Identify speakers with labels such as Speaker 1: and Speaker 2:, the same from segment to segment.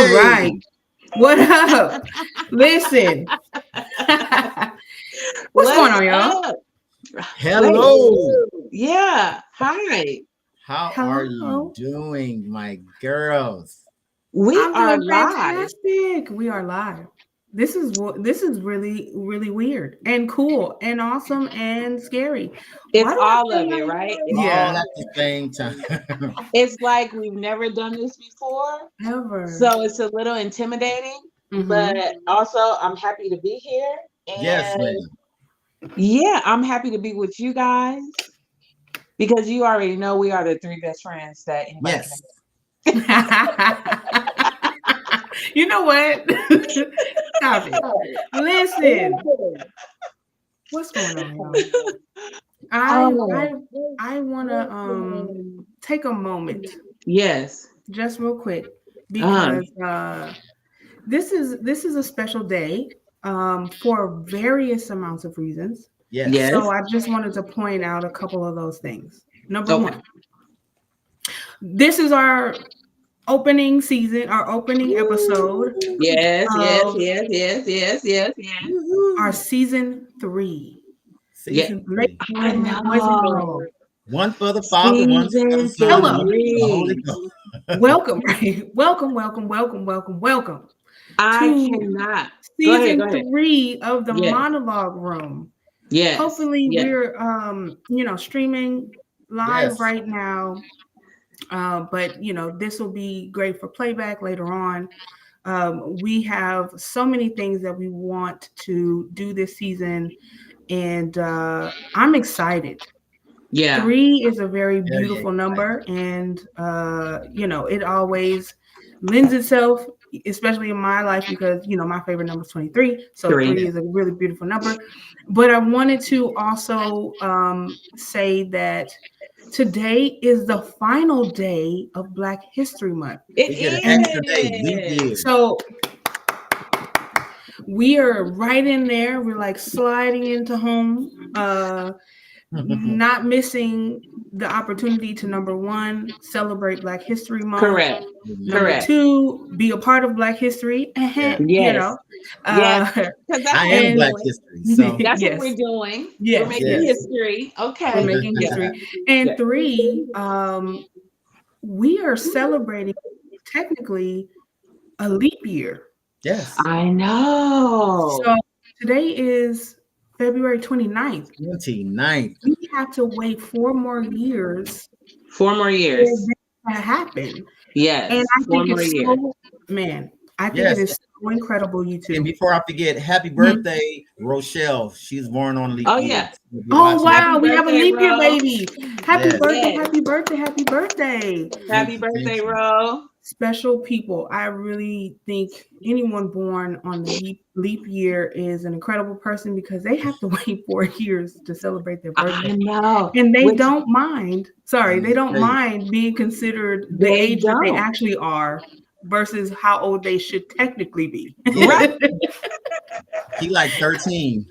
Speaker 1: All right. What up? Listen. What's going
Speaker 2: What's
Speaker 1: on, y'all?
Speaker 2: up? Wait.
Speaker 3: Hello.
Speaker 2: Yeah. Hi.
Speaker 3: How are you
Speaker 1: Hello.
Speaker 3: doing, my girls?
Speaker 2: We
Speaker 1: I'm
Speaker 2: are
Speaker 1: doing
Speaker 2: live.
Speaker 1: fantastic. We are live. This is really really weird and cool and awesome and scary.
Speaker 2: It's
Speaker 1: Why do I
Speaker 2: all
Speaker 1: feel
Speaker 2: of it,
Speaker 1: like
Speaker 2: right?
Speaker 3: All
Speaker 1: yeah,
Speaker 3: at the same time.
Speaker 2: It's like we've never done this before.
Speaker 1: ever.
Speaker 2: So it's a little intimidating, but
Speaker 1: Mm-hmm.
Speaker 2: also I'm happy to be here.
Speaker 3: Yes,
Speaker 2: And
Speaker 3: ma'am.
Speaker 2: yeah, I'm happy to be with you guys because you already know we are the three best friends that anybody can
Speaker 3: Yes.
Speaker 1: You know what? Stop it. Listen,
Speaker 2: have.
Speaker 1: what's going on, y'all? I
Speaker 2: Oh,
Speaker 1: I I want to take a moment
Speaker 2: yes.
Speaker 1: just real quick
Speaker 2: Uh,
Speaker 1: because this is a special day for various amounts of reasons.
Speaker 3: Yes.
Speaker 2: yes.
Speaker 1: So I just wanted to point out a couple of those things. Number
Speaker 2: Okay.
Speaker 1: one, this is our opening season, our opening episode
Speaker 2: Yes, yes,
Speaker 1: of
Speaker 2: yes, yes, yes, yes, yes.
Speaker 1: our
Speaker 3: Woo-hoo.
Speaker 1: season 3.
Speaker 2: Yeah.
Speaker 3: Season
Speaker 1: Ladies
Speaker 3: 3.
Speaker 1: and
Speaker 2: I
Speaker 1: gentlemen, boys and
Speaker 2: know.
Speaker 1: girls,
Speaker 3: One for the Father, one for the
Speaker 2: Season
Speaker 3: Son, and
Speaker 1: hello,
Speaker 3: one for the Holy
Speaker 2: 3.
Speaker 3: Ghost.
Speaker 1: welcome, right? Welcome
Speaker 2: I
Speaker 1: to
Speaker 2: cannot. Go ahead,
Speaker 1: season
Speaker 2: go ahead.
Speaker 1: 3 of the
Speaker 2: Yes,
Speaker 1: Monologue Room.
Speaker 2: yes,
Speaker 1: Hopefully,
Speaker 2: yes.
Speaker 1: we're streaming live
Speaker 3: Yes.
Speaker 1: right now. But this will be great for playback later on. We have so many things that we want to do this season, and I'm excited.
Speaker 2: Yeah.
Speaker 1: 3 is a very
Speaker 3: Very
Speaker 1: beautiful
Speaker 3: excited.
Speaker 1: number, and it always lends itself, especially in my life, because my favorite number is 23. So
Speaker 2: 3.
Speaker 1: 3 is a really beautiful number. But I wanted to also say that today is the final day of Black History Month.
Speaker 3: We get an
Speaker 1: And
Speaker 3: extra day, leap
Speaker 2: It
Speaker 3: year.
Speaker 2: is.
Speaker 1: so we are right in there. We're like sliding into home, not missing the opportunity to, number one, celebrate Black History Month.
Speaker 2: Correct.
Speaker 1: Number
Speaker 2: Correct.
Speaker 1: two, be a part of Black history.
Speaker 3: Yeah.
Speaker 1: you
Speaker 2: Yes.
Speaker 1: know,
Speaker 2: Yes.
Speaker 1: uh,
Speaker 2: Because that's
Speaker 3: I
Speaker 2: what we're
Speaker 3: am
Speaker 1: and
Speaker 3: Black
Speaker 2: doing.
Speaker 3: history, so
Speaker 2: That's what we're
Speaker 1: yes,
Speaker 2: doing. We're
Speaker 1: yes,
Speaker 2: making
Speaker 1: yes,
Speaker 3: yes.
Speaker 2: history.
Speaker 1: we're
Speaker 2: Okay.
Speaker 1: making
Speaker 2: Yeah.
Speaker 1: history. And
Speaker 2: Yeah.
Speaker 1: three, we are celebrating technically a leap year.
Speaker 3: Yes.
Speaker 2: I know.
Speaker 1: So today is February 29th.
Speaker 3: 29th.
Speaker 1: We have to wait 4 more years
Speaker 2: 4 more years.
Speaker 1: for that to happen. And
Speaker 2: Yes.
Speaker 1: I
Speaker 2: Four
Speaker 1: think
Speaker 2: more
Speaker 1: it's
Speaker 2: years.
Speaker 1: so, man, I think it
Speaker 3: Yes.
Speaker 1: is so incredible, you
Speaker 3: And
Speaker 1: two.
Speaker 3: before I forget, happy
Speaker 1: Mhm.
Speaker 3: birthday, Rochelle. She's born on leap
Speaker 2: Oh
Speaker 3: year.
Speaker 2: yeah.
Speaker 3: So if you're
Speaker 1: Oh,
Speaker 3: watching,
Speaker 2: Happy
Speaker 1: wow. We have a
Speaker 2: birthday,
Speaker 1: leap year
Speaker 2: Ro.
Speaker 1: baby. Happy
Speaker 3: yes.
Speaker 1: birthday.
Speaker 2: Yes.
Speaker 1: Happy birthday. Happy birthday.
Speaker 2: Happy
Speaker 3: Thank you.
Speaker 2: birthday,
Speaker 3: Thank you.
Speaker 2: Ro.
Speaker 1: Special people. I really think anyone born on the leap year is an incredible person because they have to wait 4 years to celebrate their
Speaker 2: I
Speaker 1: birthday.
Speaker 2: know.
Speaker 1: And they
Speaker 2: Which
Speaker 1: don't mind, sorry,
Speaker 3: And
Speaker 1: they
Speaker 3: it's
Speaker 1: don't
Speaker 3: crazy.
Speaker 1: mind being considered the
Speaker 2: they
Speaker 1: age that they
Speaker 2: don't.
Speaker 1: actually are versus how old they should technically be.
Speaker 3: Yes.
Speaker 2: Right.
Speaker 3: He like 13.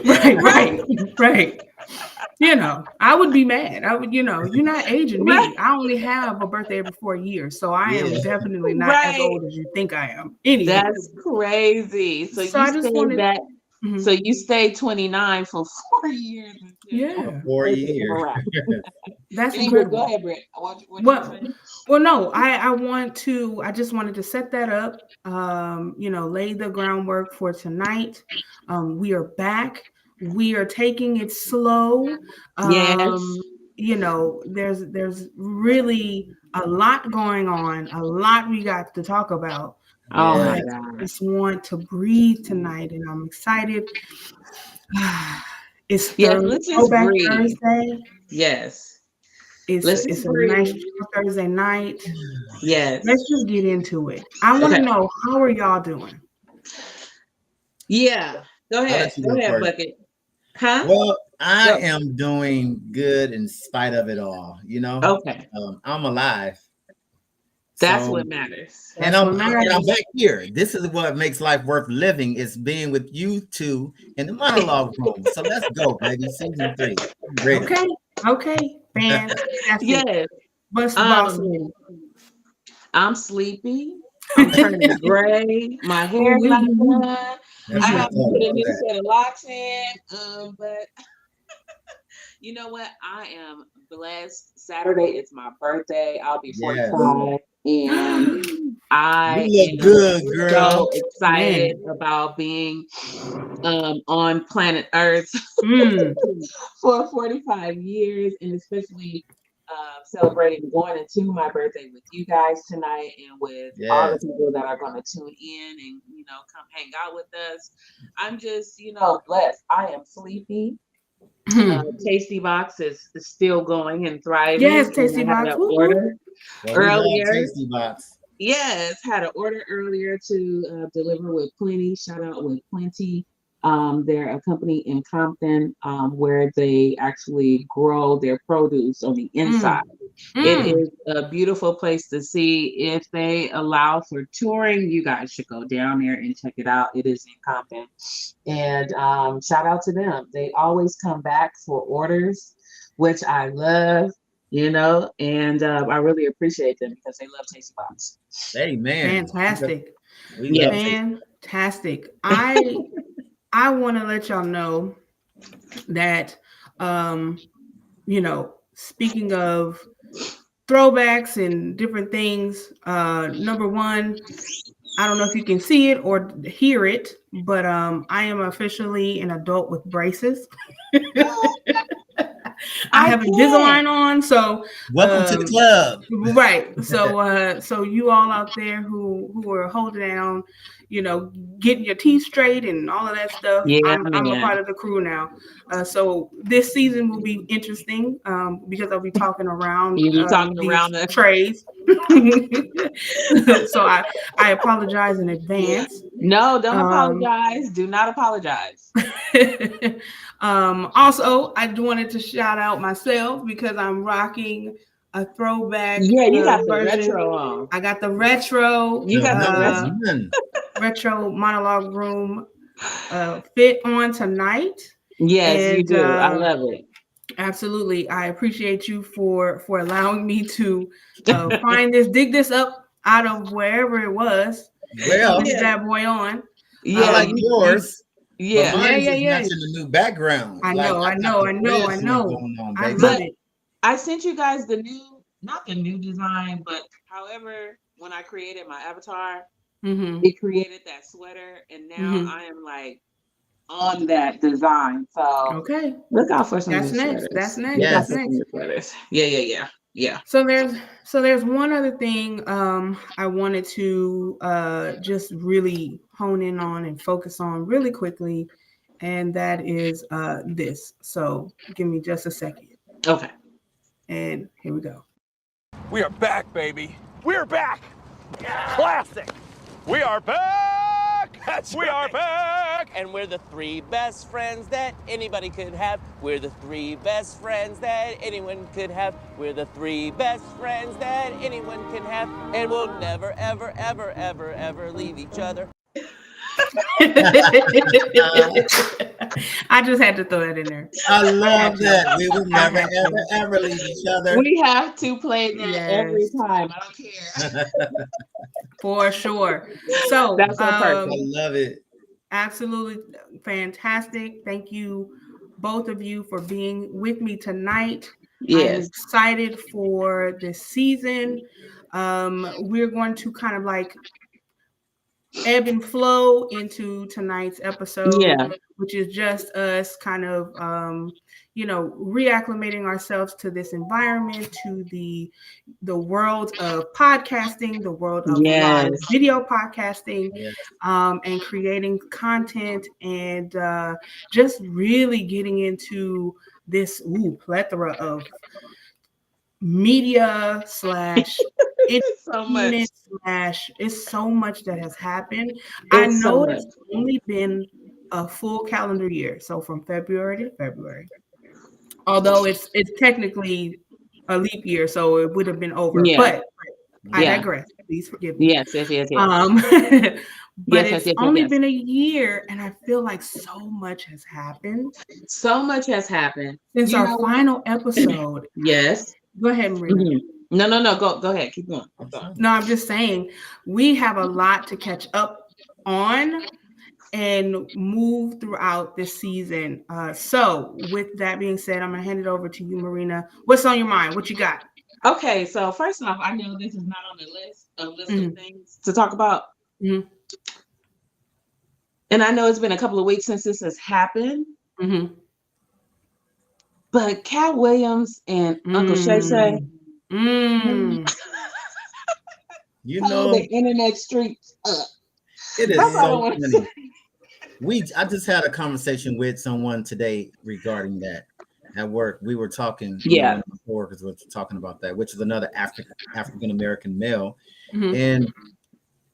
Speaker 1: Right,
Speaker 2: Right.
Speaker 1: right. I would be mad. I would, you're not aging
Speaker 2: Right.
Speaker 1: me. I only have a birthday every 4 years. So I
Speaker 3: Yeah.
Speaker 1: am definitely not as
Speaker 2: Right.
Speaker 1: old as you think I am. Anywho,
Speaker 2: That's crazy. So
Speaker 1: so
Speaker 2: you
Speaker 1: I just
Speaker 2: stayed
Speaker 1: wanted,
Speaker 2: that. So
Speaker 1: mhm.
Speaker 2: you stayed 29 for 4 years until your
Speaker 1: Yeah,
Speaker 2: birthday come
Speaker 3: 4 year.
Speaker 2: around.
Speaker 1: that's
Speaker 2: Anyway, go
Speaker 1: incredible.
Speaker 2: ahead, Britt. What you were
Speaker 1: Well,
Speaker 2: saying?
Speaker 1: no, I just wanted to set that up, lay the groundwork for tonight. We are back. We are taking it slow.
Speaker 2: Yes.
Speaker 1: There's really a lot going on, a lot we got to talk about,
Speaker 2: Oh
Speaker 1: but
Speaker 2: my
Speaker 3: Yes.
Speaker 1: I
Speaker 2: God.
Speaker 1: just want to breathe tonight, and I'm excited. It's
Speaker 2: Yes,
Speaker 1: Thursday,
Speaker 2: let's just
Speaker 1: Throwback
Speaker 2: breathe.
Speaker 1: Thursday.
Speaker 2: Yes.
Speaker 1: It's
Speaker 2: Let's
Speaker 1: it's
Speaker 2: just
Speaker 1: a nice
Speaker 2: breathe.
Speaker 1: chill Thursday night. Let's
Speaker 2: Yes.
Speaker 1: just get into it. I want to
Speaker 2: Okay.
Speaker 1: know, how are y'all doing?
Speaker 2: Yeah. Go
Speaker 3: I'll let
Speaker 2: ahead.
Speaker 3: you
Speaker 2: Go
Speaker 3: go
Speaker 2: ahead,
Speaker 3: first.
Speaker 2: Bucket. Huh?
Speaker 3: Well, I
Speaker 2: Go.
Speaker 3: am doing good in spite of it all.
Speaker 2: Okay.
Speaker 3: I'm alive.
Speaker 2: That's
Speaker 3: So
Speaker 2: what matters.
Speaker 3: and
Speaker 1: That's
Speaker 3: I'm
Speaker 1: what
Speaker 3: and I'm
Speaker 1: matters.
Speaker 3: back here. This is what makes life worth living, is being with you two in the monologue room. So let's go, baby. Season 3. I'm ready.
Speaker 1: Okay. Okay. Fantastic.
Speaker 2: Yes.
Speaker 1: Bust the boss
Speaker 2: Um,
Speaker 1: in.
Speaker 2: I'm sleepy. I'm turning gray. My hair's not done.
Speaker 3: That's
Speaker 2: I
Speaker 1: Mhm.
Speaker 3: what's
Speaker 2: have to
Speaker 3: up.
Speaker 2: put a
Speaker 3: Love
Speaker 2: new
Speaker 3: that.
Speaker 2: set of locks in. But you know what? I am blessed. Saturday is my birthday. I'll be
Speaker 3: Yes.
Speaker 2: 45, and
Speaker 3: You
Speaker 2: I
Speaker 3: look
Speaker 2: am
Speaker 3: good, girl.
Speaker 2: so excited
Speaker 1: Man.
Speaker 2: about being on planet Earth
Speaker 1: Mm.
Speaker 2: for 45 years, and especially celebrating going into my birthday with you guys tonight and with all the
Speaker 3: Yes.
Speaker 2: people that are going to tune in and, come hang out with us. I'm just, blessed. I am sleepy. Tasty Box is still going and
Speaker 1: Yes,
Speaker 2: thriving, and
Speaker 1: Tasty
Speaker 2: I had
Speaker 1: Box.
Speaker 2: an
Speaker 1: Whoop, whoop.
Speaker 2: order
Speaker 3: Well, we love
Speaker 2: earlier.
Speaker 3: Tasty Box.
Speaker 2: Yes, had an order earlier to deliver with Plenty. Shout out with Plenty. They're a company in Compton where they actually grow their produce on the inside. It
Speaker 1: Mm.
Speaker 2: is a beautiful place to see. If they allow for touring, you guys should go down there and check it out. It is in Compton. And shout out to them. They always come back for orders, which I love, and I really appreciate them because they love Tasty Box.
Speaker 3: Amen.
Speaker 1: Fantastic.
Speaker 3: We
Speaker 2: Yeah.
Speaker 3: love Tasty.
Speaker 1: Fantastic. I want to let y'all know that speaking of throwbacks and different things, number one, I don't know if you can see it or hear it, but I am officially an adult with braces. I
Speaker 2: I
Speaker 1: have
Speaker 2: can.
Speaker 1: Invisalign on, so
Speaker 3: Welcome to the club.
Speaker 1: right. So you all out there who are holding down, getting your teeth straight and all of that stuff.
Speaker 2: Yeah,
Speaker 1: I'm a
Speaker 2: man.
Speaker 1: part of the crew now. So this season will be interesting because I'll be talking around
Speaker 2: You be talking
Speaker 1: these
Speaker 2: around the.
Speaker 1: trays. So I apologize in advance.
Speaker 2: No, don't
Speaker 1: Um,
Speaker 2: apologize. Do not apologize.
Speaker 1: Also, I wanted to shout out myself because I'm rocking a throwback
Speaker 2: Yeah, you got the
Speaker 1: version.
Speaker 2: retro on.
Speaker 1: I got the retro,
Speaker 2: You got the retro.
Speaker 3: None.
Speaker 1: retro monologue room fit on tonight,
Speaker 2: Yes, you
Speaker 1: and
Speaker 2: do. I love it.
Speaker 1: absolutely, I appreciate you for allowing me to dig this up out of wherever it was, and put
Speaker 3: Well,
Speaker 1: this
Speaker 2: Yeah.
Speaker 1: bad boy on.
Speaker 3: I
Speaker 2: Yeah,
Speaker 3: like
Speaker 2: you
Speaker 3: yours, but
Speaker 2: yeah.
Speaker 1: Yeah,
Speaker 3: mine
Speaker 1: yeah,
Speaker 3: is
Speaker 1: yeah.
Speaker 3: matching the new background.
Speaker 1: I
Speaker 3: Like
Speaker 1: know,
Speaker 3: I
Speaker 1: I
Speaker 3: got
Speaker 1: know,
Speaker 3: the
Speaker 1: I know, I
Speaker 3: thread thing
Speaker 1: know.
Speaker 3: going on,
Speaker 1: I
Speaker 3: baby.
Speaker 1: love
Speaker 2: But
Speaker 1: it.
Speaker 2: I sent you guys not the new design, but however, when I created my avatar,
Speaker 1: Mm-hmm.
Speaker 2: it created that sweater, and now
Speaker 1: Mm-hmm.
Speaker 2: I am like on that design. So
Speaker 1: Okay,
Speaker 2: look out for some
Speaker 1: that's
Speaker 2: new
Speaker 1: next. That's
Speaker 2: sweaters.
Speaker 1: next.
Speaker 2: Look out
Speaker 1: That's
Speaker 3: Yes.
Speaker 2: for some
Speaker 1: next.
Speaker 2: new sweaters. Yeah, yeah, yeah, yeah.
Speaker 1: So there's one other thing I wanted to just really hone in on and focus on really quickly, and that is this. So give me just a second,
Speaker 2: Okay.
Speaker 1: and here we go.
Speaker 4: We are back, baby. We're back. Classic. We are back. We are back.
Speaker 5: And we're the three best friends that anybody could have. We're the three best friends that anyone could have. We're the three best friends that anyone can have. And we'll never, ever, ever, ever, ever leave each other.
Speaker 1: I just had to throw that in there.
Speaker 3: I love that. We will
Speaker 1: I
Speaker 3: never,
Speaker 1: have to.
Speaker 3: ever, ever leave each other.
Speaker 2: We have to play that every
Speaker 1: Yes,
Speaker 2: time. I don't care.
Speaker 1: for sure. So
Speaker 2: That's so
Speaker 3: I
Speaker 2: perfect.
Speaker 3: love it.
Speaker 1: absolutely fantastic. Thank you, both of you, for being with me tonight. I'm
Speaker 2: Yes.
Speaker 1: excited for this season. We're going to kind of like ebb and flow into tonight's episode,
Speaker 2: Yeah.
Speaker 1: which is just us kind of reacclimating ourselves to this environment, to the world of podcasting, the world of live
Speaker 2: Yes.
Speaker 1: video podcasting,
Speaker 3: Yes.
Speaker 1: and creating content, and just really getting into this plethora of media slash
Speaker 2: It's so much.
Speaker 1: entertainment slash it's so much that has happened. I
Speaker 2: It's so
Speaker 1: know
Speaker 2: much.
Speaker 1: it's only been a full calendar year, so from February to February, although it's technically a leap year, so it would have been over,
Speaker 2: Yeah.
Speaker 1: but I
Speaker 2: Yeah.
Speaker 1: digress. Please forgive me.
Speaker 2: Yes, yes, yes, yes.
Speaker 1: But
Speaker 2: Yes, yes,
Speaker 1: it's
Speaker 2: yes, yes,
Speaker 1: only
Speaker 2: yes.
Speaker 1: been a year, and I feel like so much has happened
Speaker 2: So much has happened.
Speaker 1: since
Speaker 2: You
Speaker 1: our
Speaker 2: know what?
Speaker 1: final episode.
Speaker 2: Yes.
Speaker 1: Go ahead, Marina.
Speaker 2: Mhm. No. Go ahead. Keep going.
Speaker 1: No, I'm just saying we have a lot to catch up on and move throughout this season. So with that being said, I'm gonna hand it over to you, Marina. What's on your mind? What you got?
Speaker 2: Okay, so first off, I know this is not on the list
Speaker 1: Mhm.
Speaker 2: of things to talk about.
Speaker 1: Mhm.
Speaker 2: And I know it's been a couple of weeks since this has happened.
Speaker 1: Mm-hmm.
Speaker 2: But Cat Williams and Uncle Shay Shay
Speaker 3: You
Speaker 2: told
Speaker 3: know,
Speaker 2: the internet streets up.
Speaker 3: it is
Speaker 2: That's all I
Speaker 3: so
Speaker 2: want to
Speaker 3: funny.
Speaker 2: say.
Speaker 3: I just had a conversation with someone today regarding that at work. We were talking,
Speaker 2: Yeah.
Speaker 3: one of my coworkers was talking about that, which is another African American male.
Speaker 1: Mhm.
Speaker 3: And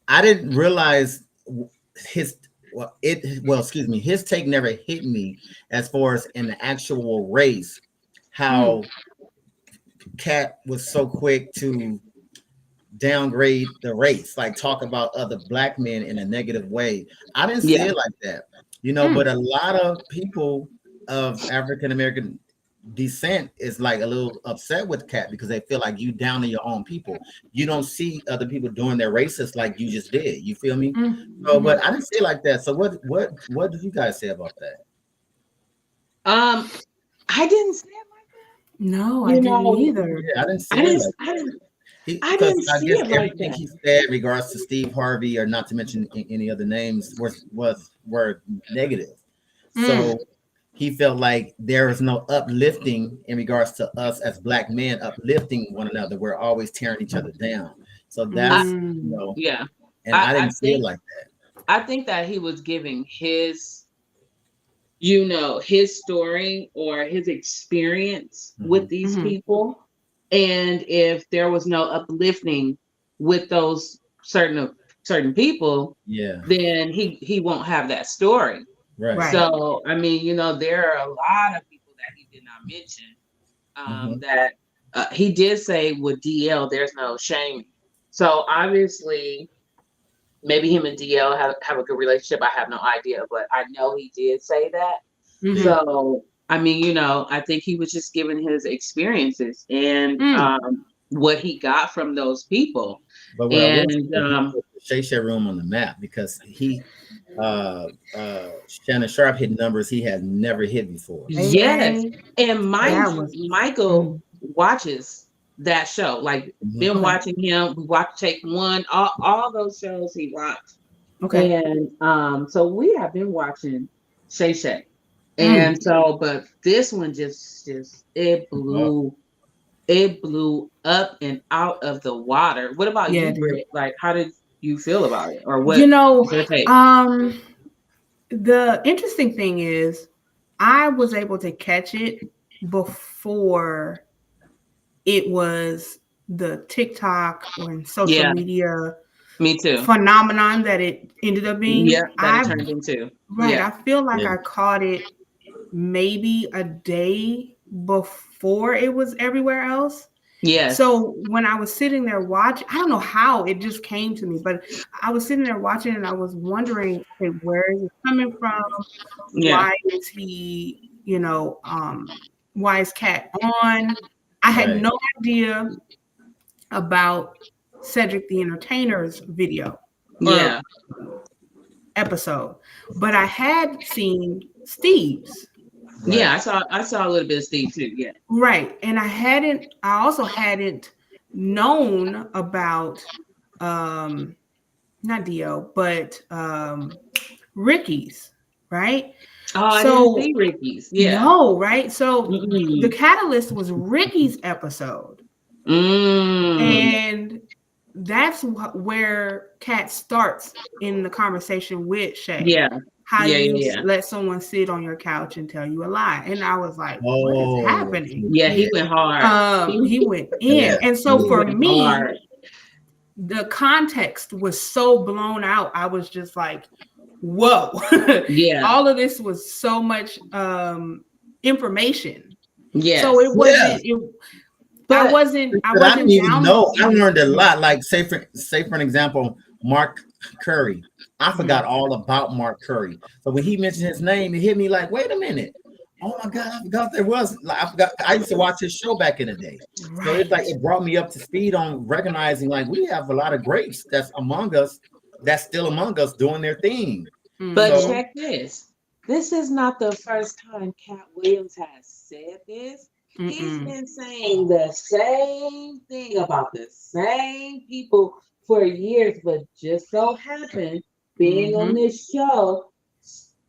Speaker 3: I didn't realize his his take never hit me as far as in the actual race, how Cat was so quick to downgrade the race, like talk about other black men in a negative way. I didn't see
Speaker 2: Yeah.
Speaker 3: it like that, but a lot of people of African American descent is like a little upset with Cat because they feel like you down to your own people. You don't see other people doing their races like you just did. You feel me? So, but I didn't see it like that. So what did you guys say about that?
Speaker 2: I didn't say it like that.
Speaker 1: No, I didn't either.
Speaker 3: Yeah, I didn't see
Speaker 2: I
Speaker 3: it
Speaker 2: didn't
Speaker 3: like
Speaker 2: I didn't I
Speaker 3: because
Speaker 2: didn't
Speaker 3: I
Speaker 2: see
Speaker 3: guess
Speaker 2: it like
Speaker 3: everything
Speaker 2: that.
Speaker 3: he said in regards to Steve Harvey, or not to mention any other names, were negative. So he felt like there is no uplifting in regards to us as black men uplifting one another. We're always tearing each other down. So that's
Speaker 2: Yeah.
Speaker 3: and I didn't see it
Speaker 2: think
Speaker 3: like that.
Speaker 2: I think that he was giving his story or his experience with these people. And if there was no uplifting with those certain people,
Speaker 3: Yeah,
Speaker 2: then he won't have that story.
Speaker 3: right.
Speaker 1: Right.
Speaker 2: So I mean, there are a lot of people that he did not mention that he did say with DL, there's no shame. So obviously, maybe him and DL have a good relationship. I have no idea, but I know he did say that.
Speaker 1: Mhm.
Speaker 2: So I mean, I think he was just giving his experiences and what he got from those people.
Speaker 3: But what I will say,
Speaker 2: And
Speaker 3: he put the Shay Shay room on the map because Shannon Sharp hit numbers he had never hit before.
Speaker 2: yes, and
Speaker 1: That was
Speaker 2: Michael watches that show. Like been watching him. We watch Take One, all those shows he watched.
Speaker 1: okay.
Speaker 2: And so we have been watching Shay Shay. And so, but this one just it blew up and out of the water. What about
Speaker 1: Yeah,
Speaker 2: you,
Speaker 1: dude.
Speaker 2: Britt? Like, how did you feel about it, or what?
Speaker 1: You know,
Speaker 2: is your take?
Speaker 1: the interesting thing is I was able to catch it before it was the TikTok or social
Speaker 2: Yeah.
Speaker 1: media
Speaker 2: Me too.
Speaker 1: phenomenon that it ended up being.
Speaker 2: Yeah, that it turned into.
Speaker 1: Right.
Speaker 2: Yeah.
Speaker 1: I feel like
Speaker 3: Yeah.
Speaker 1: I caught it maybe a day before it was everywhere else.
Speaker 2: Yes.
Speaker 1: So when I was sitting there watching, I don't know how it just came to me, but I was sitting there watching and I was wondering, okay, where is it coming from?
Speaker 2: Yeah.
Speaker 1: Why is he, why is Cat on? I had
Speaker 3: Right.
Speaker 1: no idea about Cedric the Entertainer's video or
Speaker 2: Yeah.
Speaker 1: episode, but I had seen Steve's.
Speaker 3: Right.
Speaker 2: Yeah. I saw a little bit of Steve too. Yeah.
Speaker 1: Right. And I also hadn't known about not Dio, but Ricky's, right?
Speaker 2: Oh, I
Speaker 1: So
Speaker 2: didn't see Ricky's. Yeah.
Speaker 1: no, right? So
Speaker 2: Mm-mm.
Speaker 1: the catalyst was Ricky's episode.
Speaker 2: Mm.
Speaker 1: And that's where Kat starts in the conversation with Shay.
Speaker 2: Yeah.
Speaker 1: How
Speaker 2: Yeah,
Speaker 1: you
Speaker 2: yeah, yeah.
Speaker 1: let someone sit on your couch and tell you a lie. And I was like, what
Speaker 3: Oh,
Speaker 1: is happening?
Speaker 2: Yeah, he went hard.
Speaker 1: He went in.
Speaker 3: Yeah.
Speaker 1: And so
Speaker 2: He
Speaker 1: for
Speaker 2: went
Speaker 1: me,
Speaker 2: hard.
Speaker 1: the context was so blown out. I was just like, whoa.
Speaker 2: Yeah.
Speaker 1: All of this was so much information.
Speaker 2: Yes.
Speaker 1: So it wasn't
Speaker 2: But-
Speaker 1: I wasn't
Speaker 3: But I didn't even
Speaker 1: down
Speaker 3: know.
Speaker 1: to
Speaker 3: I
Speaker 1: see
Speaker 3: learned a
Speaker 1: it.
Speaker 3: lot. Like say for an example, Mark Curry. I forgot all about Mark Curry. So when he mentioned his name, it hit me like, wait a minute. oh my God, I forgot there was. Like, I forgot. I used to watch his show back in the day, so it's like it brought me up to speed on recognizing like we have a lot of greats that's among us, that's still among us doing their thing.
Speaker 2: But
Speaker 3: So
Speaker 2: check this. This is not the first time Cat Williams has said this. He's been saying the same thing about the same people for years, but just so happened being on this show,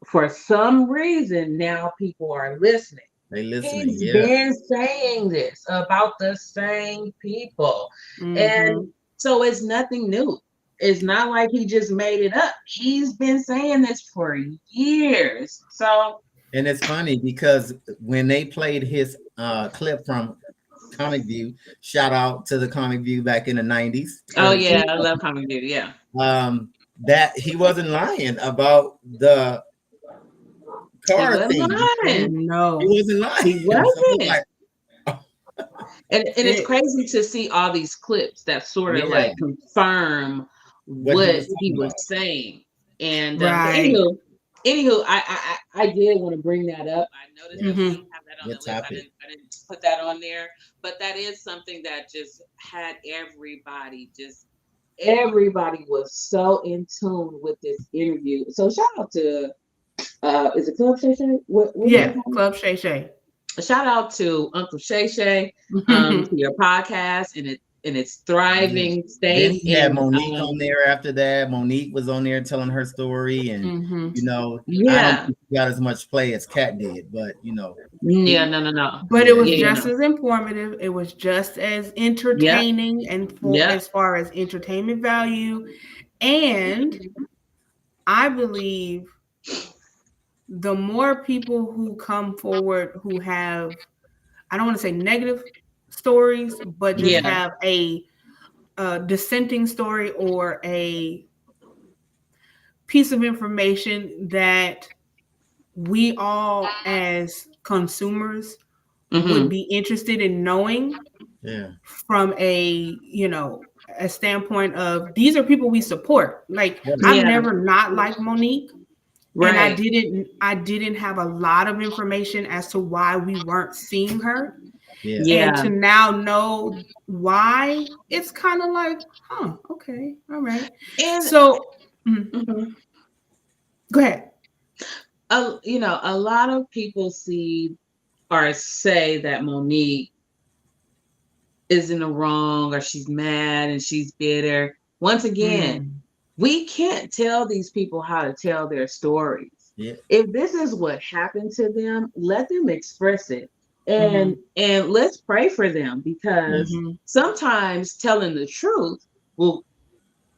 Speaker 2: for some reason, now people are listening.
Speaker 3: they listening,
Speaker 2: He's
Speaker 3: yeah.
Speaker 2: been saying this about the same people. And so it's nothing new. It's not like he just made it up. He's been saying this for years. So,
Speaker 3: And it's funny because when they played his clip from Comic View, shout out to the Comic View back in the 90s.
Speaker 2: oh yeah, I love Comic View. Yeah.
Speaker 3: That he wasn't lying about the car
Speaker 2: wasn't
Speaker 3: thing.
Speaker 2: lying.
Speaker 1: No,
Speaker 3: He wasn't lying.
Speaker 2: He
Speaker 3: So
Speaker 2: wasn't.
Speaker 3: it's like,
Speaker 2: And it's crazy to see all these clips that sort of
Speaker 3: Yeah.
Speaker 2: like confirm what he was saying. And
Speaker 1: Right.
Speaker 2: anywho, I did want to bring that up. I noticed that we didn't have that on the
Speaker 3: Good
Speaker 2: list. I
Speaker 3: topic.
Speaker 2: didn't put that on there, but that is something that just had everybody was so in tune with this interview. So shout out to is it Club Shay Shay? What
Speaker 1: yeah, Club Shay Shay.
Speaker 2: Shout out to Uncle Shay Shay to your podcast in its thriving
Speaker 3: Then
Speaker 2: state.
Speaker 3: he had
Speaker 2: And,
Speaker 3: Monique on there after that. Monique was on there telling her story, and you know, I
Speaker 2: Yeah.
Speaker 3: don't think he got as much play as Kat did, but you know,
Speaker 2: Yeah, no.
Speaker 1: But it was
Speaker 2: Yeah,
Speaker 1: just as informative. It was just as entertaining, and as far as entertainment value. And I believe the more people who come forward who have, I don't want to say negative stories, but just have a dissenting story or a piece of information that we all as consumers would be interested in knowing from a standpoint of these are people we support. Like I've never not liked Monique.
Speaker 2: Right.
Speaker 1: And I didn't have a lot of information as to why we weren't seeing her.
Speaker 3: Yeah.
Speaker 1: And to now know why, it's kind of like, okay, all right.
Speaker 2: And
Speaker 1: so go ahead.
Speaker 2: A lot of people see or say that Monique is in the wrong or she's mad and she's bitter. Once again, we can't tell these people how to tell their stories.
Speaker 3: Yeah.
Speaker 2: If this is what happened to them, let them express it. And let's pray for them, because sometimes telling the truth will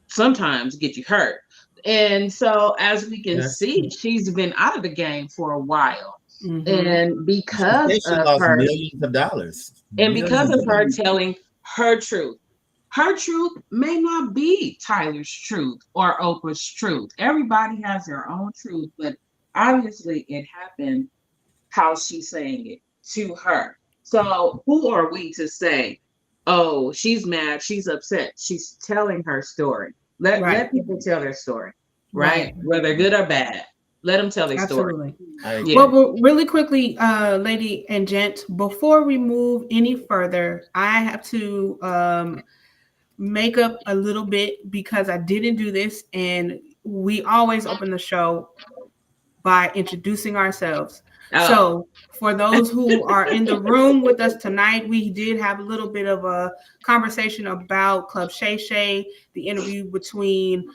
Speaker 2: sometimes get you hurt. And so as we can see, she's been out of the game for a while. And because
Speaker 3: she
Speaker 2: of
Speaker 3: lost
Speaker 2: her
Speaker 3: millions of dollars.
Speaker 2: and because of her telling her truth may not be Tyler's truth or Oprah's truth. Everybody has their own truth, but obviously it happened how she's saying it to her. So who are we to say, oh, she's mad, she's upset, she's telling her story? Let people tell their story, right? Whether good or bad. Let them tell their story.
Speaker 1: Well, really quickly, lady and gent, before we move any further, I have to make up a little bit because I didn't do this, and we always open the show by introducing ourselves. So for those who are in the room with us tonight, we did have a little bit of a conversation about Club Shay Shay, the interview between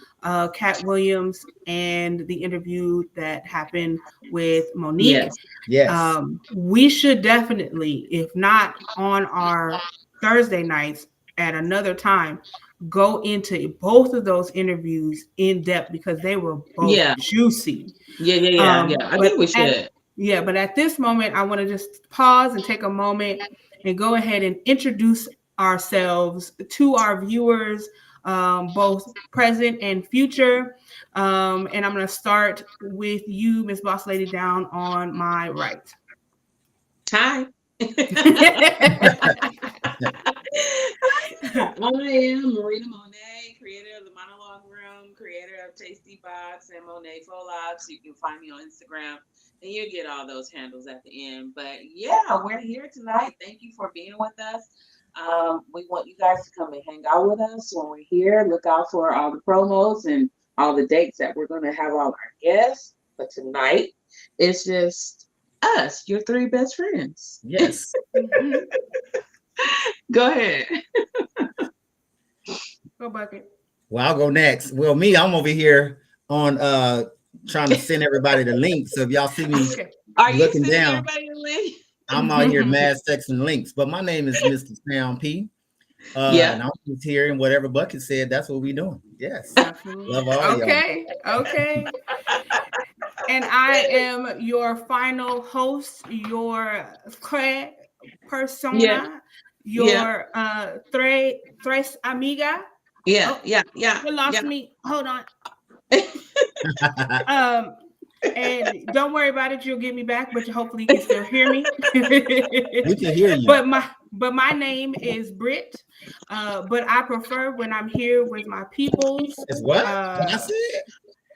Speaker 1: Cat Williams and the interview that happened with Monique.
Speaker 3: Yes.
Speaker 1: We should definitely, if not on our Thursday nights at another time, go into both of those interviews in depth because they were both juicy.
Speaker 2: I think we should.
Speaker 1: But at this moment, I want to just pause and take a moment and go ahead and introduce ourselves to our viewers, both present and future. And I'm going to start with you, Miss Boss Lady, down on my right.
Speaker 2: Hi. am Marina Monet, creator of the Monologue Room, creator of Tasty Box and Monet Folox. You can find me on Instagram, and you'll get all those handles at the end. But yeah, we're here tonight. Thank you for being with us. We want you guys to come and hang out with us when we're here. Look out for all the promos and all the dates that we're going to have all our guests. But tonight, it's just us, your three best friends.
Speaker 3: Yes.
Speaker 2: Go ahead.
Speaker 1: Go Bucket.
Speaker 3: Well, I'll go next. Well, I'm over here on trying to send everybody the link. So if y'all see me
Speaker 2: Are you
Speaker 3: looking
Speaker 2: sending
Speaker 3: down,
Speaker 2: everybody the link?
Speaker 3: I'm out here mad sexing links. But my name is Mr. Sam P. And I'm just here, and whatever Bucket said, that's what we doing. Yes.
Speaker 1: Absolutely.
Speaker 3: Love all y'all.
Speaker 1: Okay. And I am your final host, your persona, your tres amiga.
Speaker 2: Yeah.
Speaker 1: You lost me. Hold on. And don't worry about it. You'll get me back, but hopefully you can still hear me.
Speaker 3: We can hear you.
Speaker 1: But my name is Britt. But I prefer when I'm here with my peoples.
Speaker 3: It's what? Can I say it?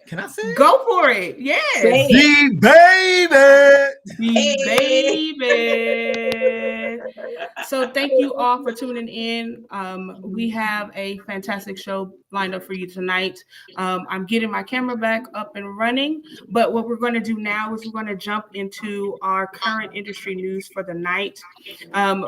Speaker 3: Can I say it?
Speaker 1: Go for it. Yes.
Speaker 3: The
Speaker 1: baby. So thank you all for tuning in. We have a fantastic show lined up for you tonight. I'm getting my camera back up and running, but what we're going to do now is we're going to jump into our current industry news for the night.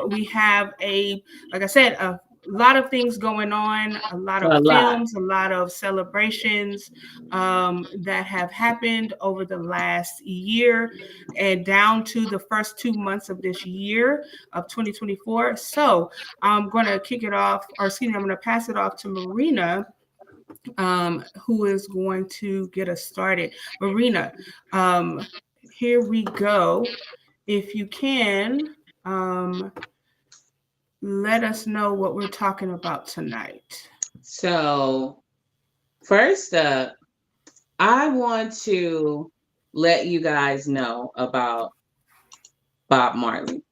Speaker 1: We have like I said, a lot of things going on, a lot of films, a lot of celebrations that have happened over the last year and down to the first 2 months of this year of 2024. So I'm going to kick it off, or excuse me, I'm going to pass it off to Marina, who is going to get us started. Marina, here we go. If you can, let us know what we're talking about tonight.
Speaker 2: So, first up, I want to let you guys know about Bob Marley.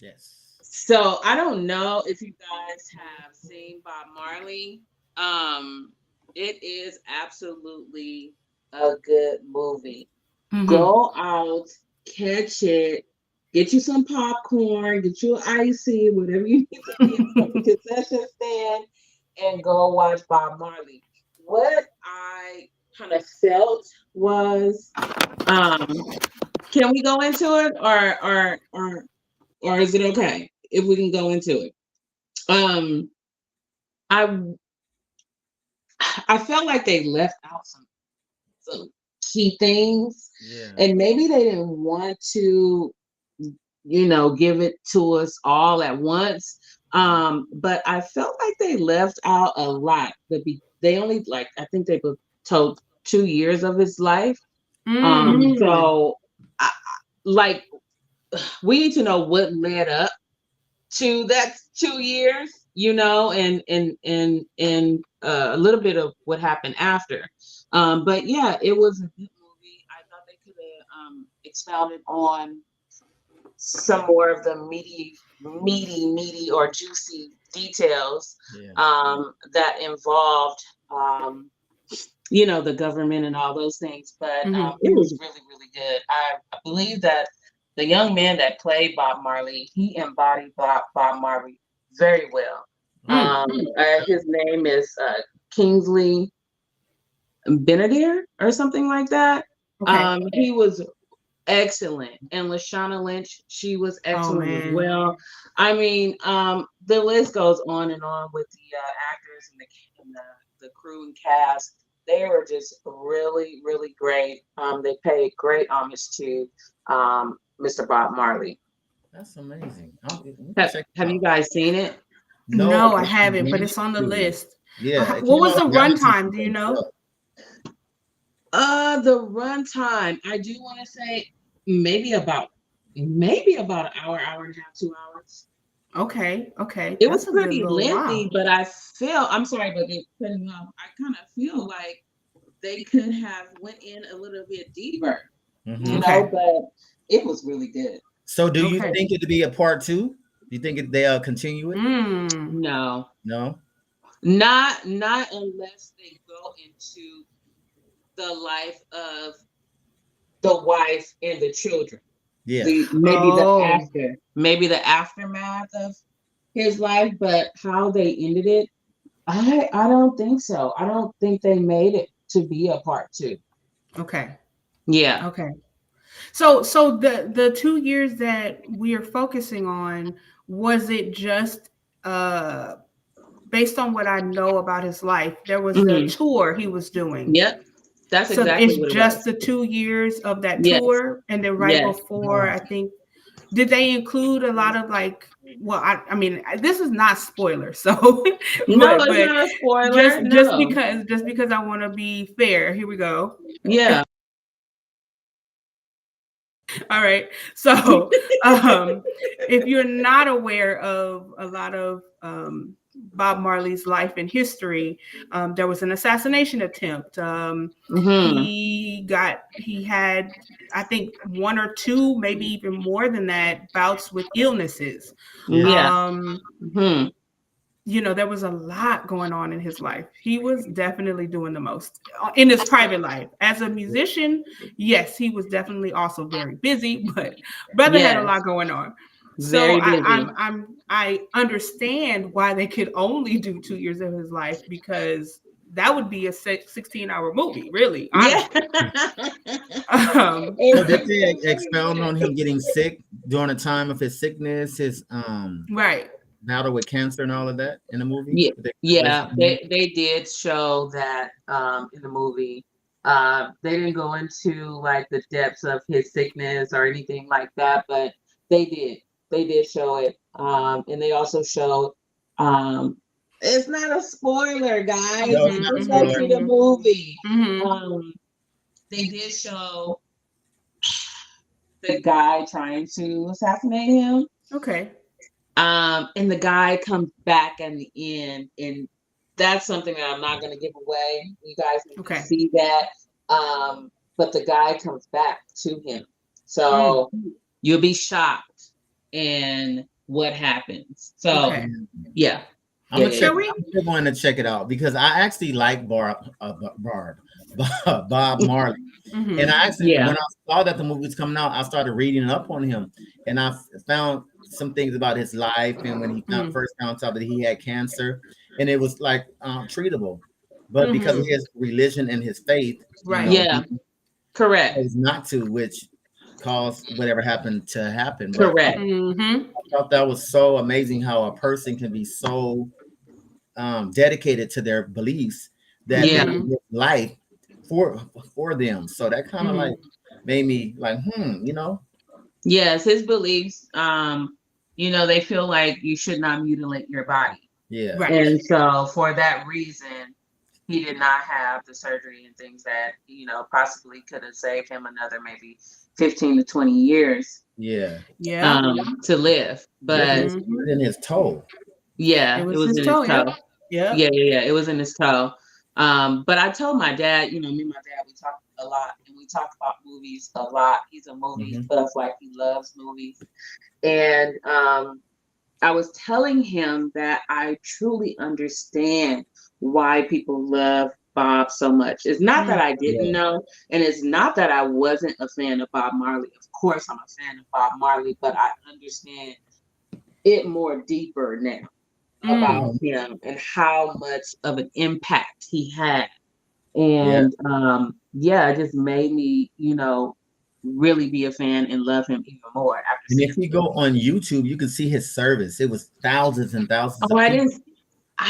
Speaker 3: Yes.
Speaker 2: So, I don't know if you guys have seen Bob Marley. It is absolutely a good movie. Mm-hmm. Go out, catch it. Get you some popcorn, get you an icy, whatever you need to get from the concession stand, and go watch Bob Marley. What I kind of felt was, can we go into it, or is it okay if we can go into it? I felt like they left out some key things, and maybe they didn't want to, give it to us all at once. But I felt like they left out a lot. They only, I think they told 2 years of his life. So we need to know what led up to that 2 years, and a little bit of what happened after. But yeah, it was a good movie. I thought they could have expounded on some more of the meaty or juicy details that involved the government and all those things. But it was really, really good. I believe that the young man that played Bob Marley, he embodied Bob Marley very well. His name is Kingsley Benadir or something like that. Okay. He was excellent. And Lashana Lynch, she was excellent as well. I mean, the list goes on and on with the actors and the crew and cast. They were just really, really great. They paid great homage to Mr. Bob Marley.
Speaker 3: That's amazing.
Speaker 2: Have you guys seen it?
Speaker 1: No, I haven't, but it's on the list.
Speaker 3: Yeah.
Speaker 1: What was the runtime? Do you know?
Speaker 2: The runtime, I do want to say maybe about an hour and a half, 2 hours. Okay. It was pretty lengthy, but I'm sorry, but cutting off. I kind of feel like they could have went in a little bit deeper, but it was really good.
Speaker 3: So do you think it'd be a part 2? Do you think they'll continue it?
Speaker 2: No,
Speaker 3: No.
Speaker 2: not unless they go into the life of the wife and the children.
Speaker 3: Yeah.
Speaker 1: Oh,
Speaker 2: Maybe the aftermath of his life, but how they ended it, I don't think so. I don't think they made it to be a part two.
Speaker 1: okay.
Speaker 2: Yeah.
Speaker 1: Okay. So the 2 years that we are focusing on, was it just based on what I know about his life, there was the
Speaker 2: Mhm.
Speaker 1: tour he was doing.
Speaker 2: Yep. That's
Speaker 1: So
Speaker 2: exactly
Speaker 1: it's
Speaker 2: what it
Speaker 1: just
Speaker 2: was.
Speaker 1: the 2 years of that
Speaker 2: Yes.
Speaker 1: tour, and then right
Speaker 2: Yes.
Speaker 1: before, I think, did they include a lot of like? Well, I mean, this is not spoiler, so
Speaker 2: No, it's
Speaker 1: but
Speaker 2: not a
Speaker 1: just
Speaker 2: spoiler.
Speaker 1: just
Speaker 2: No.
Speaker 1: because just because I want to be fair, here we go.
Speaker 2: Yeah.
Speaker 1: All right. So, if you're not aware of a lot of Bob Marley's life and history, there was an assassination attempt.
Speaker 2: Hmm.
Speaker 1: He had, I think, one or two, maybe even more than that, bouts with illnesses.
Speaker 3: Yeah.
Speaker 2: Yeah.
Speaker 1: Um,
Speaker 2: Hmm.
Speaker 1: there was a lot going on in his life. He was definitely doing the most in his private life. As a musician, yes, he was definitely also very busy, but brother had a
Speaker 2: Yes.
Speaker 1: lot going on. So
Speaker 2: Very busy.
Speaker 1: I understand why they could only do 2 years of his life, because that would be a 16-hour movie, really,
Speaker 2: Yeah.
Speaker 1: honestly. Um,
Speaker 3: So did they expound on him getting sick during the time of his sickness, his
Speaker 1: right.
Speaker 3: battle with cancer and all of that in the movie?
Speaker 2: Yeah,
Speaker 3: Did they
Speaker 2: yeah, they did show that in the movie. They didn't go into like the depths of his sickness or anything like that, but they did. They did show it. And they also showed it's not a spoiler, guys.
Speaker 3: No, it's
Speaker 1: Mhm,
Speaker 3: not a
Speaker 2: Just go
Speaker 3: spoiler.
Speaker 2: see the
Speaker 1: mhm,
Speaker 2: movie.
Speaker 1: mhm.
Speaker 2: They did show the guy trying to assassinate him.
Speaker 1: Okay.
Speaker 2: And the guy comes back in the end, and that's something that I'm not going to give away. You guys need to
Speaker 1: Okay.
Speaker 2: see that. But the guy comes back to him,
Speaker 1: Mm,
Speaker 2: so you'll be shocked in what happens. So
Speaker 1: okay.
Speaker 2: yeah,
Speaker 3: I'm
Speaker 2: yeah,
Speaker 3: gonna
Speaker 2: yeah.
Speaker 3: check.
Speaker 1: Shall we?
Speaker 3: I'm still going to check it out because I actually like Bob Marley, and
Speaker 1: Mhm.
Speaker 3: I actually
Speaker 2: Yeah.
Speaker 3: when I saw that the movie was coming out, I started reading up on him, and I found some things about his life and when he
Speaker 1: Mhm.
Speaker 3: first found out that he had cancer, and it was like treatable, but because of
Speaker 1: Mhm.
Speaker 3: his religion and his faith,
Speaker 1: Right.
Speaker 2: Yeah,
Speaker 3: he
Speaker 2: correct,
Speaker 3: chose not to, which caused whatever happened to happen. But I
Speaker 2: correct.
Speaker 1: Mhm.
Speaker 3: thought that was so amazing how a person can be so dedicated to their beliefs that they
Speaker 2: Yeah,
Speaker 3: would
Speaker 1: Mhm.
Speaker 3: give life for them. So that kind of like
Speaker 1: Mhm.
Speaker 3: made me like,
Speaker 2: yes, his beliefs. They feel like you should not mutilate your body.
Speaker 3: yeah,
Speaker 1: Right.
Speaker 2: And so for that reason, he did not have the surgery and things that, possibly could have saved him another maybe 15 to 20 years
Speaker 3: yeah,
Speaker 1: Yeah.
Speaker 2: to live.
Speaker 3: yeah, because
Speaker 2: But
Speaker 3: it's
Speaker 1: Mhm.
Speaker 3: in his toe.
Speaker 1: It
Speaker 2: yeah, it
Speaker 1: was
Speaker 2: was
Speaker 1: his
Speaker 2: in his
Speaker 1: toe.
Speaker 2: toe.
Speaker 1: Yep. Yep.
Speaker 2: Yeah, it was in his toe. But I told my dad, me and my dad, we talk a lot and we talk about movies a lot. He's a movie
Speaker 3: Hmm.
Speaker 2: buff, like he loves movies. And I was telling him that I truly understand why people love Bob so much. It's not that
Speaker 1: Mm.
Speaker 2: I didn't
Speaker 3: Yeah,
Speaker 2: know, and it's not that I wasn't a fan of Bob Marley. Of course, I'm a fan of Bob Marley, but I understand it more deeper now
Speaker 1: Mm.
Speaker 2: about him and how much of an impact he had.
Speaker 3: yeah.
Speaker 2: And it just made me, really be a fan and love him even more after
Speaker 3: And
Speaker 2: seeing
Speaker 3: if you
Speaker 2: the
Speaker 3: go
Speaker 2: movie.
Speaker 3: on YouTube, you can see his service. It was thousands and thousands
Speaker 2: Oh,
Speaker 3: of
Speaker 2: I
Speaker 3: people.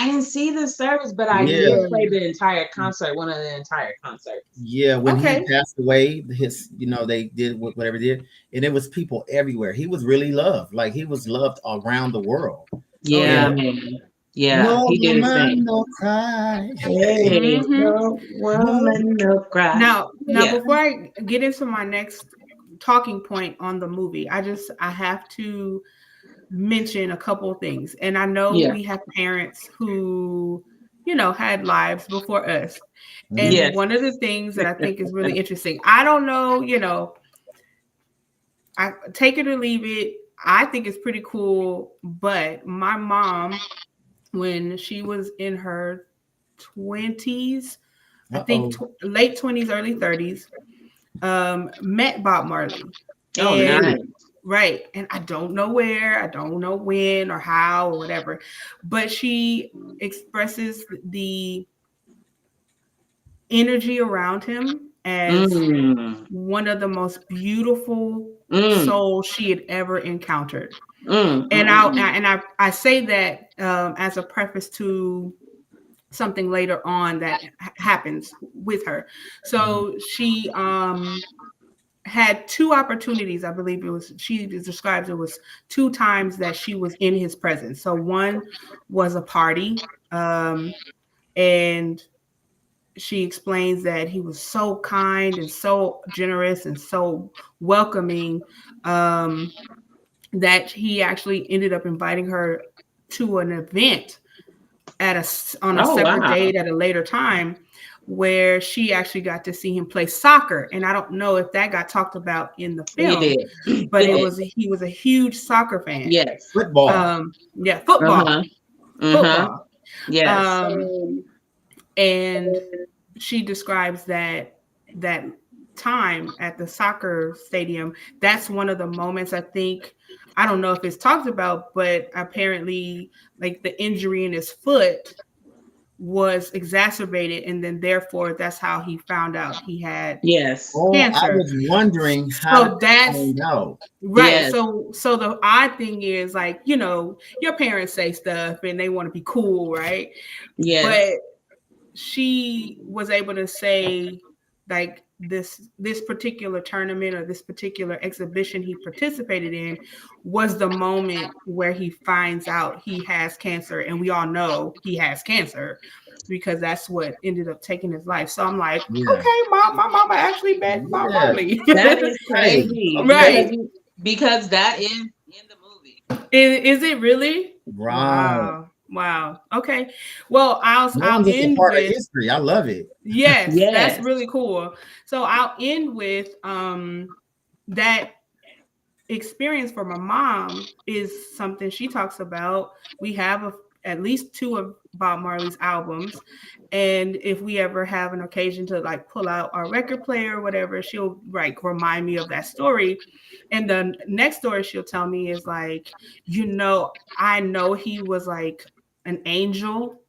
Speaker 2: didn't see the service, but I
Speaker 3: Yeah,
Speaker 2: did play
Speaker 1: Mm.
Speaker 2: the entire concert, one of the entire concerts.
Speaker 3: yeah. When he
Speaker 1: Okay.
Speaker 3: passed away, they did whatever they did, and it was people everywhere. He was really loved. Like he was loved around the world.
Speaker 1: Oh
Speaker 2: Yeah,
Speaker 1: yeah.
Speaker 3: And
Speaker 2: man. Yeah,
Speaker 3: no
Speaker 2: he did his
Speaker 3: woman,
Speaker 2: thing.
Speaker 3: no cry.
Speaker 2: Hey,
Speaker 1: Mhm.
Speaker 2: no
Speaker 3: No.
Speaker 2: woman, no cry.
Speaker 1: Now,
Speaker 2: Yeah,
Speaker 1: before I get into my next talking point on the movie, I have to mention a couple of things. And I know
Speaker 2: yeah,
Speaker 1: we have parents who, had lives before us.
Speaker 3: Mhm.
Speaker 1: And
Speaker 2: yes.
Speaker 1: one of the things that I think is really interesting, I don't know, I take it or leave it. I think it's pretty cool. But my mom, when she was in her 20s, I think late 20s, early 30s, met Bob Marley.
Speaker 2: Oh,
Speaker 1: And
Speaker 2: nice.
Speaker 1: right. And I don't know where, I don't know when or how or whatever, but she expresses the energy around him as
Speaker 2: Mm,
Speaker 1: one of the most beautiful
Speaker 2: mm,
Speaker 1: souls she had ever encountered.
Speaker 2: mm,
Speaker 1: And
Speaker 2: mm.
Speaker 1: I say that as a preface to something later on that happens with her. So she had two opportunities. I believe it was, she describes it was two times that she was in his presence. So one was a party, and she explains that he was so kind and so generous and so welcoming, um, that he actually ended up inviting her to an event at on a
Speaker 2: Oh,
Speaker 1: separate
Speaker 2: wow.
Speaker 1: date at a later time, where she actually got to see him play soccer. And I don't know if that got talked about in the
Speaker 2: He
Speaker 1: film,
Speaker 2: did.
Speaker 1: but
Speaker 2: It did.
Speaker 1: he was a huge soccer fan.
Speaker 2: Yes.
Speaker 3: Football.
Speaker 1: Yeah,
Speaker 2: Uh-huh. Uh-huh.
Speaker 1: football.
Speaker 2: Yes.
Speaker 1: And she describes that time at the soccer stadium. That's one of the moments, I think, I don't know if it's talked about, but apparently like the injury in his foot was exacerbated, and then therefore that's how he found out he had
Speaker 2: Yes.
Speaker 3: Oh, I
Speaker 1: cancer.
Speaker 3: was wondering how did
Speaker 1: So
Speaker 3: they
Speaker 1: that's
Speaker 3: find out?
Speaker 1: right.
Speaker 2: Yes.
Speaker 1: So the odd thing is, like, you know, your parents say stuff and they want to be cool, right?
Speaker 2: Yes.
Speaker 1: But she was able to say, like, this particular tournament or this particular exhibition he participated in was the moment where he finds out he has cancer, and we all know he has cancer because that's what ended up taking his life. So I'm like,
Speaker 3: Yeah.
Speaker 1: okay, my mama actually met Bob
Speaker 3: Yeah.
Speaker 1: Marley.
Speaker 2: That is
Speaker 3: Hey,
Speaker 2: crazy
Speaker 1: Right.
Speaker 2: because that is in the movie.
Speaker 1: Is it really?
Speaker 3: right.
Speaker 1: Wow. Okay. Well,
Speaker 3: Now
Speaker 1: I'll
Speaker 3: I'm just a
Speaker 1: end
Speaker 3: part of
Speaker 1: with,
Speaker 3: history. I love it.
Speaker 1: yes, that's
Speaker 2: Yes.
Speaker 1: really cool. So I'll end with that experience for my mom is something she talks about. We have at least two of Bob Marley's albums, and if we ever have an occasion to like pull out our record player or whatever, she'll like remind me of that story. And the next story she'll tell me is like, you know, I know he was like an angel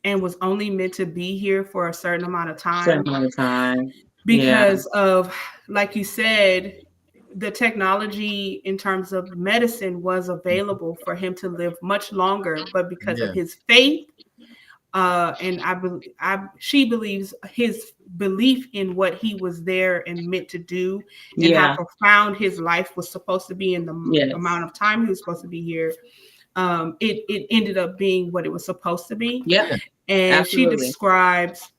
Speaker 1: and was only meant to be here for a certain amount of time
Speaker 2: Certain time. Yeah.
Speaker 1: because of, like you said, the technology in terms of medicine was available for him to live much longer, but because of
Speaker 3: Yeah.
Speaker 1: his faith, and she believes his belief in what he was there and meant to do, and how
Speaker 2: Yeah.
Speaker 1: profound his life was supposed to be in the
Speaker 2: Yes.
Speaker 1: amount of time he was supposed to be here. It ended up being what it was supposed to be.
Speaker 2: Yep.
Speaker 1: And she
Speaker 2: Absolutely.
Speaker 1: describes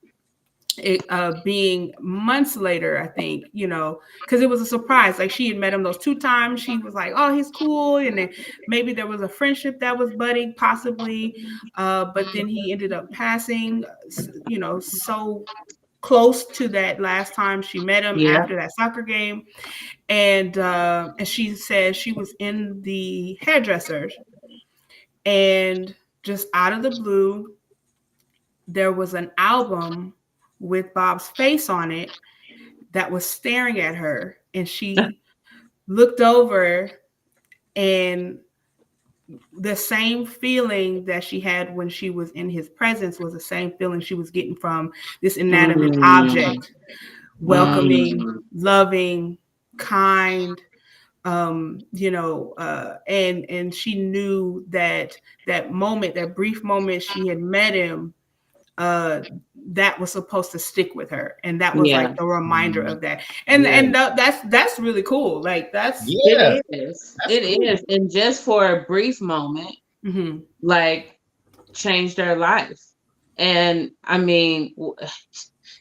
Speaker 1: it being months later, I think, you know, because it was a surprise. Like, she had met him those two times. She was like, oh, he's cool. And then maybe there was a friendship that was budding, possibly. But then he ended up passing, you know, so close to that last time she met him
Speaker 2: Yeah.
Speaker 1: after that soccer game. And she said she was in the hairdressers, and just out of the blue, there was an album with Bob's face on it that was staring at her. And she looked over, and the same feeling that she had when she was in his presence was the same feeling she was getting from this inanimate
Speaker 2: Mm,
Speaker 1: object. Welcoming,
Speaker 2: mm,
Speaker 1: loving, kind, you know, and she knew that that moment, that brief moment she had met him, uh that was supposed to stick with her, and that was
Speaker 2: yeah.
Speaker 1: like the reminder
Speaker 3: Mm,
Speaker 1: of that.
Speaker 3: yeah.
Speaker 1: And that's really cool. Like, that's
Speaker 3: Yeah.
Speaker 2: It is.
Speaker 3: That's
Speaker 2: It
Speaker 3: cool.
Speaker 2: is. And just for a brief moment,
Speaker 1: mhm.
Speaker 2: like, changed their life. And I mean,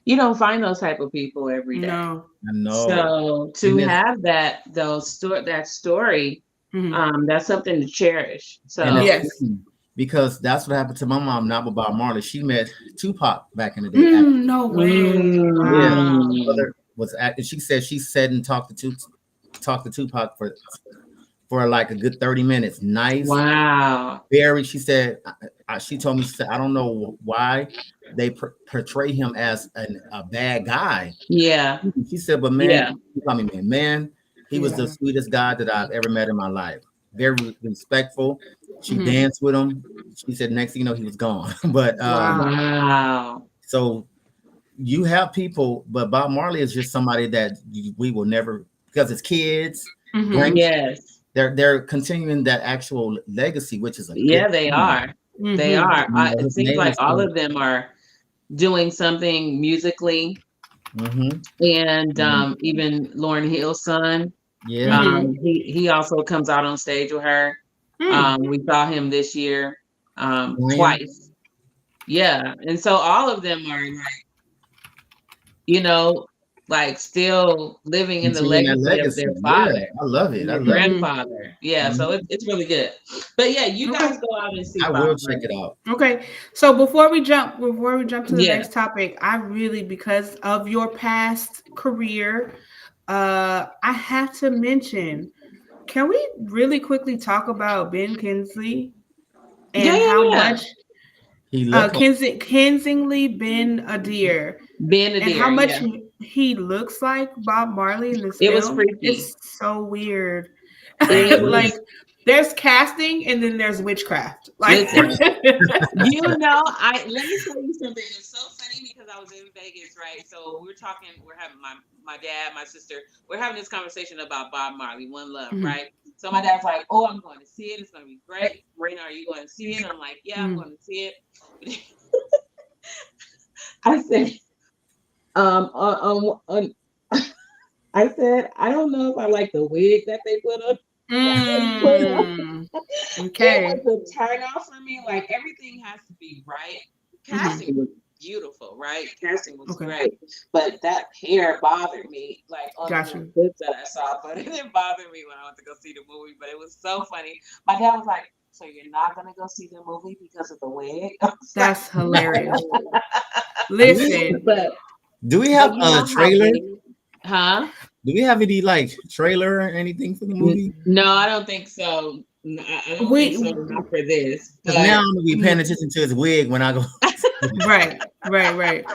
Speaker 2: you don't find those type of people every day.
Speaker 1: No.
Speaker 3: I know.
Speaker 2: So to
Speaker 3: And it's
Speaker 2: have that story,
Speaker 1: Mhm.
Speaker 2: that's something to cherish.
Speaker 3: and it's
Speaker 2: So
Speaker 1: Yes.
Speaker 3: funny because that's what happened to my mom, not with Bob Marley. She met Tupac back in the day. Actually.
Speaker 1: No way.
Speaker 3: Yeah.
Speaker 1: Wow.
Speaker 3: My
Speaker 2: mm,
Speaker 3: mother was she said she sat and talked to Tupac for for like a good 30 minutes. Nice.
Speaker 2: Wow.
Speaker 3: Very, she said, she told me, she said, I don't know why they portray him as a bad guy.
Speaker 2: Yeah.
Speaker 3: She said, but
Speaker 2: Yeah.
Speaker 3: man, you call me man, he was the
Speaker 1: Yeah.
Speaker 3: sweetest guy that I've ever met in my life. Very respectful. She
Speaker 1: Mhm.
Speaker 3: danced with him. She said, next thing you know, he was gone. But
Speaker 1: Wow.
Speaker 2: Wow.
Speaker 3: so you have people, but Bob Marley is just somebody that we will never, because it's kids,
Speaker 1: Mhm.
Speaker 2: Yes.
Speaker 3: they're continuing that actual legacy, which is a
Speaker 2: Yeah,
Speaker 3: good
Speaker 2: they
Speaker 3: thing.
Speaker 2: are. They
Speaker 1: Mhm.
Speaker 2: are.
Speaker 3: You know,
Speaker 2: It
Speaker 3: his
Speaker 2: seems
Speaker 3: name
Speaker 2: like
Speaker 3: is
Speaker 2: all
Speaker 3: still,
Speaker 2: of them are doing something musically,
Speaker 3: mhm,
Speaker 2: and
Speaker 3: mhm.
Speaker 2: even Lauryn Hill's son.
Speaker 3: Yeah,
Speaker 1: Mhm.
Speaker 2: He also comes out on stage with her.
Speaker 1: Mm.
Speaker 2: We saw him this year,
Speaker 3: Brian,
Speaker 2: twice. Yeah, and so all of them are like, you know, like still living in the
Speaker 3: continuing that
Speaker 2: legacy of
Speaker 3: legacy.
Speaker 2: their
Speaker 3: Yeah,
Speaker 2: father
Speaker 3: I love it.
Speaker 2: and
Speaker 3: I
Speaker 2: their
Speaker 3: love it.
Speaker 1: Mhm.
Speaker 2: grandfather. Yeah, so
Speaker 3: Mhm.
Speaker 2: it's really good. But yeah, you
Speaker 1: Okay.
Speaker 2: guys go out and see
Speaker 3: I
Speaker 2: Bob
Speaker 3: will check it
Speaker 2: Marley.
Speaker 3: out.
Speaker 1: Okay. So before we jump to the
Speaker 2: Yeah,
Speaker 1: next topic, I really, because of your past career, I have to mention, can we really quickly talk about Ben Kingsley
Speaker 2: yeah,
Speaker 1: and
Speaker 2: yeah,
Speaker 1: how
Speaker 2: yeah.
Speaker 1: much
Speaker 3: He looked like
Speaker 1: Kensingly Ben Adair
Speaker 2: Ben
Speaker 1: and how
Speaker 2: Adair,
Speaker 1: much
Speaker 2: yeah.
Speaker 1: he looks like Bob Marley in this
Speaker 2: It was
Speaker 1: film?
Speaker 2: freaky.
Speaker 1: It's so weird.
Speaker 2: It
Speaker 1: Like
Speaker 2: was.
Speaker 1: there's casting and then there's witchcraft. Like
Speaker 2: Listen, let me tell you something. It's so funny because I was in Vegas, right? So we're talking, we're having my dad, my sister, we're having this conversation about Bob Marley, One Love,
Speaker 1: Mhm,
Speaker 2: right? So my dad's like, "Oh, I'm going to see it. It's going to be great. Raina, are you going to see it?" I'm like, "Yeah, I'm
Speaker 1: mhm.
Speaker 2: going to see it." I said, I said, I don't know if I like the wig that they put on.
Speaker 1: Mm,
Speaker 2: It
Speaker 1: okay.
Speaker 2: was a turn off for me. Like everything has to be right.
Speaker 1: Mhm,
Speaker 2: Casting was beautiful, right? Casting was
Speaker 1: okay.
Speaker 2: great, but that hair bothered me, like on the
Speaker 1: Got
Speaker 2: little
Speaker 1: you.
Speaker 2: clips that I saw. But it didn't bother me when I went to go see the movie. But it was so funny. My dad was like, "So you're not gonna go see the movie because of the wig?" I was like,
Speaker 1: That's hilarious.
Speaker 3: do we
Speaker 1: Listen,
Speaker 2: "But
Speaker 3: do we
Speaker 2: but
Speaker 3: have
Speaker 2: you
Speaker 3: a
Speaker 2: know how
Speaker 3: trailer?
Speaker 2: big, huh?"
Speaker 3: Do we have any like trailer or anything for the movie?
Speaker 2: No, I don't think so. I don't think
Speaker 1: we
Speaker 2: so. Not for this,
Speaker 3: Because now
Speaker 2: but
Speaker 3: I'm gonna be paying
Speaker 1: mm,
Speaker 3: attention to his wig when I go.
Speaker 1: right.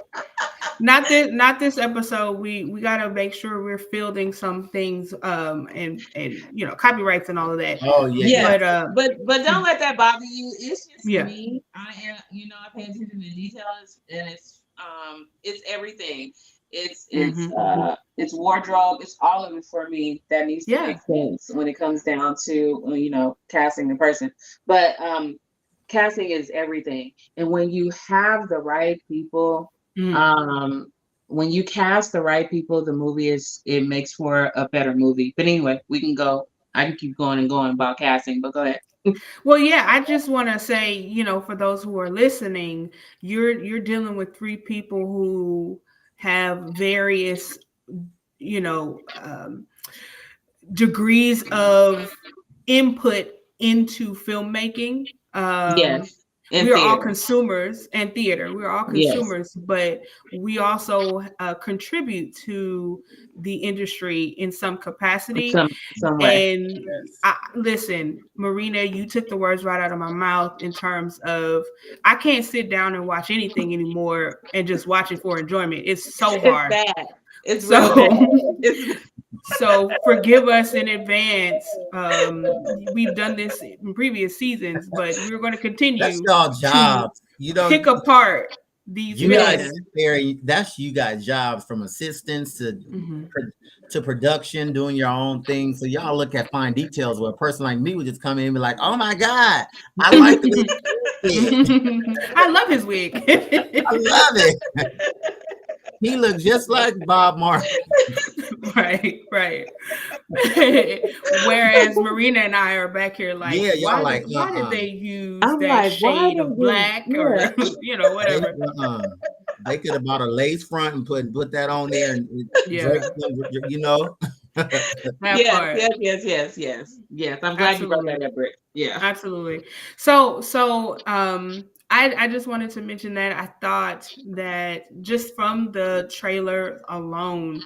Speaker 1: Not this episode. We gotta make sure we're fielding some things, and copyrights and all of that.
Speaker 3: Oh yeah, yeah.
Speaker 2: yes,
Speaker 1: But
Speaker 2: but don't let that bother you. It's just
Speaker 1: yeah.
Speaker 2: me. I am, I pay attention to details, and it's everything.
Speaker 1: Hmm.
Speaker 2: It's wardrobe. It's all of it for me that needs to
Speaker 1: Yeah.
Speaker 2: make sense when it comes down to casting the person. But casting is everything, and when you have the right people,
Speaker 1: Mm.
Speaker 2: um, when you cast the right people, the movie it makes for a better movie. But anyway, we can go. I can keep going and going about casting, but go ahead.
Speaker 1: Well, yeah, I just want to say, for those who are listening, you're dealing with three people who have various, you know, um, degrees of input into filmmaking.
Speaker 2: Yes, in
Speaker 1: We are all
Speaker 2: theater.
Speaker 1: consumers and theater. We're all
Speaker 2: Yes,
Speaker 1: consumers, but we also contribute to the industry in some capacity.
Speaker 2: some way.
Speaker 1: And listen, Marina, you took the words right out of my mouth in terms of I can't sit down and watch anything anymore and just watch it for enjoyment. It's so
Speaker 2: It's
Speaker 1: hard.
Speaker 2: bad. It's real bad.
Speaker 1: So
Speaker 2: It's
Speaker 1: so forgive us in advance. We've done this in previous seasons, but we're going to
Speaker 3: That's
Speaker 1: continue
Speaker 3: y'all
Speaker 1: to
Speaker 3: jobs.
Speaker 1: pick apart these
Speaker 3: You
Speaker 2: yeah.
Speaker 3: guys,
Speaker 1: films.
Speaker 3: that's you guys' jobs from assistants
Speaker 1: Hmm.
Speaker 3: to production, doing your own thing. So y'all look at fine details. Where a person like me would just come in and be like, "Oh my god, I like the way you did it.
Speaker 1: I love his wig.
Speaker 3: I love it." He looks just like Bob Marley.
Speaker 1: Right. Whereas Marina and I are back here like,
Speaker 3: Yeah, y'all like,
Speaker 1: why did they use
Speaker 2: I'm
Speaker 1: that
Speaker 2: like, why
Speaker 1: shade
Speaker 2: they
Speaker 1: of
Speaker 2: do?
Speaker 1: black
Speaker 2: Yeah.
Speaker 1: or whatever?
Speaker 3: They could have bought a lace front and put that on there and
Speaker 1: Yeah,
Speaker 3: draped them.
Speaker 1: that
Speaker 2: Yes,
Speaker 1: part.
Speaker 2: yes. I'm glad you brought
Speaker 1: Absolutely.
Speaker 2: that up, Britt. Yeah.
Speaker 1: Absolutely. So I I just wanted to mention that I thought that just from the trailer alone,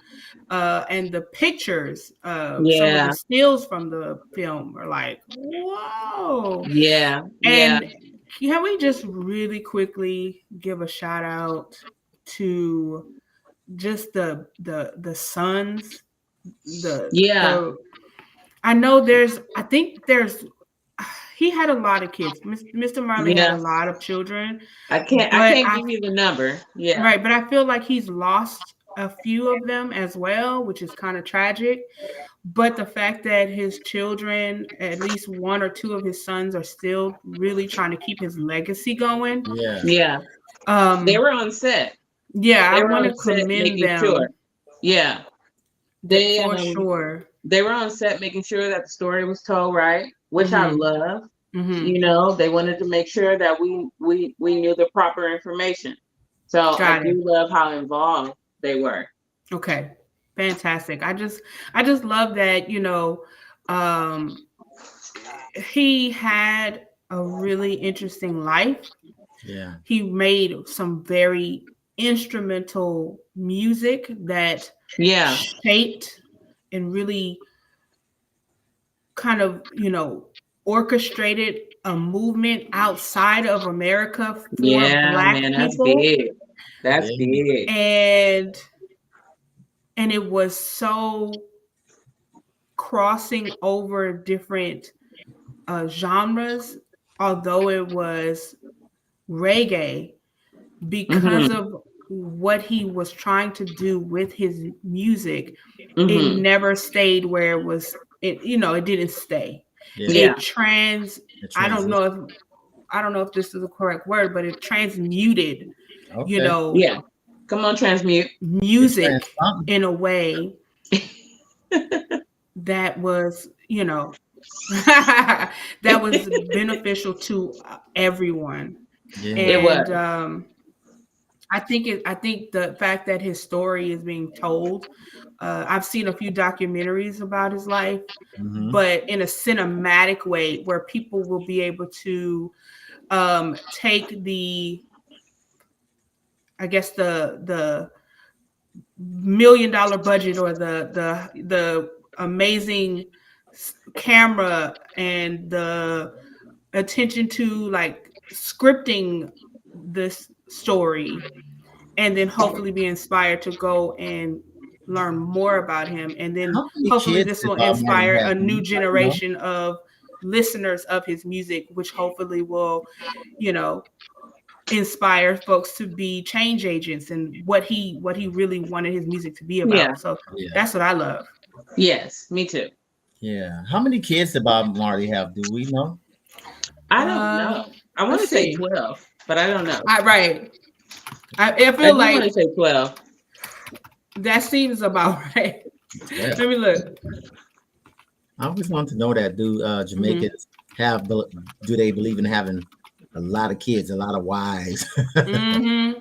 Speaker 1: and the pictures, some of the
Speaker 2: Yeah,
Speaker 1: stills from the film are like, whoa.
Speaker 2: yeah, yeah,
Speaker 1: And can we just really quickly give a shout out to just the sons,
Speaker 2: yeah,
Speaker 1: the I know I think there's he had a lot of kids. Mr. Marley had
Speaker 2: yeah.
Speaker 1: a lot of children,
Speaker 2: I
Speaker 1: but
Speaker 2: can't give you the number. Yeah,
Speaker 1: right, but I feel like he's lost a few of them as well, which is kind of tragic. But the fact that his children, at least one or two of his sons, are still really trying to keep his legacy going.
Speaker 3: Yeah.
Speaker 2: yeah. They
Speaker 1: Um,
Speaker 2: were on set.
Speaker 1: yeah, I
Speaker 2: They were
Speaker 1: want to
Speaker 2: on set
Speaker 1: commend
Speaker 2: making sure.
Speaker 1: them
Speaker 2: Yeah,
Speaker 1: that
Speaker 2: they
Speaker 1: for sure.
Speaker 2: they were on set making sure that the story was told right, which I
Speaker 1: Hmm.
Speaker 2: love.
Speaker 1: Hmm.
Speaker 2: You know, they wanted to make sure that we knew the proper information. So I
Speaker 1: Got it.
Speaker 2: do love how involved they were.
Speaker 1: Okay. Fantastic. I just love that, um he had a really interesting life.
Speaker 3: Yeah.
Speaker 1: He made some very instrumental music that
Speaker 2: Yeah.
Speaker 1: shaped and really kind of, orchestrated a movement outside of America for
Speaker 2: Yeah,
Speaker 1: Black
Speaker 2: man, that's
Speaker 1: people.
Speaker 2: big. That's
Speaker 3: Yeah.
Speaker 2: big.
Speaker 1: And it was so crossing over different genres, although it was reggae, because
Speaker 2: Mhm.
Speaker 1: of what he was trying to do with his music. It
Speaker 2: Mhm.
Speaker 1: never stayed where it didn't stay.
Speaker 3: Yeah.
Speaker 2: Yeah.
Speaker 1: It trans
Speaker 3: The
Speaker 1: I don't
Speaker 3: transition.
Speaker 1: know if this is the correct word, but it transmuted, you
Speaker 3: Okay.
Speaker 1: know,
Speaker 2: Yeah. Come on, transmute.
Speaker 3: It trans
Speaker 1: music
Speaker 3: something.
Speaker 1: in a way that was, that was beneficial to everyone.
Speaker 3: Yeah.
Speaker 2: It was.
Speaker 1: And I think the fact that his story is being told, I've seen a few documentaries about his life,
Speaker 3: Hmm.
Speaker 1: but in a cinematic way where people will be able to take the $1 million budget, or the amazing camera and the attention to like scripting this story, and then hopefully be inspired to go and learn more about him, and then
Speaker 3: How many
Speaker 1: hopefully
Speaker 3: kids
Speaker 1: this
Speaker 3: did
Speaker 1: will
Speaker 3: Bob Marley
Speaker 1: inspire
Speaker 3: have?
Speaker 1: a
Speaker 3: Do
Speaker 1: new
Speaker 3: you know?
Speaker 1: generation of listeners of his music, which hopefully will, you know inspire folks to be change agents and what he really wanted his music to be
Speaker 2: Yeah.
Speaker 1: about. So
Speaker 3: Yeah.
Speaker 1: that's what I love.
Speaker 2: Yes. Me too.
Speaker 3: Yeah. How many kids did Bob Marley have? Do we know?
Speaker 2: I don't
Speaker 1: uh
Speaker 2: know. I want
Speaker 1: let's
Speaker 2: to say
Speaker 1: see.
Speaker 2: 12, but I don't know.
Speaker 1: Right. I
Speaker 2: I
Speaker 1: feel
Speaker 2: do want to
Speaker 1: like
Speaker 2: say 12.
Speaker 1: that seems about right.
Speaker 3: 12.
Speaker 1: Let me look.
Speaker 3: I always want to know that. Do
Speaker 1: Hmm.
Speaker 3: Jamaicans do they believe in having a lot of kids, a lot of wives?
Speaker 1: Hmm.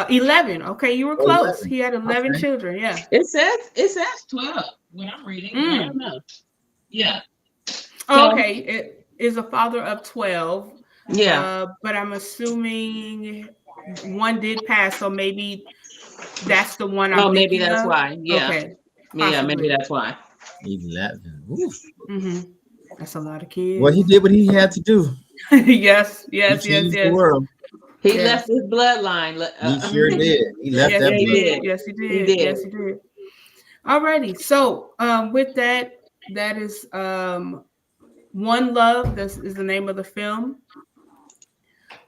Speaker 1: 11. Okay, you were
Speaker 3: Oh,
Speaker 1: close.
Speaker 3: 11.
Speaker 1: He had 11
Speaker 3: Okay.
Speaker 1: children. Yeah.
Speaker 2: It says 12 when I'm reading, but I don't
Speaker 1: Mm.
Speaker 2: know. Yeah.
Speaker 1: Oh,
Speaker 2: So
Speaker 1: okay. It is a father of 12.
Speaker 2: yeah.
Speaker 1: But I'm assuming one did pass, so maybe that's the one I'm
Speaker 2: Oh, maybe
Speaker 1: thinking
Speaker 2: that's
Speaker 1: of.
Speaker 2: why. Yeah.
Speaker 1: Okay,
Speaker 2: Yeah, maybe
Speaker 1: possibly.
Speaker 2: that's why.
Speaker 3: 11. Ooh.
Speaker 1: Hmm. That's a lot of
Speaker 3: Well, he
Speaker 1: kids.
Speaker 3: did what he had to do.
Speaker 1: Yes,
Speaker 3: He
Speaker 1: yes, yes,
Speaker 3: changed the
Speaker 1: yes,
Speaker 3: world.
Speaker 2: He left
Speaker 1: yes.
Speaker 2: his bloodline.
Speaker 3: He sure
Speaker 1: Hmm.
Speaker 3: did. He left
Speaker 1: Yes,
Speaker 3: that
Speaker 2: Yeah,
Speaker 1: he
Speaker 2: he
Speaker 3: blood.
Speaker 1: did.
Speaker 2: did.
Speaker 1: Yes, he
Speaker 2: He
Speaker 1: did.
Speaker 2: did.
Speaker 1: Yes, he did. Alrighty. So, with that, that is One Love. This is the name of the film.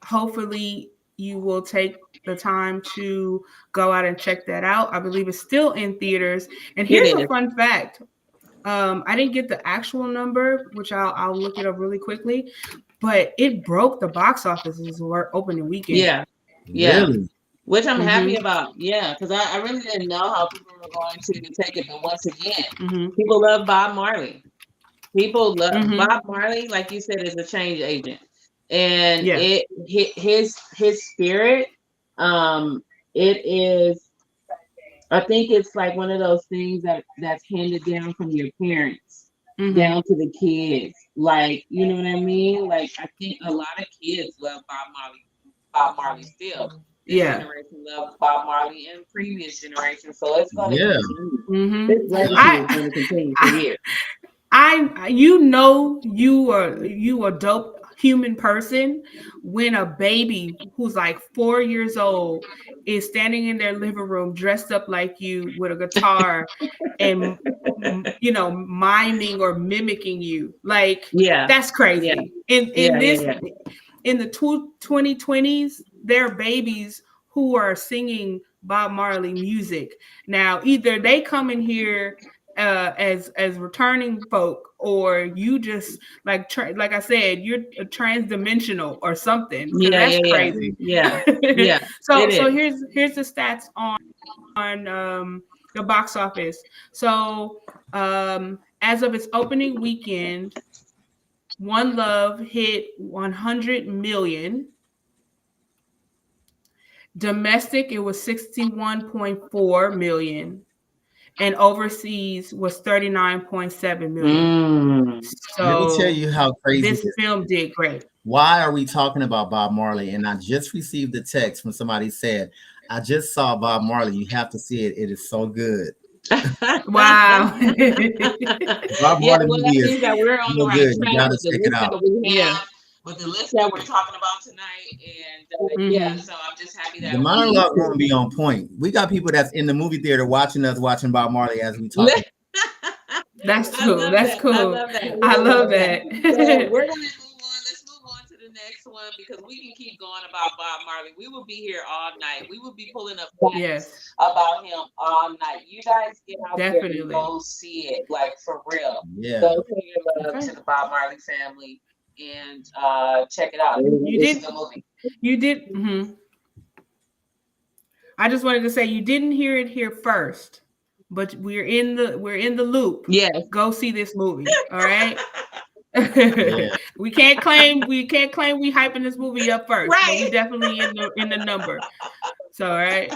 Speaker 1: Hopefully you will take the time to go out and check that out. I believe it's still in theaters. And
Speaker 2: It
Speaker 1: here's a
Speaker 2: is.
Speaker 1: fun fact. I didn't get the actual number, which I'll look it up really quickly, but it broke the box office's opening weekend.
Speaker 2: Yeah. Yeah.
Speaker 3: Really?
Speaker 2: Which I'm happy
Speaker 1: Mm-hmm.
Speaker 2: about. Yeah, because I really didn't know how people were going to take it. But once again,
Speaker 1: Mm-hmm.
Speaker 2: people love Bob Marley. People love
Speaker 1: Mm-hmm.
Speaker 2: Bob Marley, like you said, is a change agent, and
Speaker 1: Yeah.
Speaker 2: his spirit, it is. I think it's like one of those things that's handed down from your parents
Speaker 1: Mm-hmm.
Speaker 2: down to the kids. Like, you know what I mean? Like, I think a lot of kids love Bob Marley still. This
Speaker 1: Yeah.
Speaker 2: generation loves Bob Marley and previous generations, so it's going to
Speaker 3: Yeah.
Speaker 2: continue.
Speaker 1: Mm-hmm.
Speaker 2: This legacy is going to continue for years.
Speaker 1: You know you a dope human person when a baby who's like 4 years old is standing in their living room dressed up like you with a guitar and miming or mimicking you. Like
Speaker 2: Yeah,
Speaker 1: that's
Speaker 2: yeah,
Speaker 1: crazy. In
Speaker 2: yeah, yeah,
Speaker 1: this
Speaker 2: yeah.
Speaker 1: in the 2020s, there are babies who are singing Bob Marley music. Now, either they come in here as returning folk, or you just like I said, you're a transdimensional or something, because
Speaker 2: Yeah,
Speaker 1: that's
Speaker 2: yeah, yeah,
Speaker 1: crazy.
Speaker 2: yeah, yeah.
Speaker 1: so
Speaker 2: It
Speaker 1: so
Speaker 2: is.
Speaker 1: here's the stats on the box office. So as of its opening weekend, One Love hit 100 million. Domestic, it was 61.4 million, and overseas was 39.7 million.
Speaker 2: Mm.
Speaker 3: Let me tell
Speaker 1: So
Speaker 3: you how crazy
Speaker 1: this
Speaker 3: this.
Speaker 1: film did great.
Speaker 3: Why are we talking about Bob Marley? And I just received a text from somebody said, I just saw Bob Marley. You have to see it. It is so good.
Speaker 1: Wow.
Speaker 3: Bob
Speaker 2: Yeah,
Speaker 3: Marley
Speaker 2: well, that
Speaker 3: movie is
Speaker 2: means that we're on the
Speaker 3: real
Speaker 2: right
Speaker 3: good. You
Speaker 2: track
Speaker 3: got to
Speaker 2: with the
Speaker 3: check it
Speaker 2: list that
Speaker 3: out.
Speaker 2: we
Speaker 1: Yeah.
Speaker 2: have, with the list that we're talking about tonight. And yeah, so I'm just happy
Speaker 3: The
Speaker 2: that
Speaker 3: monologue won't be on point. We got people that's in the movie theater watching Bob Marley as we talk.
Speaker 1: That's
Speaker 2: I
Speaker 1: cool.
Speaker 2: love
Speaker 1: That's
Speaker 2: that. I
Speaker 1: cool.
Speaker 2: love that.
Speaker 1: I
Speaker 2: I
Speaker 1: love
Speaker 2: love that. So
Speaker 1: that.
Speaker 2: we're gonna move on. Let's move on to the next one because we can keep going about Bob Marley. We will be here all night. We will be pulling up facts
Speaker 1: Yes,
Speaker 2: about him all night. You guys get out there and
Speaker 1: definitely.
Speaker 2: go see it, like for real.
Speaker 3: Yeah.
Speaker 2: Go show your love
Speaker 1: Okay.
Speaker 2: to the Bob Marley family and check it out.
Speaker 1: You
Speaker 2: It's a
Speaker 1: did.
Speaker 2: good movie.
Speaker 1: You did. I just wanted to say you didn't hear it here first, but we're in the loop.
Speaker 2: Yes.
Speaker 1: Go see this movie. All right.
Speaker 3: Yeah.
Speaker 1: we can't claim we hyping this movie up first, but we
Speaker 2: Right.
Speaker 1: definitely in the number. So all right.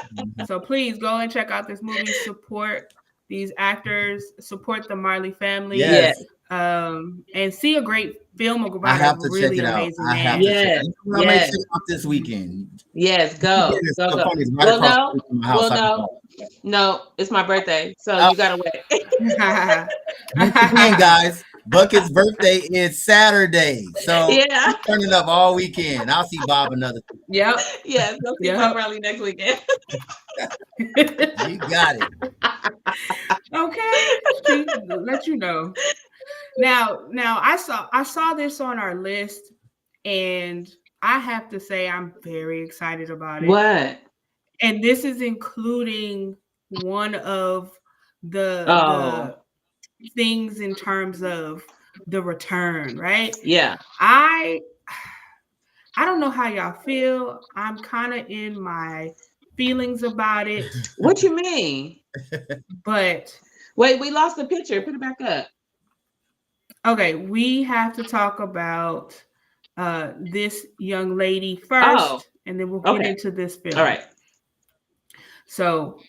Speaker 1: So please go and check out this movie. Support these actors. Support the Marley family.
Speaker 3: Yes.
Speaker 1: And see a great film
Speaker 3: I
Speaker 1: about
Speaker 3: have
Speaker 1: a
Speaker 3: to check
Speaker 1: really
Speaker 3: it out.
Speaker 1: amazing
Speaker 3: I have
Speaker 1: man.
Speaker 3: to check
Speaker 2: Yes.
Speaker 3: it out. I may
Speaker 2: Yes.
Speaker 3: check it out this weekend.
Speaker 2: Yes. Go.
Speaker 3: It's
Speaker 2: Go.
Speaker 3: so
Speaker 2: Go.
Speaker 3: funny. It's right
Speaker 2: Well,
Speaker 3: across
Speaker 2: no.
Speaker 3: the street from my house.
Speaker 2: Well,
Speaker 3: I can
Speaker 2: no.
Speaker 3: go.
Speaker 2: No. It's my birthday, so
Speaker 3: Oh.
Speaker 2: you gotta wait.
Speaker 3: Once again, guys, Bucket's birthday is Saturday. So
Speaker 2: Yeah.
Speaker 3: he's turning up all weekend. I'll see Bob another time.
Speaker 1: Yep.
Speaker 2: Yes. Go see
Speaker 1: Yep.
Speaker 2: Bob Marley next weekend.
Speaker 3: You got it.
Speaker 1: Okay. See, let you know. Now I saw this on our list, and I have to say I'm very excited about it.
Speaker 2: What?
Speaker 1: And this is including one of the
Speaker 2: Oh.
Speaker 1: things in terms of the return, right?
Speaker 2: Yeah.
Speaker 1: I don't know how y'all feel. I'm kind of in my feelings about it,
Speaker 2: What you mean?
Speaker 1: but
Speaker 2: Wait, we lost the picture. Put it back up.
Speaker 1: okay, we have to talk about this young lady first,
Speaker 2: Oh.
Speaker 1: and then we'll get
Speaker 2: Okay.
Speaker 1: into this film.
Speaker 2: All right.
Speaker 1: So,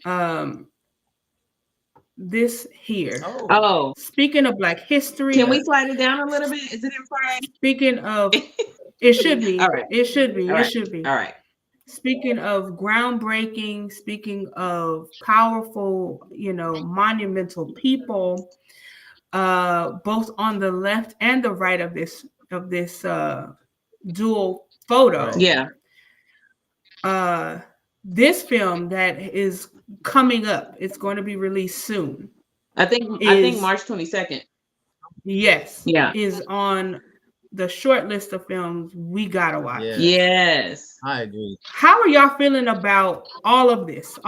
Speaker 1: this here.
Speaker 2: Oh.
Speaker 1: Speaking of Black history,
Speaker 2: Can we slide it down a little bit? Is it in frame?
Speaker 1: speaking of, it should be.
Speaker 2: All right.
Speaker 1: It should be.
Speaker 2: All
Speaker 1: It
Speaker 2: right.
Speaker 1: should be.
Speaker 2: All right.
Speaker 1: Speaking of groundbreaking, speaking of powerful, monumental people, both on the left and the right of this dual photo.
Speaker 3: Right.
Speaker 2: Yeah.
Speaker 1: This film that is coming up, it's going to be released soon.
Speaker 2: I think March 22nd.
Speaker 1: Yes.
Speaker 2: Yeah.
Speaker 1: Is on the short list of films we gotta watch.
Speaker 3: Yeah.
Speaker 2: Yes.
Speaker 3: I agree.
Speaker 1: How are y'all feeling about all of this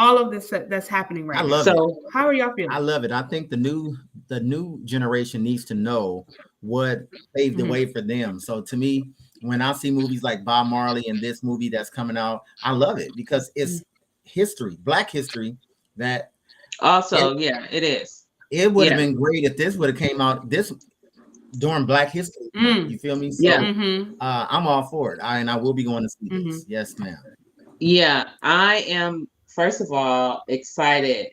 Speaker 1: that's happening right
Speaker 3: I
Speaker 1: now?
Speaker 3: love it.
Speaker 2: So
Speaker 1: How are y'all feeling?
Speaker 3: I love it. I think the new generation needs to know what paved the way for them. So to me, when I see movies like Bob Marley and this movie that's coming out, I love it because it's history, Black history. That
Speaker 2: also, it is.
Speaker 3: it would have been great if this would have came out this during Black History. You feel me? So I'm all for it. I will be going to see this. Yes, ma'am.
Speaker 2: Yeah, I am. First of all, excited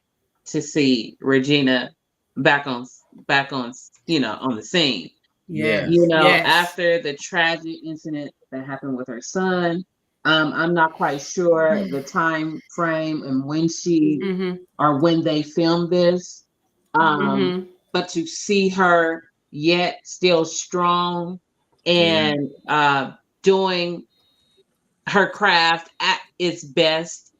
Speaker 2: to see Regina back on on the scene.
Speaker 1: Yes.
Speaker 2: You know,
Speaker 1: Yes.
Speaker 2: after the tragic incident that happened with her son. I'm not quite sure the time frame and when she
Speaker 1: Mm-hmm.
Speaker 2: or when they filmed this. Um,
Speaker 1: Mm-hmm.
Speaker 2: but to see her yet still strong
Speaker 3: Yeah.
Speaker 2: and doing her craft at its best,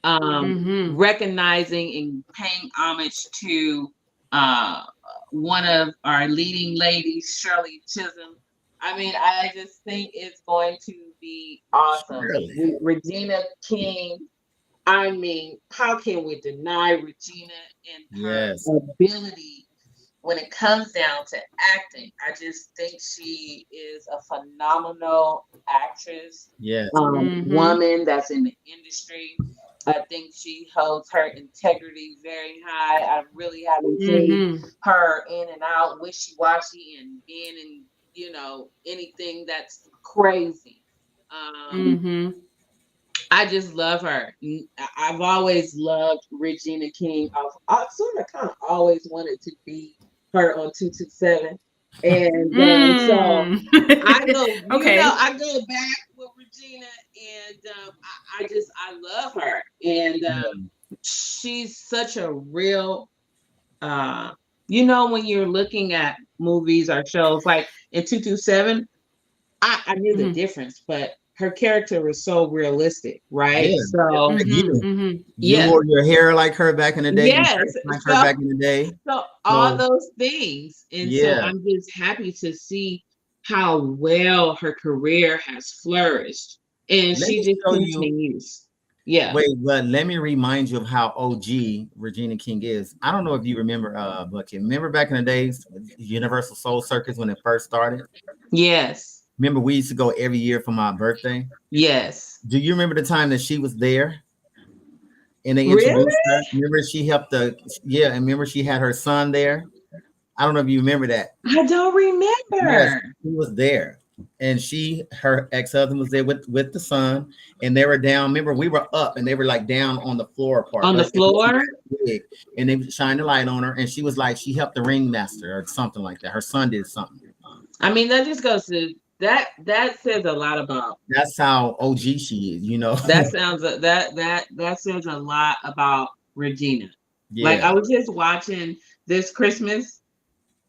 Speaker 1: Mm-hmm.
Speaker 2: recognizing and paying homage to uh, one of our leading ladies, Shirley Chisholm. I mean, I just think it's going to be awesome.
Speaker 3: Really.
Speaker 2: Regina King, I mean, how can we deny Regina and
Speaker 3: Yes.
Speaker 2: her ability when it comes down to acting? I just think she is a phenomenal actress,
Speaker 3: Yes.
Speaker 1: Mm-hmm.
Speaker 2: woman that's in the industry. I think she holds her integrity very high. I really haven't seen
Speaker 1: Mm-hmm.
Speaker 2: her in and out, wishy washy, and being in, anything that's crazy. Um,
Speaker 1: Mm-hmm.
Speaker 2: I just love her. I've always loved Regina King. I sort of kind of always wanted to be her on 227. And so
Speaker 1: Mm.
Speaker 2: I go,
Speaker 1: Okay.
Speaker 2: I go back with Regina, and I love her. And
Speaker 3: Yeah.
Speaker 2: she's such a real, uh, when you're looking at movies or shows like in 227, I knew the
Speaker 1: Mm-hmm.
Speaker 2: difference, but her character was so realistic, right?
Speaker 3: Yeah. Just
Speaker 2: So
Speaker 3: like
Speaker 1: Mm-hmm.
Speaker 3: you.
Speaker 1: Mm-hmm.
Speaker 3: You
Speaker 2: yeah,
Speaker 3: wore your hair like her back in the day. You
Speaker 2: yes.
Speaker 3: dressed like her
Speaker 2: So
Speaker 3: back in the day.
Speaker 2: all
Speaker 3: So
Speaker 2: those things, and so
Speaker 3: yeah.
Speaker 2: I'm just happy to see how well her career has flourished, and
Speaker 3: Let
Speaker 2: she
Speaker 3: me
Speaker 2: just
Speaker 3: show you.
Speaker 2: continues. Yeah.
Speaker 3: Wait, but let me remind you of how OG Regina King is. I don't know if you remember, but remember back in the days, Universal Soul Circus when it first started.
Speaker 2: Yes.
Speaker 3: Remember, we used to go every year for my birthday.
Speaker 2: Yes.
Speaker 3: Do you remember the time that she was there and they
Speaker 2: Really?
Speaker 3: introduced her? Remember, she helped and remember she had her son there. I don't know if you remember that.
Speaker 2: I don't
Speaker 3: Yes,
Speaker 2: remember.
Speaker 3: she was there, and her ex-husband was there with the son, and they were down. Remember, we were up, and they were like down on the floor part,
Speaker 2: On the
Speaker 3: but it was
Speaker 2: floor?
Speaker 3: big, and they shined the light on her, and she was like, she helped the ringmaster or something like that. Her son did something.
Speaker 2: I mean, that just goes to that says a lot about.
Speaker 3: That's how OG she is, you know.
Speaker 2: That sounds that says a lot about Regina. Like
Speaker 3: Yeah,
Speaker 2: I was just watching this Christmas,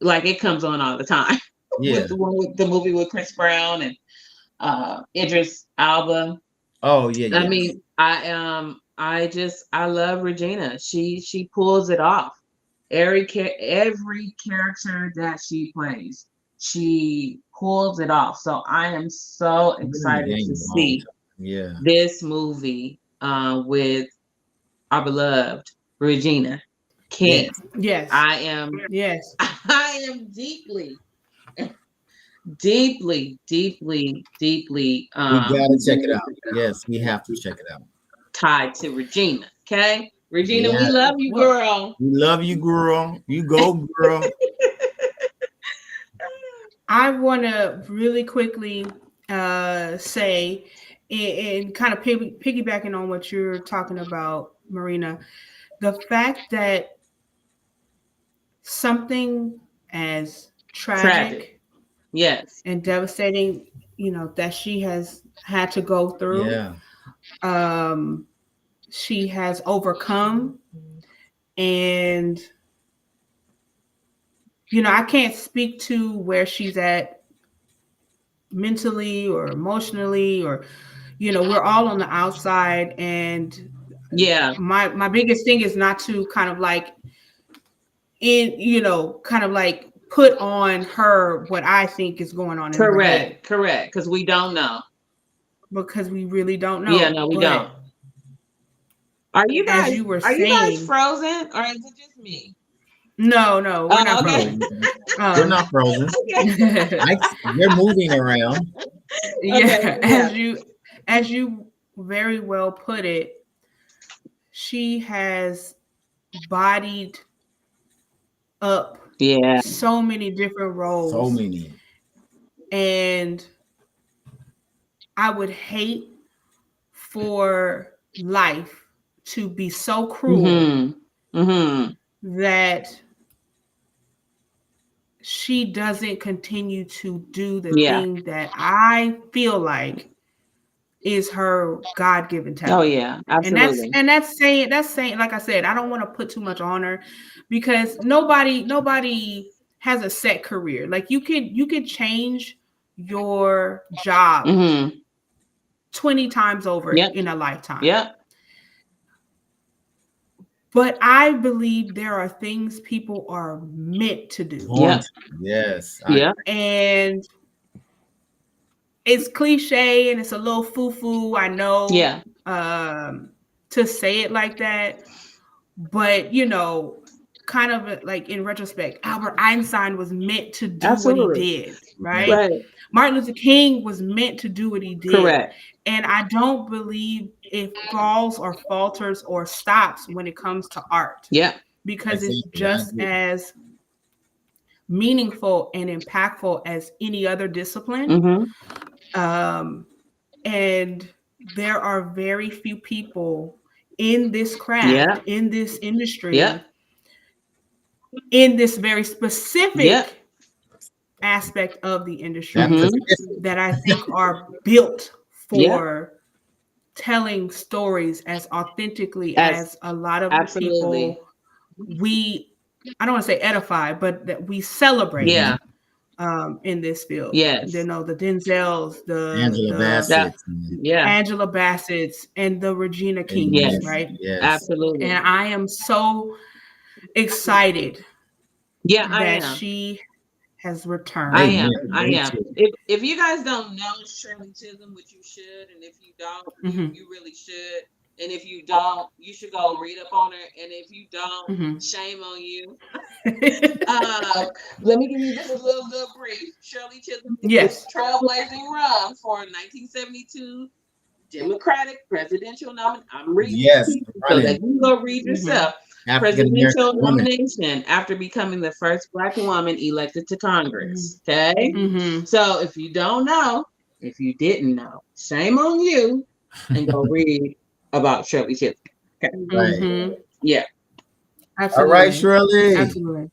Speaker 2: like it comes on all the time
Speaker 3: yeah.
Speaker 2: with the one with the movie with Chris Brown and Idris Alba.
Speaker 3: Oh yeah,
Speaker 2: I
Speaker 3: yes.
Speaker 2: mean, I love Regina. She pulls it off. Every character that she plays, she pulls it off. So I am so
Speaker 3: She's been in the
Speaker 2: excited to
Speaker 3: game a long
Speaker 2: see
Speaker 3: time. Yeah.
Speaker 2: this movie with our beloved Regina King.
Speaker 3: Yes.
Speaker 1: Yes.
Speaker 2: I am
Speaker 1: Yes.
Speaker 2: I am deeply, deeply, deeply, deeply
Speaker 3: We gotta check it out. Yes, we have to check it out.
Speaker 2: tied to Regina. Okay? Regina, we
Speaker 3: Yeah.
Speaker 2: love you,
Speaker 1: Well,
Speaker 2: girl.
Speaker 3: We love you, girl. You go, girl.
Speaker 1: I want to really quickly say, and kind of piggybacking on what you're talking about, Marina, the fact that something as
Speaker 2: Tragic.
Speaker 1: tragic
Speaker 2: Yes.
Speaker 1: and devastating, that she has had to go through,
Speaker 3: Yeah.
Speaker 1: um, she has overcome. And, I can't speak to where she's at mentally or emotionally, or we're all on the outside, and
Speaker 2: Yeah.
Speaker 1: my biggest thing is not to kind of like kind of like put on her what I think is going on in her head,
Speaker 2: Correct. Correct. Because we don't know.
Speaker 1: because we really don't
Speaker 2: Yeah,
Speaker 1: know.
Speaker 2: no, we don't.
Speaker 1: But as you were
Speaker 2: Are you guys
Speaker 1: saying,
Speaker 2: frozen or is it just me?
Speaker 1: no, we're
Speaker 2: Oh,
Speaker 1: not
Speaker 2: okay.
Speaker 1: frozen.
Speaker 3: Frozen. We're not frozen.
Speaker 2: Okay.
Speaker 3: We're moving around.
Speaker 2: Okay.
Speaker 1: Yeah,
Speaker 2: Yeah.
Speaker 1: as you very well put it, she has bodied up
Speaker 2: Yeah.
Speaker 1: so many different
Speaker 3: So
Speaker 1: roles,
Speaker 3: many.
Speaker 1: and I would hate for life to be so cruel
Speaker 2: Mm-hmm. Mm-hmm.
Speaker 1: that she doesn't continue to do the
Speaker 2: Yeah.
Speaker 1: thing that I feel like is her God-given
Speaker 2: Oh
Speaker 1: talent.
Speaker 2: yeah,
Speaker 1: And that's
Speaker 2: absolutely.
Speaker 1: and that's saying like I said, I don't want to put too much on her because nobody has a set career. Like you can change your job
Speaker 2: Mm-hmm.
Speaker 1: 20 times over
Speaker 2: Yep.
Speaker 1: in a lifetime.
Speaker 2: Yep.
Speaker 1: But I believe there are things people are meant to do.
Speaker 3: Born
Speaker 2: Yep.
Speaker 3: to. Yes.
Speaker 2: Yep.
Speaker 1: And it's cliche and it's a little foo-foo, I know,
Speaker 2: Yeah.
Speaker 1: to say it like that. But, kind of like in retrospect, Albert Einstein was meant to do what he
Speaker 2: Absolutely.
Speaker 1: did, right?
Speaker 2: Right.
Speaker 1: Martin Luther King was meant to do what he did.
Speaker 2: Correct.
Speaker 1: And I don't believe it falls or falters or stops when it comes to art
Speaker 2: Yep.
Speaker 1: because it's
Speaker 3: Exactly. I
Speaker 1: just
Speaker 3: agree.
Speaker 1: as meaningful and impactful as any other discipline.
Speaker 2: Mm-hmm.
Speaker 1: And there are very few people in this craft,
Speaker 2: Yep.
Speaker 1: in this industry,
Speaker 2: Yep.
Speaker 1: in this very
Speaker 2: Yep.
Speaker 1: specific aspect of the industry
Speaker 3: That
Speaker 2: Mm-hmm.
Speaker 3: Pacific.
Speaker 1: that I think are built
Speaker 2: Yep.
Speaker 1: for telling stories as authentically
Speaker 2: As
Speaker 1: as a lot of the
Speaker 2: absolutely.
Speaker 1: people I don't want to say edify, but that we celebrate
Speaker 2: Yeah.
Speaker 1: in this field.
Speaker 2: Yes.
Speaker 1: The Denzels,
Speaker 3: Angela
Speaker 1: the
Speaker 2: That.
Speaker 3: Bassett.
Speaker 2: Yeah.
Speaker 1: Angela Bassett's, and the Regina Kings,
Speaker 2: Yes.
Speaker 1: right?
Speaker 3: Yes.
Speaker 2: Absolutely.
Speaker 1: And I am so excited
Speaker 2: Yeah, I
Speaker 1: that
Speaker 2: am.
Speaker 1: she has
Speaker 2: I
Speaker 1: returned.
Speaker 2: am.
Speaker 3: Amen.
Speaker 2: I
Speaker 3: Me
Speaker 2: am.
Speaker 3: too.
Speaker 2: If you guys don't know Shirley Chisholm, which you should, and if you don't,
Speaker 1: Mhm.
Speaker 2: you really should. And if you don't, you should go read up on her. And if you don't,
Speaker 1: Mhm.
Speaker 2: shame on you. Let me give you just a little brief. Shirley Chisholm did
Speaker 1: Yes.
Speaker 2: this trailblazing run for 1972 Democratic presidential nomination. I'm reading
Speaker 3: Yes.
Speaker 2: it so
Speaker 3: Running.
Speaker 2: that you go read
Speaker 1: Mhm.
Speaker 2: yourself.
Speaker 3: African
Speaker 2: Presidential
Speaker 3: American woman.
Speaker 2: nomination after becoming the first Black woman elected to Congress. Okay.
Speaker 1: Mhm.
Speaker 2: So if you don't know, if you didn't know, shame on you, and go read about Shirley Chisholm. Okay.
Speaker 3: Right.
Speaker 1: Mhm.
Speaker 2: Yeah.
Speaker 3: All right,
Speaker 1: Absolutely.
Speaker 3: Shirley.
Speaker 1: Absolutely.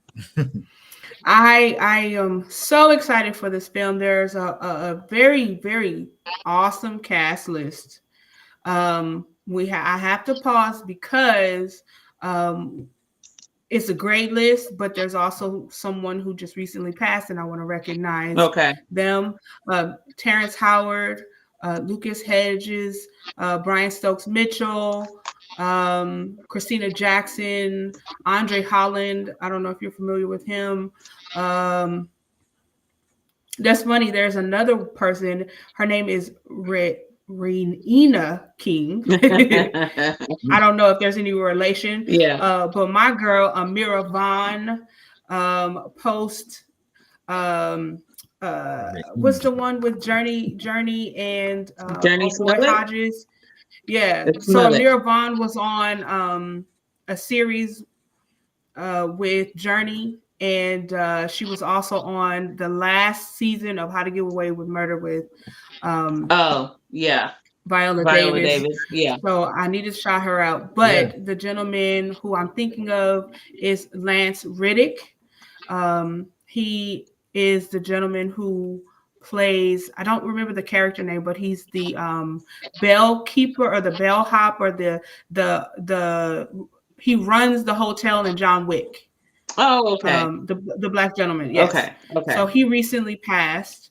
Speaker 1: I am so excited for this film. There's a very, very awesome cast list. I have to pause because it's a great list, but there's also someone who just recently passed, and I want to recognize
Speaker 2: Okay.
Speaker 1: them. Terrence Howard, Lucas Hedges, Brian Stokes Mitchell, Christina Jackson, Andre Holland. I don't know if you're familiar with him. That's funny. There's another person. Her name is Renina King. I don't know if there's any relation.
Speaker 2: Yeah.
Speaker 1: But my girl, Amira Vaughn, post what's the one with Journey and
Speaker 2: Journey
Speaker 1: old boy
Speaker 2: Smollett.
Speaker 1: Hodges? Yeah.
Speaker 2: It's
Speaker 1: So
Speaker 2: Smollett.
Speaker 1: Amira Vaughn was on a series with Journey, and she was also on the last season of How to Get Away with Murder with
Speaker 2: Oh, yeah.
Speaker 1: Viola
Speaker 2: Viola
Speaker 1: Davis.
Speaker 2: Davis. Yeah.
Speaker 1: So I need to shout her out. But the gentleman who I'm thinking of is Lance Riddick. He is the gentleman who plays, I don't remember the character name, but he's the bell keeper or the bellhop or the he runs the hotel in John Wick.
Speaker 2: Oh, okay.
Speaker 1: The black gentleman, yes.
Speaker 2: Okay. Okay.
Speaker 1: So he recently passed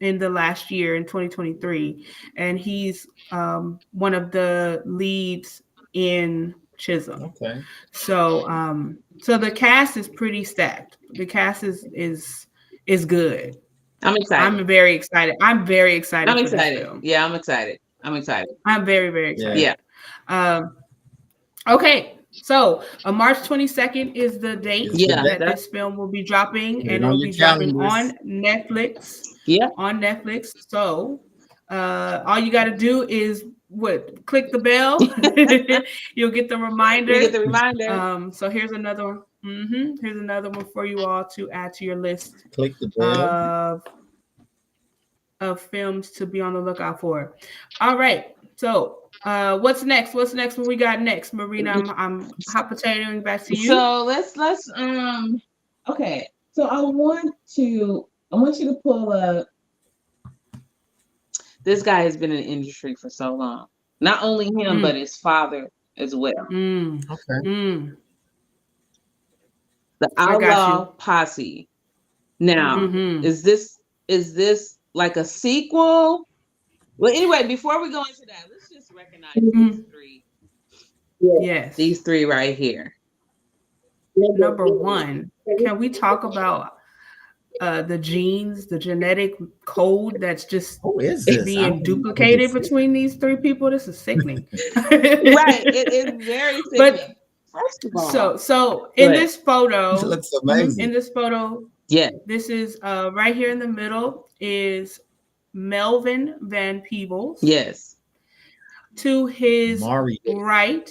Speaker 1: in the last year in 2023, and he's one of the leads in Chisholm.
Speaker 3: Okay.
Speaker 1: So so the cast is pretty stacked. The cast is good.
Speaker 2: I'm excited.
Speaker 1: I'm very excited. I'm very excited
Speaker 2: I'm
Speaker 1: for this
Speaker 2: excited.
Speaker 1: film.
Speaker 2: Yeah, I'm excited. I'm excited.
Speaker 1: I'm very, very excited.
Speaker 2: Yeah.
Speaker 1: Okay. So March 22nd is the date
Speaker 2: Yeah,
Speaker 1: that
Speaker 2: that's
Speaker 1: this film will be dropping,
Speaker 3: Put it
Speaker 1: and
Speaker 3: on
Speaker 1: it'll
Speaker 3: your
Speaker 1: be dropping
Speaker 3: calendars.
Speaker 1: on Netflix.
Speaker 2: yeah.
Speaker 1: On Netflix. So all you got to do is click the bell. You'll get the reminder.
Speaker 2: You get the reminder.
Speaker 1: So here's another one. Here's another one for you all to add to your list
Speaker 3: Click the bell.
Speaker 1: of films to be on the lookout for. All right. So what's next? What's next? What we got next, Marina? I'm hot potatoing back to you.
Speaker 2: So let's okay. So I want you to pull up. This guy has been in the industry for so long. Not only him, but his father as well.
Speaker 3: Okay.
Speaker 2: The
Speaker 1: I got
Speaker 2: Outlaw
Speaker 1: you.
Speaker 2: Posse. Now,
Speaker 1: Mm-hmm.
Speaker 2: is this like a sequel? Well, anyway, before we go into that, let's just recognize these three.
Speaker 1: Yes.
Speaker 2: These three right here.
Speaker 1: Number one, can we talk about the genes, the genetic code that's just
Speaker 3: Who is this?
Speaker 1: being duplicated between these three people? This is sickening.
Speaker 2: Right. It is very sickening. First of all,
Speaker 1: so in this photo,
Speaker 3: It looks amazing.
Speaker 1: in this photo,
Speaker 2: yeah,
Speaker 1: this is right here in the middle is Melvin Van Peebles.
Speaker 2: yes.
Speaker 1: To his
Speaker 3: Mario.
Speaker 1: right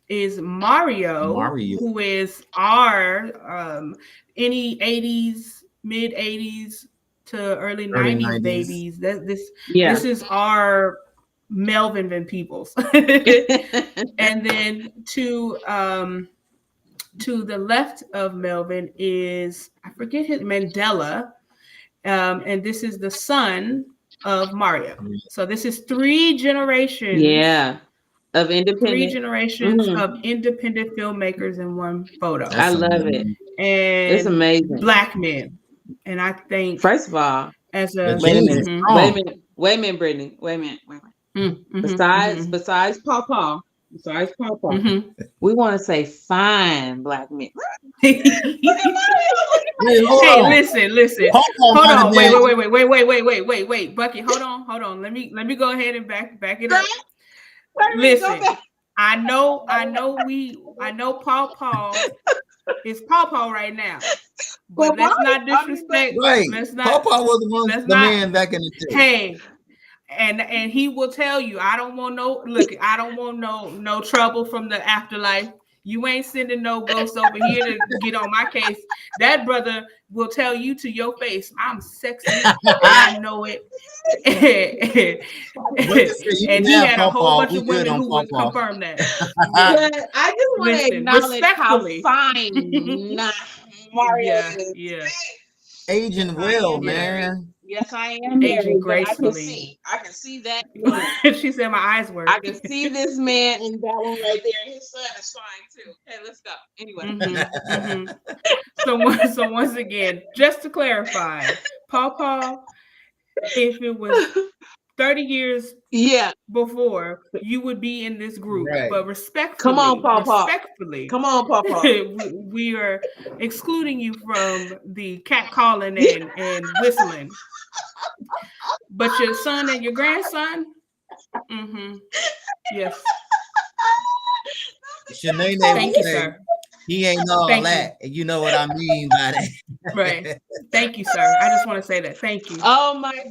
Speaker 1: is Mario, who is our any 80s, mid 80s to early 90s babies. This is our Melvin Van Peebles. And then to the left of Melvin is, I forget his, Mandela, and this is the son of Mario. So this is three generations. Of independent, three generations of independent filmmakers in one photo.
Speaker 2: I love it.
Speaker 1: And
Speaker 2: it's amazing.
Speaker 1: Black men. And I think,
Speaker 2: first of all,
Speaker 1: as a
Speaker 2: wait a minute, Brittany. Wait a minute. Besides Paw, we want to say fine Black men.
Speaker 1: Hey, listen. Hold on. Wait. Bucky, hold on. Let me go ahead and back it up. Listen, I know Paw is Paw right now, but let's not disrespect.
Speaker 3: Right, Paw was the man back in the day.
Speaker 1: Hey, and he will tell you, I don't want no trouble from the afterlife. You ain't sending no ghosts over here to get on my case. That brother will tell you to your face, I'm sexy, and I know it. And he had a whole bunch of women who would confirm that.
Speaker 2: But I just want to acknowledge how fine Mario is.
Speaker 1: Yeah.
Speaker 3: Aging well, man.
Speaker 2: Yes, I am
Speaker 1: aging gracefully.
Speaker 2: I can see that.
Speaker 1: She said my eyes work.
Speaker 2: I can see this man and that one right there. His son is fine too. Okay, let's go. Anyway.
Speaker 1: So once again, just to clarify, Paw, if it was 30 years before, you would be in this group. Right. But respectfully,
Speaker 2: come on, Paw.
Speaker 1: we are excluding you from the cat calling and whistling. But your son and your grandson, yes.
Speaker 3: Shanae,
Speaker 1: thank you, sir.
Speaker 3: He ain't all that. You know what I mean by that.
Speaker 1: Right. Thank you, sir. I just want to say that. Thank you.
Speaker 2: Oh my gosh.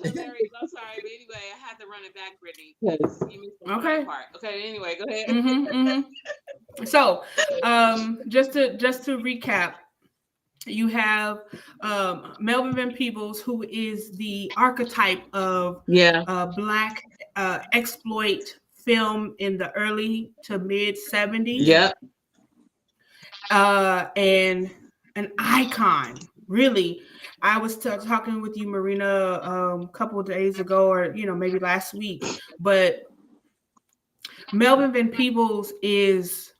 Speaker 2: Hilarious. I'm sorry. But anyway, I had to run it back, Brittany, because you missed the part. Okay, anyway, go ahead.
Speaker 1: So just to recap, you have Melvin Van Peebles, who is the archetype of Black exploit film in the early to mid 70s.
Speaker 2: Yep.
Speaker 1: And an icon, really. I was talking with you, Marina, a couple of days ago, or maybe last week. But Melvin Van Peebles is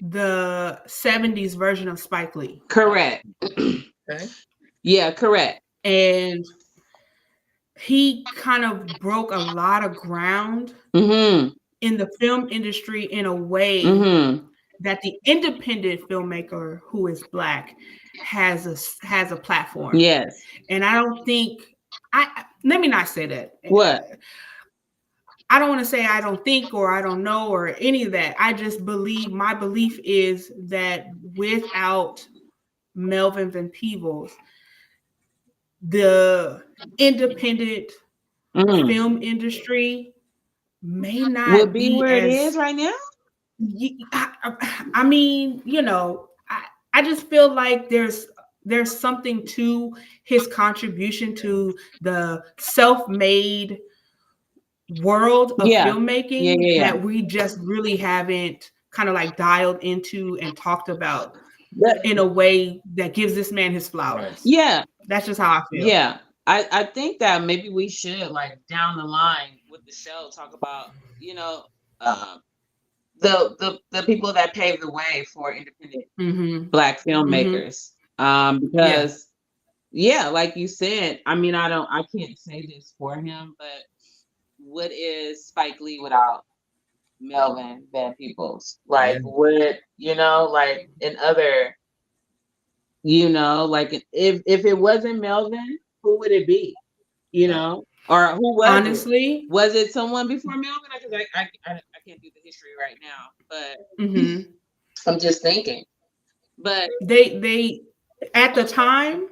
Speaker 1: the 70s version of Spike Lee.
Speaker 2: Correct.
Speaker 3: Okay.
Speaker 2: Yeah, correct.
Speaker 1: And he kind of broke a lot of ground in the film industry in a way that the independent filmmaker who is Black has a platform.
Speaker 2: Yes.
Speaker 1: And I don't think let me not say that.
Speaker 2: What?
Speaker 1: I don't want to say I don't think or I don't know or any of that. I just believe, my belief is that without Melvin Van Peebles, the independent film industry may not
Speaker 2: be where it is right now.
Speaker 1: I mean, I just feel like there's something to his contribution to the self-made world of filmmaking that we just really haven't kind of like dialed into and talked about in a way that gives this man his flowers.
Speaker 3: Right.
Speaker 2: Yeah,
Speaker 1: That's just how I feel.
Speaker 2: yeah. I think that maybe we should, like, down the line with the show, talk about, you know, um, the people that paved the way for independent
Speaker 1: Mm-hmm.
Speaker 2: Black
Speaker 1: Mm-hmm.
Speaker 2: filmmakers.
Speaker 1: Yeah.
Speaker 2: Because yeah, like you said, I mean, I can't say this for him, but what is Spike Lee without Melvin Van Peebles? Like,
Speaker 3: Yeah.
Speaker 2: what, like in other, like if it wasn't Melvin, who would it be?
Speaker 3: Right.
Speaker 2: Or who was it?
Speaker 1: Honestly,
Speaker 2: Was it someone before Melvin? Because I can't do the history right now, but
Speaker 1: mm-hmm.
Speaker 2: I'm just thinking. But
Speaker 1: they at the time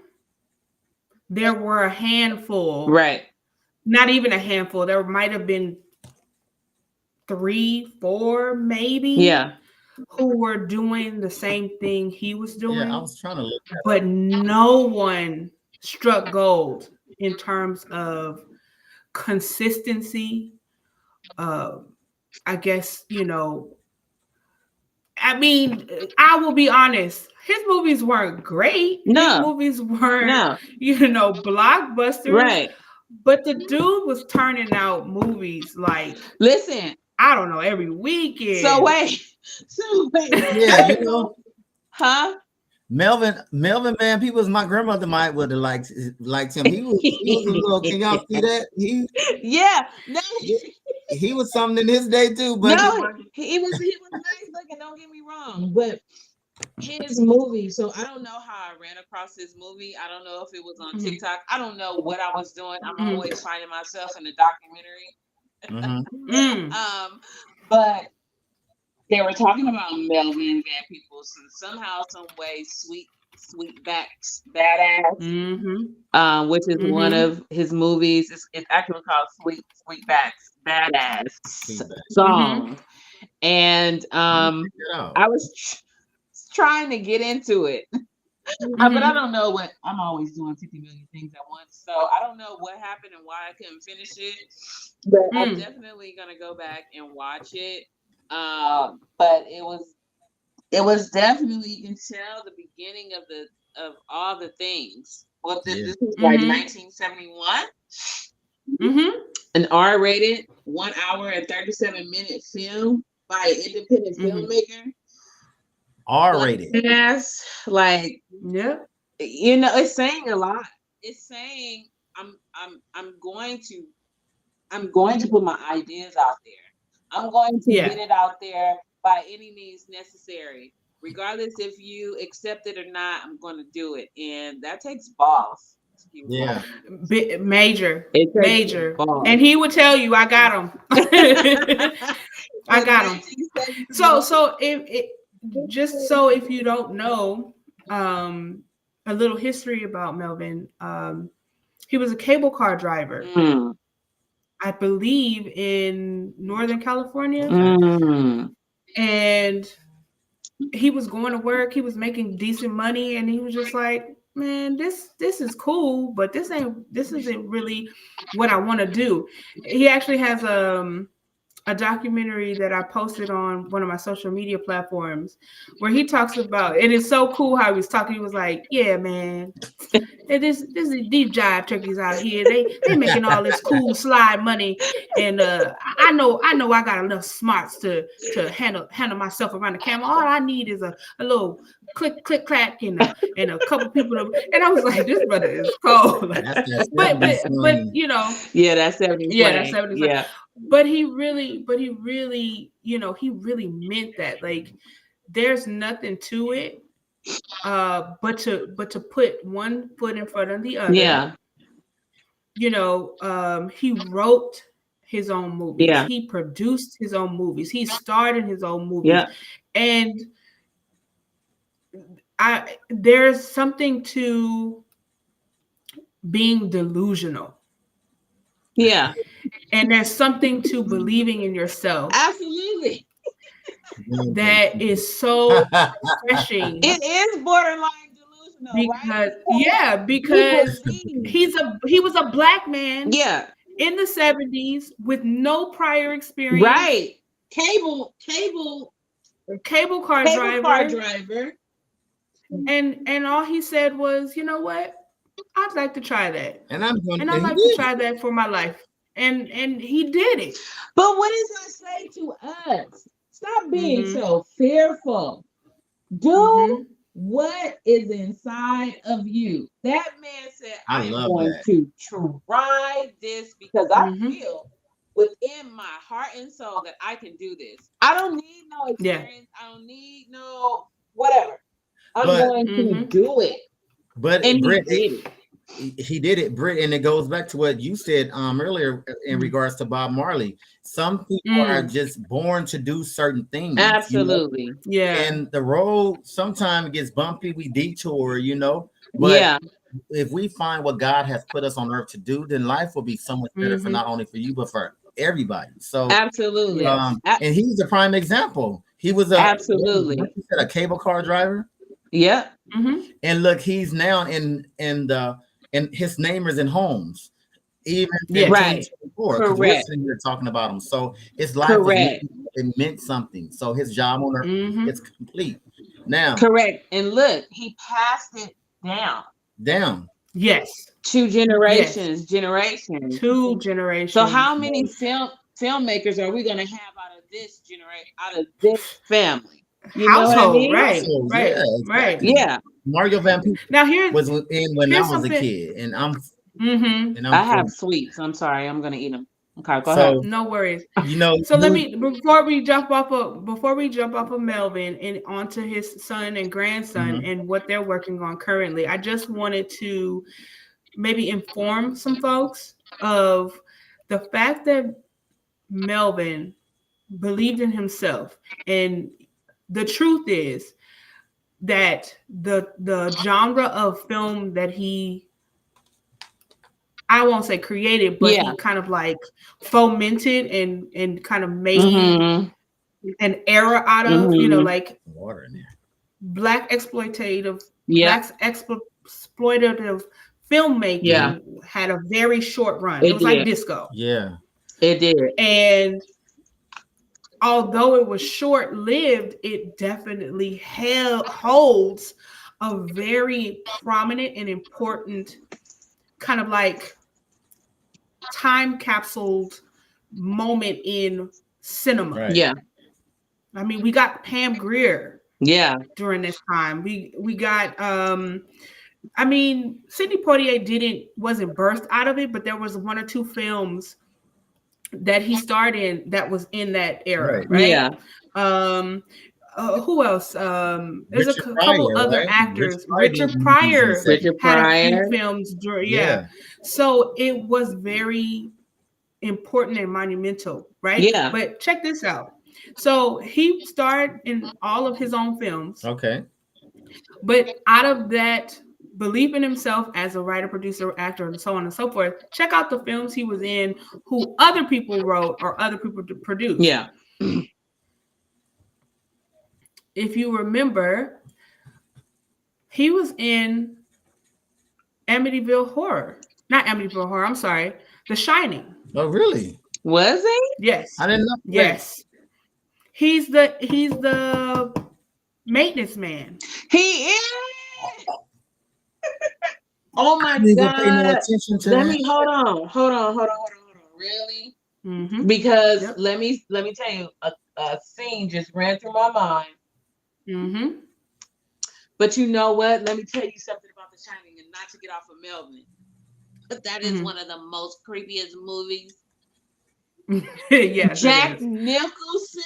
Speaker 1: there were a handful,
Speaker 2: right,
Speaker 1: not even a handful. There might have been 3, 4, maybe,
Speaker 2: yeah,
Speaker 1: who were doing the same thing he was doing.
Speaker 3: Yeah, I was trying to look at
Speaker 1: But no one struck gold in terms of consistency. I guess, I mean, I will be honest. His movies weren't great. His
Speaker 2: no,
Speaker 1: movies weren't,
Speaker 2: no,
Speaker 1: blockbusters.
Speaker 2: right.
Speaker 1: But the dude was turning out movies like,
Speaker 2: Listen,
Speaker 1: I don't know, every weekend.
Speaker 2: so wait,
Speaker 3: Yeah, you know,
Speaker 2: huh?
Speaker 3: Melvin Van Peebles, my grandmother might would have liked him. He was a little. Can y'all see that?
Speaker 2: Yeah, no,
Speaker 3: He was something in his day too, but
Speaker 2: no, he was nice looking. Don't get me wrong, but his movie. So I don't know how I ran across this movie. I don't know if it was on
Speaker 1: Mhm.
Speaker 2: TikTok. I don't know what I was doing. I'm
Speaker 1: Mhm.
Speaker 2: always finding myself in a documentary.
Speaker 3: Mhm.
Speaker 2: But they were talking about Melvin Van Peebles, and somehow, some way, Sweetback's Badass,
Speaker 1: Mhm.
Speaker 2: which is one
Speaker 1: Mhm.
Speaker 2: of his movies. It's actually called Sweetback's Badass
Speaker 3: Feedback.
Speaker 2: song. And
Speaker 3: Check that out.
Speaker 2: I was trying to get into it, but I don't know what. I'm always doing 50 million things at once, so I don't know what happened and why I couldn't finish it. But I'm definitely gonna go back and watch it. But it was definitely, you can tell the beginning of all the things. Well,
Speaker 3: Yeah.
Speaker 2: this was like
Speaker 1: Mhm.
Speaker 2: 1971.
Speaker 1: Mhm.
Speaker 2: An R-rated 1 hour and 37-minute film by an independent
Speaker 1: Mhm.
Speaker 2: filmmaker.
Speaker 3: R-rated.
Speaker 2: Yes, like,
Speaker 1: Yep.
Speaker 2: it's saying a lot. It's saying I'm going to put my ideas out there. I'm going to
Speaker 1: Yeah.
Speaker 2: get it out there by any means necessary. Regardless if you accept it or not, I'm going to do it. And that takes balls.
Speaker 3: Yeah.
Speaker 1: Major.
Speaker 2: It takes
Speaker 1: Major.
Speaker 2: balls.
Speaker 1: And he would tell you, I got him. I got him. So if you don't know, a little history about Melvin. He was a cable car driver,
Speaker 2: Mm,
Speaker 1: I believe, in Northern California. And he was going to work. He was making decent money, and he was just like, "Man, this is cool, but this isn't really what I want to do." He actually has a documentary that I posted on one of my social media platforms where he talks about, and it's so cool how he was talking. He was like, "Yeah, man, this is these jive turkeys out here. They making all this cool slide money, and I know I got enough smarts to handle myself around the camera. All I need is a little click clack and a couple people and I was like, this brother is cold.
Speaker 3: That's that
Speaker 1: but
Speaker 3: 70s swing.
Speaker 2: yeah, that's 70s.
Speaker 1: Yeah, that's 70s.
Speaker 2: Yeah.
Speaker 1: But he really, he really meant that. Like, there's nothing to it, but to put one foot in front of the other.
Speaker 2: Yeah.
Speaker 1: He wrote his own movies.
Speaker 2: Yeah.
Speaker 1: He produced his own movies. He starred in his own movies.
Speaker 2: Yeah.
Speaker 1: And there's something to being delusional.
Speaker 2: Yeah.
Speaker 1: And there's something to believing in yourself.
Speaker 2: Absolutely.
Speaker 1: That is so refreshing.
Speaker 2: It is borderline delusional,
Speaker 1: because,
Speaker 2: right?
Speaker 1: Yeah, because he was a black man.
Speaker 2: Yeah.
Speaker 1: In the 70s with no prior experience.
Speaker 2: Right. Cable car driver.
Speaker 1: and all he said was, you know what? I'd like to try that.
Speaker 3: And I'm going
Speaker 1: And
Speaker 3: to
Speaker 1: I'd
Speaker 3: he
Speaker 1: like to
Speaker 3: did.
Speaker 1: try that for my life. And he did it.
Speaker 2: But what does that say to us? Stop being
Speaker 1: Mhm.
Speaker 2: so fearful. Do
Speaker 1: Mhm.
Speaker 2: what is inside of you. That man said,
Speaker 3: I
Speaker 2: I am
Speaker 3: love
Speaker 2: going
Speaker 3: that.
Speaker 2: to try this because I
Speaker 1: Mhm.
Speaker 2: feel within my heart and soul that I can do this. I don't need no
Speaker 1: Yeah.
Speaker 2: experience. I don't need no whatever. I'm
Speaker 3: But
Speaker 2: going to
Speaker 1: Mhm.
Speaker 2: do it. And he
Speaker 3: Britt,
Speaker 2: did it.
Speaker 3: he did it, Britt, and it goes back to what you said earlier in
Speaker 1: Mm.
Speaker 3: regards to Bob Marley. Some people are
Speaker 1: Mm.
Speaker 3: just born to do certain things,
Speaker 2: Absolutely.
Speaker 1: Yeah.
Speaker 3: and the road sometimes gets bumpy. We detour, but
Speaker 2: Yeah.
Speaker 3: if we find what God has put us on earth to do, then life will be so much better for
Speaker 1: Mhm.
Speaker 3: not only for you but for everybody. So,
Speaker 2: Absolutely.
Speaker 1: Yes.
Speaker 3: and he's a prime example. He was
Speaker 2: Absolutely.
Speaker 3: what you said, a cable car driver.
Speaker 2: Yep.
Speaker 1: Mhm.
Speaker 3: And look, he's now in his name is in homes, even in
Speaker 1: Yes.
Speaker 2: Right.
Speaker 3: 2024, because we're
Speaker 2: Correct.
Speaker 3: sitting here talking about him. So his life
Speaker 2: Correct.
Speaker 3: it meant something. So his job on earth
Speaker 1: Mhm.
Speaker 3: is complete. Now,
Speaker 2: Correct. And look, he passed it
Speaker 3: down.
Speaker 1: Yes.
Speaker 2: to
Speaker 1: Yes.
Speaker 2: generations.
Speaker 1: 2
Speaker 2: So
Speaker 1: generations.
Speaker 2: how many filmmakers are we gonna have out of this family? You know what I
Speaker 1: Household,
Speaker 2: mean?
Speaker 1: right.
Speaker 3: Also, yeah,
Speaker 1: Right. Right.
Speaker 3: exactly.
Speaker 2: Yeah.
Speaker 3: Mario Van Peebles
Speaker 1: Now
Speaker 3: was in when I
Speaker 1: here's
Speaker 3: was a
Speaker 1: something.
Speaker 3: kid, and
Speaker 1: Mhm.
Speaker 2: I
Speaker 3: 40.
Speaker 2: have sweets. I'm sorry, I'm gonna eat them. Okay, go ahead.
Speaker 3: So
Speaker 1: No worries.
Speaker 3: you know,
Speaker 1: So let me before we jump off of Melvin and onto his son and grandson
Speaker 3: Mhm.
Speaker 1: and what they're working on currently. I just wanted to maybe inform some folks of the fact that Melvin believed in himself. And the truth is that the genre of film that he, I won't say created, but
Speaker 2: Yeah.
Speaker 1: he kind of like fomented and kind of made
Speaker 2: Mm-hmm.
Speaker 1: an era out of,
Speaker 2: Mm-hmm.
Speaker 1: like
Speaker 3: Water in there.
Speaker 1: black exploitative
Speaker 2: Yeah.
Speaker 1: exploitative
Speaker 2: Yeah.
Speaker 1: filmmaking had a very short run. It
Speaker 2: It
Speaker 1: was like
Speaker 2: did.
Speaker 1: disco.
Speaker 3: Yeah.
Speaker 2: It did.
Speaker 1: And although it was short lived, it definitely holds a very prominent and important kind of like time capsuled moment in cinema.
Speaker 3: Right.
Speaker 2: Yeah.
Speaker 1: I mean, we got Pam Grier
Speaker 2: Yeah.
Speaker 1: during this time. We got I mean, Sidney Poitier wasn't birthed out of it, but there was 1 or 2 films that he starred in that was in that era,
Speaker 3: Right.
Speaker 1: right?
Speaker 2: Yeah.
Speaker 1: Um, who else? There's a
Speaker 3: Richard
Speaker 1: couple
Speaker 3: Pryor,
Speaker 1: other
Speaker 3: right?
Speaker 1: actors.
Speaker 3: Did
Speaker 1: Richard
Speaker 3: movies in the
Speaker 1: Pryor
Speaker 3: 70s.
Speaker 2: Richard
Speaker 1: had a few
Speaker 2: Pryor.
Speaker 1: films during,
Speaker 3: Yeah.
Speaker 1: So it was very important and monumental, right?
Speaker 2: Yeah.
Speaker 1: But check this out. So he starred in all of his own films,
Speaker 3: Okay.
Speaker 1: but out of that belief in himself as a writer, producer, actor, and so on and so forth, check out the films he was in who other people wrote or other people produced.
Speaker 2: Yeah.
Speaker 1: If you remember, he was in Amityville Horror. Not Amityville Horror, I'm sorry. The Shining.
Speaker 3: Oh, really?
Speaker 2: Was he?
Speaker 1: Yes.
Speaker 3: I didn't know.
Speaker 1: Yes. He's the maintenance man.
Speaker 2: He is. Oh my
Speaker 3: I didn't even pay no
Speaker 2: God.
Speaker 3: attention to
Speaker 2: Let
Speaker 3: that.
Speaker 2: me hold on. Really?
Speaker 1: Mm-hmm.
Speaker 2: Because
Speaker 1: Yep.
Speaker 2: let me tell you, a scene just ran through my mind.
Speaker 1: Mm-hmm.
Speaker 2: But you know what? Let me tell you something about The Shining, and not to get off of Melvin, but that is one of the most creepiest movies.
Speaker 1: Yes,
Speaker 2: Jack
Speaker 1: it is.
Speaker 2: Nicholson.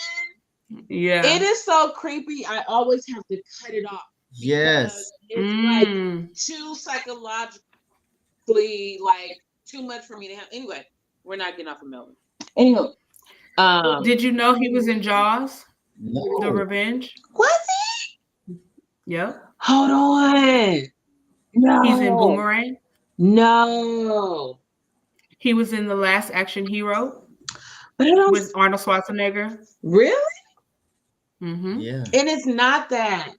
Speaker 1: Yeah.
Speaker 2: It is so creepy. I always have to cut it off.
Speaker 3: Yes.
Speaker 2: It's like
Speaker 1: Mm.
Speaker 2: too psychologically, like too much for me to have. Anyway, we're not getting off of Melvin. Anyway,
Speaker 1: Did you know he was in Jaws?
Speaker 3: No.
Speaker 1: The Revenge?
Speaker 2: was
Speaker 1: Yep.
Speaker 2: hold on. No.
Speaker 1: He's in Boomerang.
Speaker 2: No.
Speaker 1: He was in The Last Action Hero
Speaker 2: But I don't
Speaker 1: with Arnold Schwarzenegger.
Speaker 2: really?
Speaker 1: Mm-hmm.
Speaker 3: Yeah.
Speaker 2: And it's not that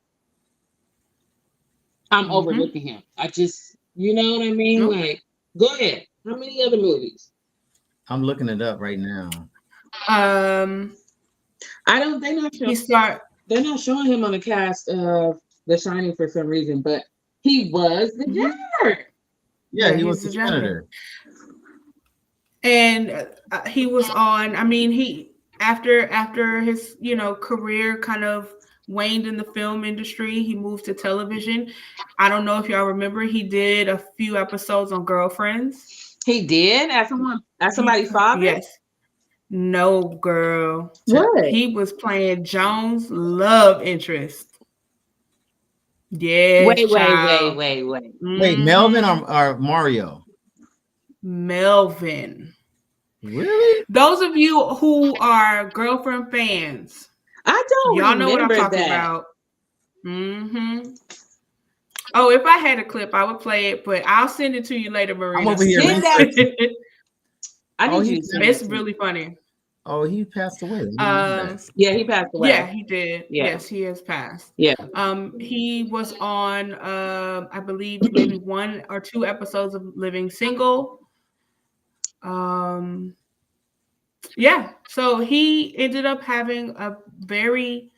Speaker 2: I'm
Speaker 1: Mhm.
Speaker 2: overlooking him. I just, you know what I mean?
Speaker 1: Nope.
Speaker 2: Like, go ahead. How many other movies?
Speaker 3: I'm looking it up right now.
Speaker 2: I don't. They're not
Speaker 1: He
Speaker 2: showing.
Speaker 1: start.
Speaker 2: They're not showing him on the cast of The Shining for some reason, but he was the janitor.
Speaker 3: Yeah, he was
Speaker 1: he's
Speaker 3: the
Speaker 1: the janitor.
Speaker 3: janitor.
Speaker 1: And he was on. I mean, he after his career kind of waned in the film industry, he moved to television. I don't know if y'all remember, he did a few episodes on Girlfriends.
Speaker 2: He did as somebody's father.
Speaker 1: Yes. No, girl.
Speaker 2: What?
Speaker 1: He was playing Jones' love interest. Yes, child.
Speaker 2: Wait.
Speaker 3: Wait, Melvin or Mario?
Speaker 1: Melvin.
Speaker 3: Really?
Speaker 1: Those of you who are Girlfriend fans,
Speaker 2: I don't
Speaker 1: y'all know what I'm
Speaker 2: remember
Speaker 1: talking
Speaker 2: that.
Speaker 1: about. Mm-hmm. Oh, if I had a clip, I would play it, but I'll send it to you later, Marina.
Speaker 3: I'm over here
Speaker 2: Send that-
Speaker 3: researching.
Speaker 2: I need
Speaker 3: Oh,
Speaker 2: you to send
Speaker 1: It's
Speaker 2: that to me.
Speaker 1: really funny.
Speaker 3: Oh, he passed away. I didn't know that.
Speaker 2: Yeah, he passed away.
Speaker 1: Yeah, he did.
Speaker 2: Yeah.
Speaker 1: Yes, he has passed.
Speaker 2: Yeah.
Speaker 1: He was on, I believe, maybe 1 or 2 episodes of Living Single. Yeah. So he ended up having a very,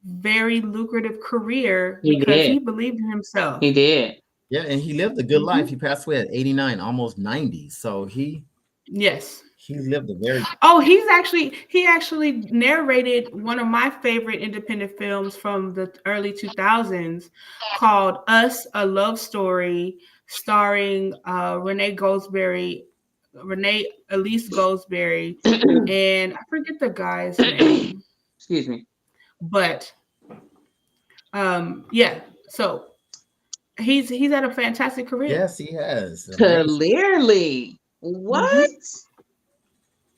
Speaker 1: very lucrative career because he believed in himself.
Speaker 2: He did.
Speaker 3: Yeah, and he lived a good life. He passed away at 89, almost 90. So he lived a very
Speaker 1: Oh, he actually narrated one of my favorite independent films from the early 2000s called Us, a Love Story, starring Renee Elise Goldsberry, and I forget the guy's name.
Speaker 2: Excuse me.
Speaker 1: But yeah, so he's had a fantastic career.
Speaker 3: Yes, he has. Amazing.
Speaker 2: Clearly. What?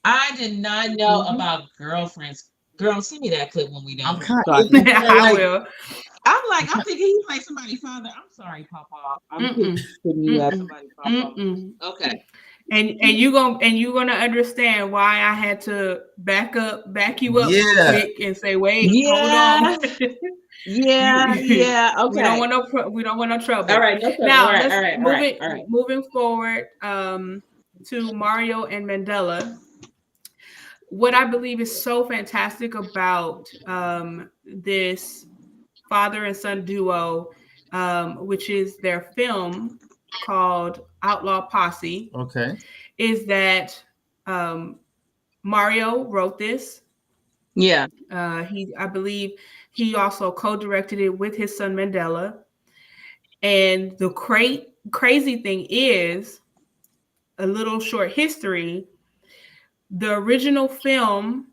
Speaker 2: I did not know about Girlfriends. Girl, send me that clip when we done.
Speaker 3: I'm kind
Speaker 2: So I
Speaker 3: of
Speaker 1: I will.
Speaker 2: I'm thinking he played somebody's father. I'm sorry, Papa. I'm putting you as somebody's Papa. Okay.
Speaker 1: And you're gonna understand why I had to back you up quick and say, wait, hold on.
Speaker 2: Yeah. Okay.
Speaker 1: We don't want no trouble.
Speaker 2: All right. No trouble.
Speaker 1: Now
Speaker 2: all right.
Speaker 1: moving forward to Mario and Mandela. What I believe is so fantastic about this father and son duo, which is their film called Outlaw Posse, is that Mario wrote this.
Speaker 2: Yeah.
Speaker 1: I believe he also co-directed it with his son Mandela. And the crazy thing is, a little short history. The original film,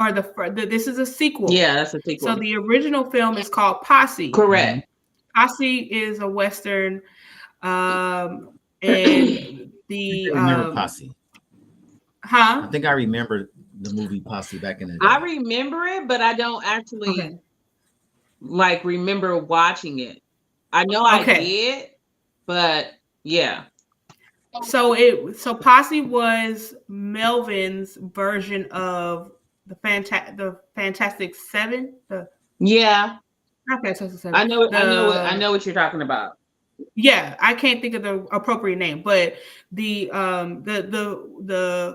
Speaker 1: or this is a sequel.
Speaker 2: Yeah, that's a sequel.
Speaker 1: So the original film is called Posse.
Speaker 2: Correct.
Speaker 1: Posse is a Western, and the
Speaker 3: remember Posse.
Speaker 1: Huh?
Speaker 3: I think I remember the movie Posse back in the day.
Speaker 2: I remember it, but I don't actually remember watching it. I know I did, but yeah.
Speaker 1: So Posse was Melvin's version of the Fantastic Seven. Not Fantastic Seven.
Speaker 2: I know what you're talking about.
Speaker 1: Yeah, I can't think of the appropriate name, but the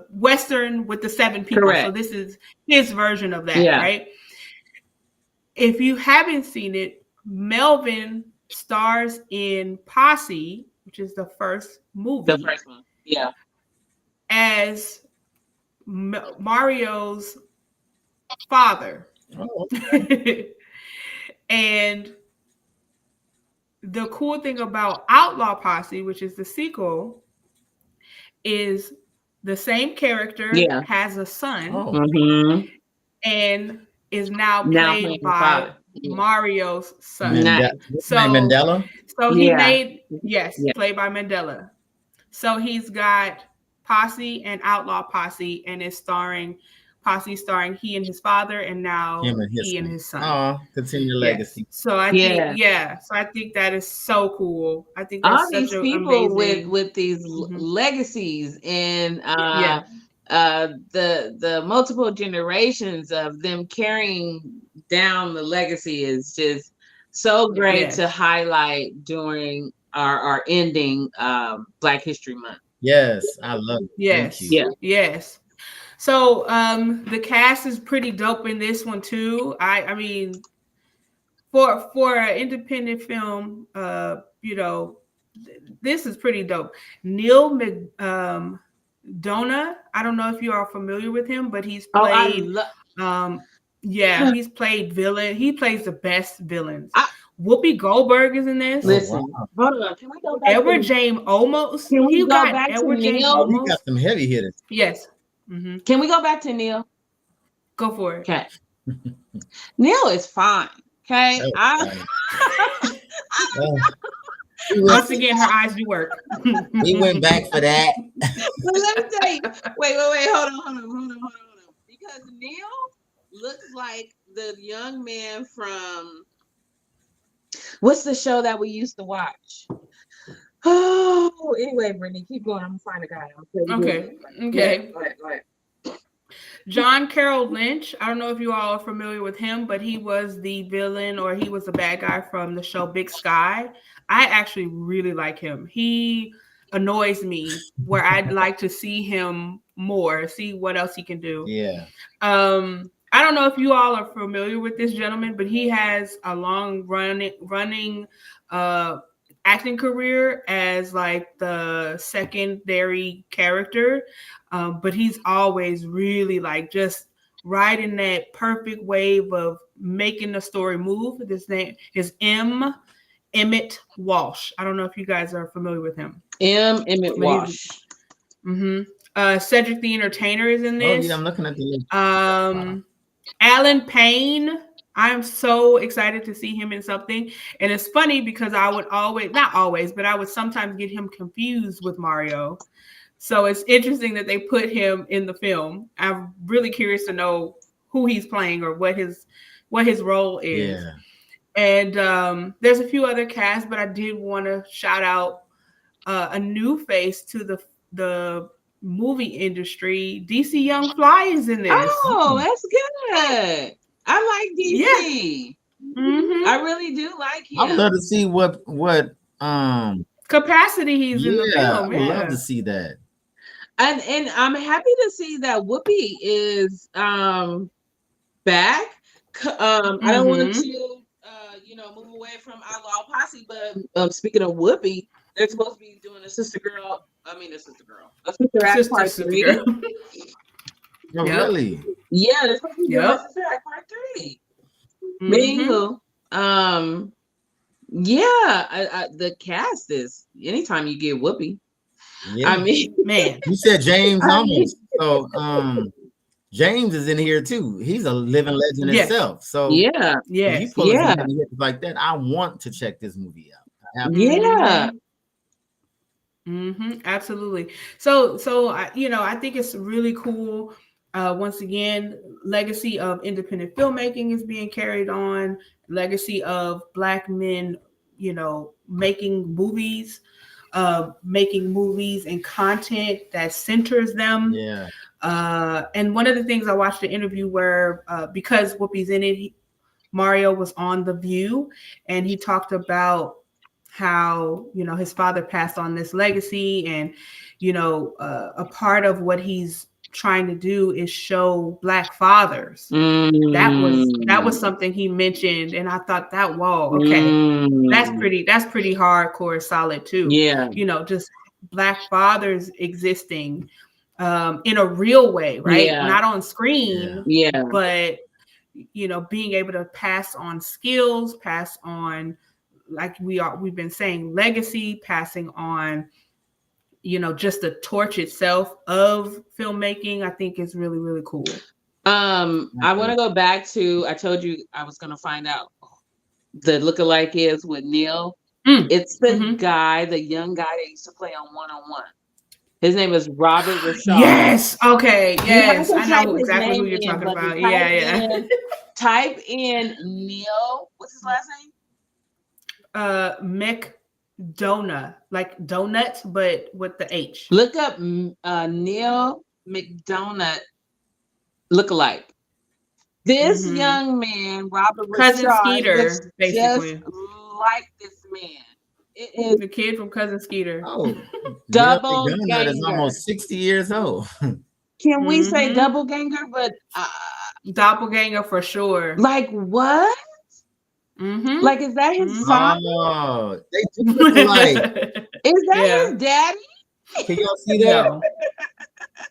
Speaker 1: Western with the 7 people.
Speaker 2: Correct.
Speaker 1: So this is his version of that, right? If you haven't seen it, Melvin stars in Posse, which is the first movie.
Speaker 2: The first one, yeah.
Speaker 1: As Mario's father.
Speaker 3: Oh.
Speaker 1: And the cool thing about Outlaw Posse, which is the sequel, is the same character has a son and is now played by Mario's son.
Speaker 3: Mandela?
Speaker 1: So he played by Mandela. So he's got Posse and Outlaw Posse, and it's Posse starring he and his father, and now he and his son.
Speaker 3: Oh, continue legacy.
Speaker 1: Yes. So I think that is so cool. I think that's
Speaker 2: all these people amazing... with these legacies and the multiple generations of them carrying down the legacy is just so great to highlight during our ending Black History Month.
Speaker 3: Yes, I love it.
Speaker 1: Yes.
Speaker 3: Thank you.
Speaker 1: Yes. So the cast is pretty dope in this one too. I mean, for an independent film, this is pretty dope. Neil Dona. I don't know if you are familiar with him, but he's
Speaker 2: Oh, I
Speaker 1: played.
Speaker 2: love.
Speaker 1: He's played villain. He plays the best villains. Whoopi Goldberg is in this.
Speaker 2: Listen,
Speaker 3: wow.
Speaker 2: hold on. Can we go back?
Speaker 1: Edward James Olmos.
Speaker 2: Can we
Speaker 1: He
Speaker 2: go
Speaker 1: got
Speaker 2: back to
Speaker 1: Edward James
Speaker 2: Neil?
Speaker 3: He
Speaker 1: Olmos.
Speaker 3: got some heavy hitters.
Speaker 1: Yes.
Speaker 2: Can we go back to Neil?
Speaker 1: Go for it.
Speaker 2: Okay. Neil is fine. Okay.
Speaker 3: That was funny. He
Speaker 1: Once
Speaker 3: went,
Speaker 1: again, her eyes do work.
Speaker 3: he went back for that.
Speaker 2: But let me tell you. Wait. Hold on. Because Neil looks like the young man from what's the show that we used to watch? Oh, anyway, Brittany, keep going. I'm gonna find a guy.
Speaker 1: Okay.
Speaker 2: Yeah, go ahead.
Speaker 1: John Carroll Lynch. I don't know if you all are familiar with him, but he was the villain or he was the bad guy from the show Big Sky. I actually really like him. He annoys me where I'd like to see him more, see what else he can do.
Speaker 3: Yeah.
Speaker 1: I don't know if you all are familiar with this gentleman, but he has a long running acting career as like the secondary character. But he's always really like just riding that perfect wave of making the story move. His name is Emmett Walsh. I don't know if you guys are familiar with him.
Speaker 2: Emmett Walsh.
Speaker 1: Cedric the Entertainer is in
Speaker 3: Oh
Speaker 1: this.
Speaker 3: yeah, I'm looking at the list.
Speaker 1: Alan Payne. I'm so excited to see him in something. And it's funny because I would not always, but I would sometimes get him confused with Mario. So it's interesting that they put him in the film. I'm really curious to know who he's playing or what his role is.
Speaker 3: Yeah.
Speaker 1: And there's a few other casts, but I did want to shout out a new face to the movie industry. DC Young Fly is in this.
Speaker 2: Oh, that's good. I like DC.
Speaker 1: Yeah.
Speaker 2: I really do like him.
Speaker 3: I would love to see what
Speaker 1: capacity he's in the film.
Speaker 3: I would love to see that.
Speaker 2: And I'm happy to see that Whoopi is back. I don't want to move away from Outlaw Posse, but speaking of Whoopi, they're supposed to be doing a sister act part 3.
Speaker 3: Oh, really?
Speaker 2: Yeah, they're supposed to be doing a sister act part 3. Anywho, the cast is anytime you get Whoopi.
Speaker 3: Yeah.
Speaker 2: I mean,
Speaker 1: man,
Speaker 3: you said James almost. So James is in here too. He's a living legend himself. So
Speaker 2: yeah,
Speaker 3: if he pulls some heavy hitters like that, I want to check this movie out.
Speaker 1: Absolutely. So I think it's really cool. Once again, legacy of independent filmmaking is being carried on. Legacy of Black men, making movies and content that centers them.
Speaker 3: Yeah.
Speaker 1: And one of the things I watched the interview where because Whoopi's in it, Mario was on The View, and he talked about how his father passed on this legacy, and a part of what he's trying to do is show Black fathers. That was something he mentioned, and I thought that that's pretty hardcore solid too. Just Black fathers existing in a real way, right? Not on screen, but being able to pass on skills, pass on, like we've been saying, legacy, passing on just the torch itself of filmmaking, I think is really, really cool.
Speaker 2: I want to go back to, I told you I was going to find out the lookalike is with Neil. It's the guy, the young guy that used to play on 101. His name is Robert Rashad.
Speaker 1: Yes. Okay. Yes. I know exactly who you're talking about. Yeah.
Speaker 2: Type in Neil. What's his last name?
Speaker 1: McDonough, like donut, but with the H.
Speaker 2: Look up Neil McDonough lookalike. This young man, Robert
Speaker 1: Cousin
Speaker 2: Rashad,
Speaker 1: Skeeter, basically,
Speaker 2: just like this man. It is
Speaker 1: the kid from Cousin Skeeter.
Speaker 2: Double
Speaker 3: Ganger is almost 60 years old.
Speaker 2: Can we say double ganger? But
Speaker 1: doppelganger for sure.
Speaker 2: Like what?
Speaker 1: Mm-hmm.
Speaker 2: Like, is that his
Speaker 1: Mhm.
Speaker 2: father?
Speaker 3: Oh, they do look alike.
Speaker 2: Is that
Speaker 1: Yeah.
Speaker 2: his daddy?
Speaker 3: Can y'all see that?
Speaker 1: No,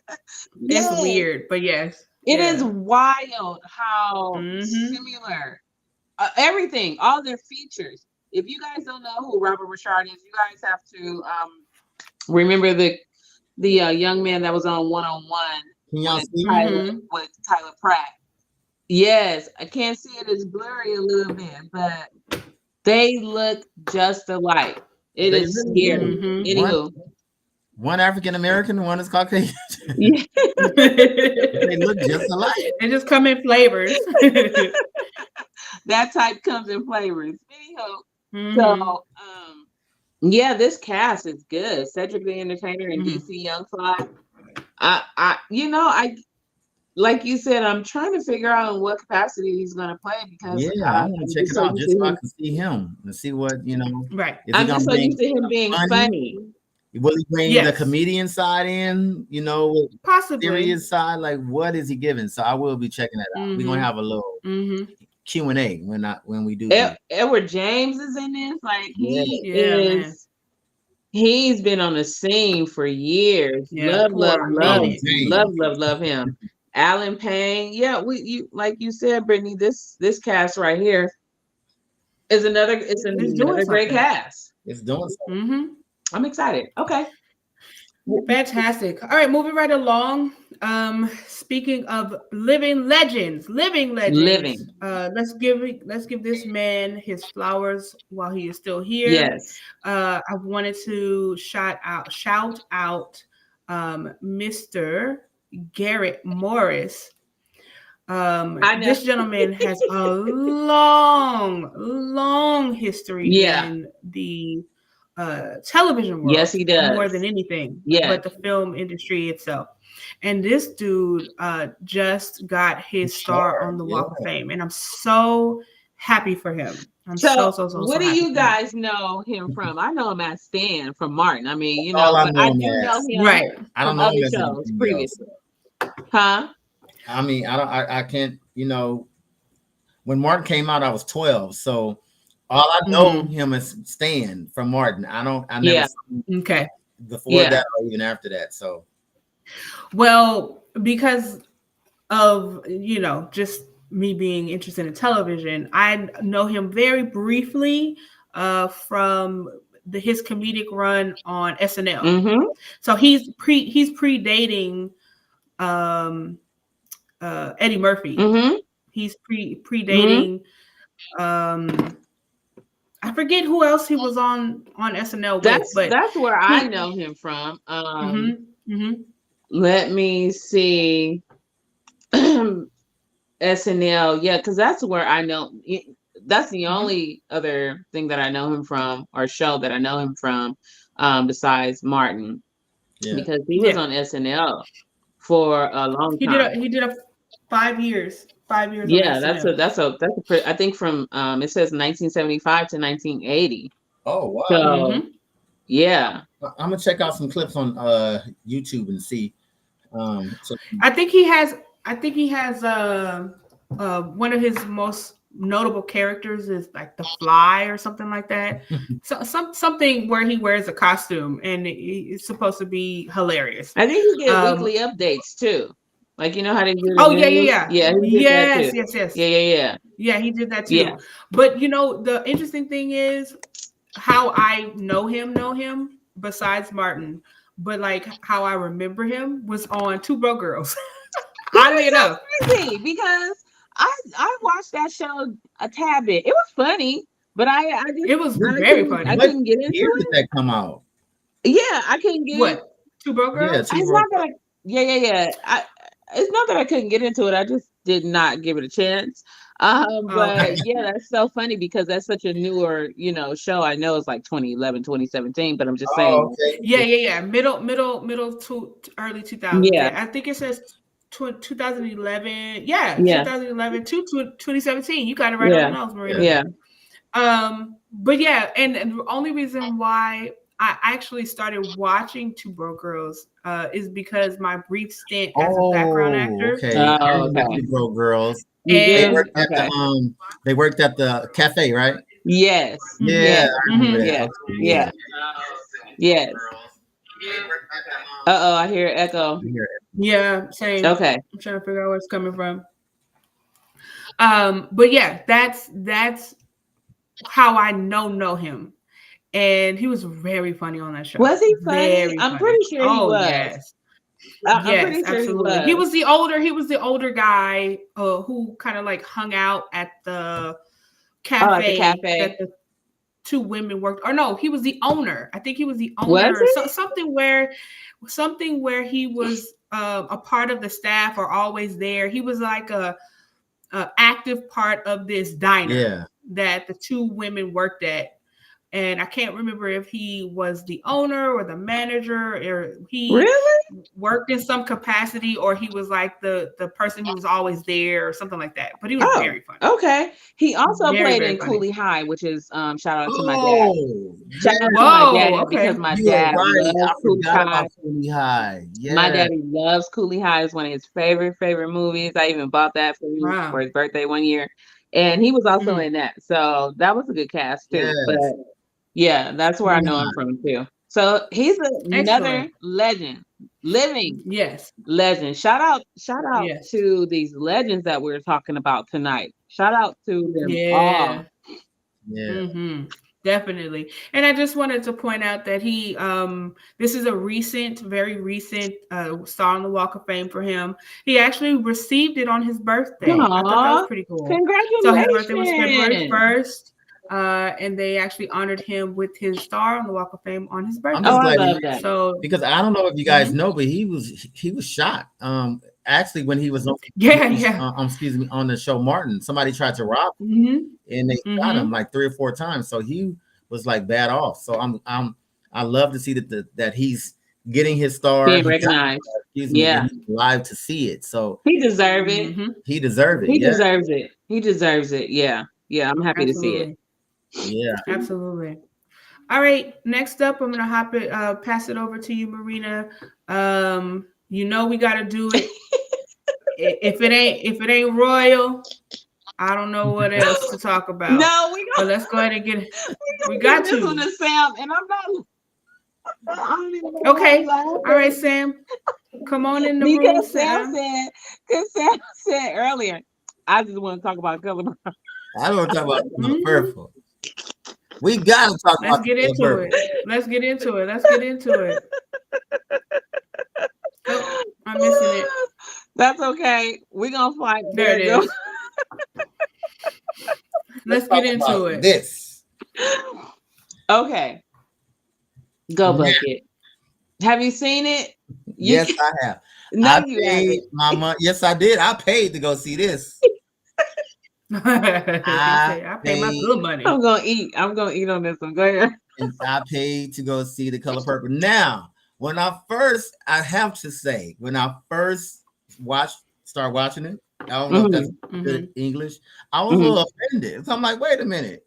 Speaker 1: it's
Speaker 2: Yes.
Speaker 1: weird, but yes.
Speaker 2: It is
Speaker 1: Yeah.
Speaker 2: wild how
Speaker 1: Mm-hmm.
Speaker 2: similar everything, all their features. If you guys don't know who Robert Richard is, you guys have to remember the young man that was on One
Speaker 3: Can y'all
Speaker 2: with
Speaker 3: see?
Speaker 1: Mm-hmm.
Speaker 2: Tyler Pratt. Yes, I can't see it. It's blurry a little bit, but they look just alike. It
Speaker 3: They
Speaker 2: is
Speaker 3: really
Speaker 2: scary.
Speaker 3: do.
Speaker 2: Anywho,
Speaker 3: One African American, one is Caucasian.
Speaker 2: yeah,
Speaker 3: They look just alike.
Speaker 1: They just come in flavors.
Speaker 2: that type comes in flavors. Anyhow,
Speaker 1: Mm-hmm.
Speaker 2: so yeah, this cast is good. Cedric the Entertainer and
Speaker 1: Mhm.
Speaker 2: DC Young Fly. I like you said, I'm trying to figure out in what capacity he's gonna play because
Speaker 3: Yeah, I want to check
Speaker 2: just
Speaker 3: it
Speaker 2: so
Speaker 3: out
Speaker 2: used
Speaker 3: just
Speaker 2: to
Speaker 3: so I
Speaker 2: him.
Speaker 3: can see him and see what,
Speaker 1: Right.
Speaker 3: is he
Speaker 2: I'm
Speaker 3: gonna
Speaker 2: just so
Speaker 3: bring
Speaker 2: used to him being funny.
Speaker 3: Will he bring the
Speaker 1: Yes.
Speaker 3: comedian side in, with
Speaker 1: Possibly.
Speaker 3: serious side? Like, what is he giving? So I will be checking that out. We're gonna
Speaker 1: Mm-hmm.
Speaker 3: have a little
Speaker 1: Mm-hmm.
Speaker 3: Q&A when we do this.
Speaker 2: Edward James is in this. Like
Speaker 3: Yeah.
Speaker 1: Yeah, man.
Speaker 2: he's been on the scene for years.
Speaker 1: Yeah. For a minute.
Speaker 2: Love him. Alan Payne. Yeah, like you said, Brittany, this cast right here is another
Speaker 1: It's doing
Speaker 2: great
Speaker 1: something.
Speaker 2: cast.
Speaker 3: It's doing something.
Speaker 1: Mm-hmm.
Speaker 2: I'm excited. Okay.
Speaker 1: Fantastic. All right, moving right along. Speaking of living legends,
Speaker 2: Living.
Speaker 1: let's give this man his flowers while he is still here.
Speaker 2: Yes.
Speaker 1: I wanted to shout out Mr. Garrett Morris.
Speaker 2: I know.
Speaker 1: This gentleman has a long history
Speaker 2: Yeah.
Speaker 1: in the television world.
Speaker 2: Yes, he does.
Speaker 1: More than anything,
Speaker 2: Yes.
Speaker 1: but the film industry itself. And this dude just got his star on the Walk of Fame, and I'm so happy for him. I'm so
Speaker 2: what do
Speaker 1: happy
Speaker 2: you
Speaker 1: for him.
Speaker 2: guys know him from? I know him as Stan from Martin. I mean,
Speaker 3: All I
Speaker 2: but
Speaker 3: know
Speaker 2: I
Speaker 3: him
Speaker 2: do know
Speaker 3: as.
Speaker 2: him
Speaker 1: Right.
Speaker 3: I don't
Speaker 2: from
Speaker 3: know
Speaker 2: other
Speaker 3: him as
Speaker 2: shows
Speaker 3: anything else.
Speaker 2: previously. Huh?
Speaker 3: I mean, I can't, when Martin came out, I was 12. So all I know him is Stan from Martin. I never
Speaker 2: Yeah.
Speaker 3: saw him
Speaker 1: Okay.
Speaker 3: before
Speaker 2: Yeah.
Speaker 3: that or even after that. So
Speaker 1: Well, because of just me being interested in television, I know him very briefly from his comedic run on SNL.
Speaker 2: Mm-hmm.
Speaker 1: So he's predating Eddie Murphy.
Speaker 2: Mm-hmm.
Speaker 1: He's predating I forget who else he was on SNL with, but
Speaker 2: That's where I know him from. Let me see. SNL, yeah, because that's where I know. That's the only other thing that I know him from, or show that I know him from, besides Martin, because he was on SNL for a long time.
Speaker 1: He did a 5 years. 5 years
Speaker 2: Yeah,
Speaker 1: on
Speaker 2: that's
Speaker 1: SNL.
Speaker 2: I think from it says 1975 to 1980.
Speaker 3: oh wow.
Speaker 2: So yeah,
Speaker 3: I'm gonna check out some clips on YouTube and see.
Speaker 1: I think he has one of his most notable characters is like the Fly or something like that. So something where he wears a costume and it's supposed to be hilarious.
Speaker 2: I think you get weekly updates too. Like, you know how they do.
Speaker 1: Oh yeah.
Speaker 2: Yeah, he did that too.
Speaker 1: Yes.
Speaker 2: Yeah.
Speaker 1: Yeah, he did that too.
Speaker 2: Yeah.
Speaker 1: But the interesting thing is how I know him besides Martin, but like how I remember him was on Two Broke Girls. Oddly enough.
Speaker 2: Crazy, because I watched that show a tad bit. It was funny, but
Speaker 1: it was very funny.
Speaker 2: I couldn't get into
Speaker 3: year
Speaker 2: it.
Speaker 3: did that come out?
Speaker 2: Yeah, I couldn't get
Speaker 1: what Two Broke Girls.
Speaker 3: Yeah,
Speaker 2: it's not that it's not that I couldn't get into it. I just did not give it a chance. But yeah, that's so funny because that's such a newer, show. I know it's like 2011, 2017, but I'm just saying.
Speaker 3: Okay.
Speaker 1: Yeah. Middle to early 2000s. Yeah. I think it says 2011. Yeah. 2011 to 2017. You got it right on the nose, Marina.
Speaker 2: Yeah.
Speaker 1: But yeah, and the only reason why I actually started watching Two Broke Girls is because my brief stint as a background actor.
Speaker 3: Okay.
Speaker 2: Oh, okay.
Speaker 3: Two Broke Girls.
Speaker 2: You
Speaker 3: They
Speaker 1: And
Speaker 2: do?
Speaker 3: worked at
Speaker 2: Okay.
Speaker 3: they worked at the cafe, right?
Speaker 2: Yes.
Speaker 3: Yeah,
Speaker 2: Yes.
Speaker 3: I remember that.
Speaker 2: Yes.
Speaker 3: Okay,
Speaker 2: Yes. Yes. Uh-oh, I hear echo.
Speaker 3: yeah.
Speaker 1: yeah, same.
Speaker 2: Okay.
Speaker 1: I'm trying to figure out where it's coming from. But yeah, that's how I know him. And he was very funny on that show.
Speaker 2: Was he funny?
Speaker 1: Very
Speaker 2: I'm
Speaker 1: funny.
Speaker 2: pretty sure he
Speaker 1: Oh
Speaker 2: was.
Speaker 1: yes.
Speaker 2: I'm
Speaker 1: Yes,
Speaker 2: pretty sure he
Speaker 1: absolutely.
Speaker 2: was.
Speaker 1: He was the older guy who kind of like hung out at the
Speaker 2: Oh, at the
Speaker 1: cafe
Speaker 2: cafe.
Speaker 1: that the two women worked. Or no, he was the owner. I think he was the
Speaker 2: Was
Speaker 1: owner.
Speaker 2: he?
Speaker 1: Something where he was a part of the staff or always there. He was like a active part of this diner
Speaker 3: Yeah.
Speaker 1: that the two women worked at. And I can't remember if he was the owner or the manager, or he
Speaker 2: Really?
Speaker 1: worked in some capacity, or he was like the person who was always there or something like that. But he was
Speaker 2: Oh,
Speaker 1: very funny.
Speaker 2: okay. He also
Speaker 1: Very,
Speaker 2: played
Speaker 1: very
Speaker 2: in
Speaker 1: funny.
Speaker 2: Cooley High, which is shout out to my dad.
Speaker 3: Oh,
Speaker 2: Shout
Speaker 3: yeah.
Speaker 2: out to my
Speaker 1: Whoa,
Speaker 2: daddy
Speaker 1: okay.
Speaker 2: because my
Speaker 3: You are
Speaker 2: dad
Speaker 3: right.
Speaker 2: loves
Speaker 3: I
Speaker 2: Cooley
Speaker 3: forgot
Speaker 2: High.
Speaker 3: about Cooley High.
Speaker 2: My
Speaker 3: Yeah.
Speaker 2: daddy loves Cooley High. It's one of his favorite movies. I even bought that for him
Speaker 1: Wow.
Speaker 2: for his birthday one year. And he was also
Speaker 1: Mm.
Speaker 2: in that. So that was a good cast too. But
Speaker 3: Yes.
Speaker 2: yeah, that's where I
Speaker 3: Cooley
Speaker 2: know him
Speaker 3: High.
Speaker 2: from too. So he's another
Speaker 1: Excellent.
Speaker 2: legend, living
Speaker 1: Yes.
Speaker 2: legend. Shout out
Speaker 1: Yes.
Speaker 2: to these legends that we're talking about tonight. Shout out to them all.
Speaker 1: Yeah.
Speaker 3: Yeah.
Speaker 1: Mm-hmm. Definitely. And I just wanted to point out that he this is a very recent star on the Walk of Fame for him. He actually received it on his birthday. I thought that was
Speaker 2: Aw,
Speaker 1: pretty cool. So his birthday was February
Speaker 2: congratulations.
Speaker 1: 1st. And they actually honored him with his star on the Walk of Fame on his birthday.
Speaker 3: I'm just
Speaker 2: Oh, I
Speaker 3: glad
Speaker 2: love that.
Speaker 1: So
Speaker 3: because I don't know if you guys
Speaker 1: Mhm.
Speaker 3: know, but he was shot. Actually, when he was on,
Speaker 1: yeah.
Speaker 3: excuse me, on the show Martin, somebody tried to rob him
Speaker 1: Mm-hmm.
Speaker 3: and they shot him
Speaker 1: Mm-hmm.
Speaker 3: like 3 or 4 times. So he was like bad off. So I love to see that he's getting his star.
Speaker 2: Being
Speaker 3: He got
Speaker 2: recognized.
Speaker 3: excuse me,
Speaker 2: Yeah.
Speaker 3: and he's alive to see it. So
Speaker 2: He deserves it.
Speaker 1: Mm-hmm.
Speaker 3: he deserved it.
Speaker 2: He
Speaker 3: Yeah.
Speaker 2: deserves it. He deserves it. Yeah. Yeah. I'm happy to see it.
Speaker 1: Absolutely.
Speaker 3: Yeah.
Speaker 1: Absolutely. All right. Next up, I'm gonna pass it over to you, Marina. You know we gotta do it. If it ain't royal, I don't know what else to talk about.
Speaker 2: No, we
Speaker 1: But
Speaker 2: got
Speaker 1: let's go ahead and get it. We
Speaker 2: give
Speaker 1: got
Speaker 2: this one
Speaker 1: to.
Speaker 2: to Sam, and I'm not. I don't even know why
Speaker 1: Okay.
Speaker 2: I'm laughing.
Speaker 1: All right, Sam. Come on in the room,
Speaker 2: Because
Speaker 1: Sam.
Speaker 2: Sam said earlier, I just want to talk about color.
Speaker 3: I don't talk about
Speaker 1: Mhm.
Speaker 3: purple. We gotta talk
Speaker 1: Let's
Speaker 3: about
Speaker 1: get
Speaker 3: Color
Speaker 1: into
Speaker 3: Purple.
Speaker 1: it. Let's get into it. Let's get into it. Oh, I'm missing it.
Speaker 2: That's okay. We're gonna fight.
Speaker 1: There it
Speaker 2: you go.
Speaker 1: is. Let's
Speaker 3: talk
Speaker 1: get into
Speaker 3: about
Speaker 1: it.
Speaker 3: this.
Speaker 2: Okay. Go
Speaker 3: Yeah.
Speaker 2: Bucket. Have you seen it?
Speaker 3: Yes, I have.
Speaker 2: No,
Speaker 3: I
Speaker 2: you
Speaker 3: paid
Speaker 2: haven't.
Speaker 3: my money. Yes, I did. I paid to go see this.
Speaker 1: He said, I pay my good money.
Speaker 2: I'm gonna eat on this one. Go ahead.
Speaker 3: And I paid to go see The Color Purple. Now, I have to say, when I first start watching it, I don't know if that's good English. I was a little offended. So I'm like, wait a minute.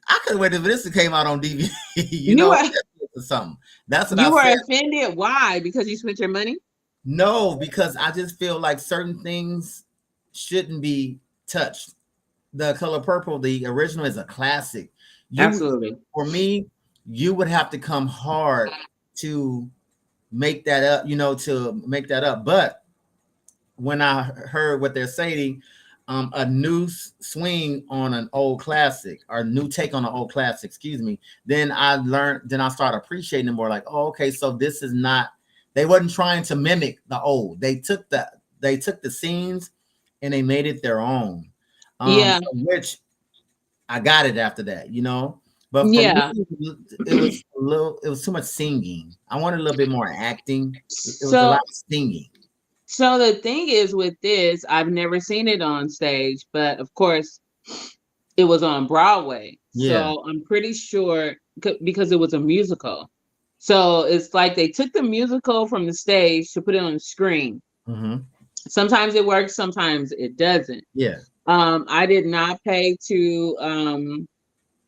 Speaker 3: I could have waited for this to came out on DVD. you know, or something. That's what
Speaker 2: You
Speaker 3: I
Speaker 2: were
Speaker 3: said.
Speaker 2: offended. Why? Because you spent your money?
Speaker 3: No, because I just feel like certain things shouldn't be touched. The Color Purple, the original, is a classic.
Speaker 2: Absolutely.
Speaker 3: For me, you would have to come hard to make that up, But when I heard what they're saying, a new swing on an old classic, or new take on an old classic, excuse me, then I started appreciating it more. Like, oh, okay, so this is not, they wasn't trying to mimic the old. They took the scenes and they made it their own. Which I got it after that, But for me, it was too much singing. I wanted a little bit more acting. It was a lot of singing.
Speaker 2: So the thing is with this, I've never seen it on stage, but of course it was on Broadway.
Speaker 3: Yeah.
Speaker 2: So I'm pretty sure because it was a musical. So it's like they took the musical from the stage to put it on the screen.
Speaker 3: Mm-hmm.
Speaker 2: Sometimes it works, sometimes it doesn't.
Speaker 3: Yeah.
Speaker 2: I did not pay to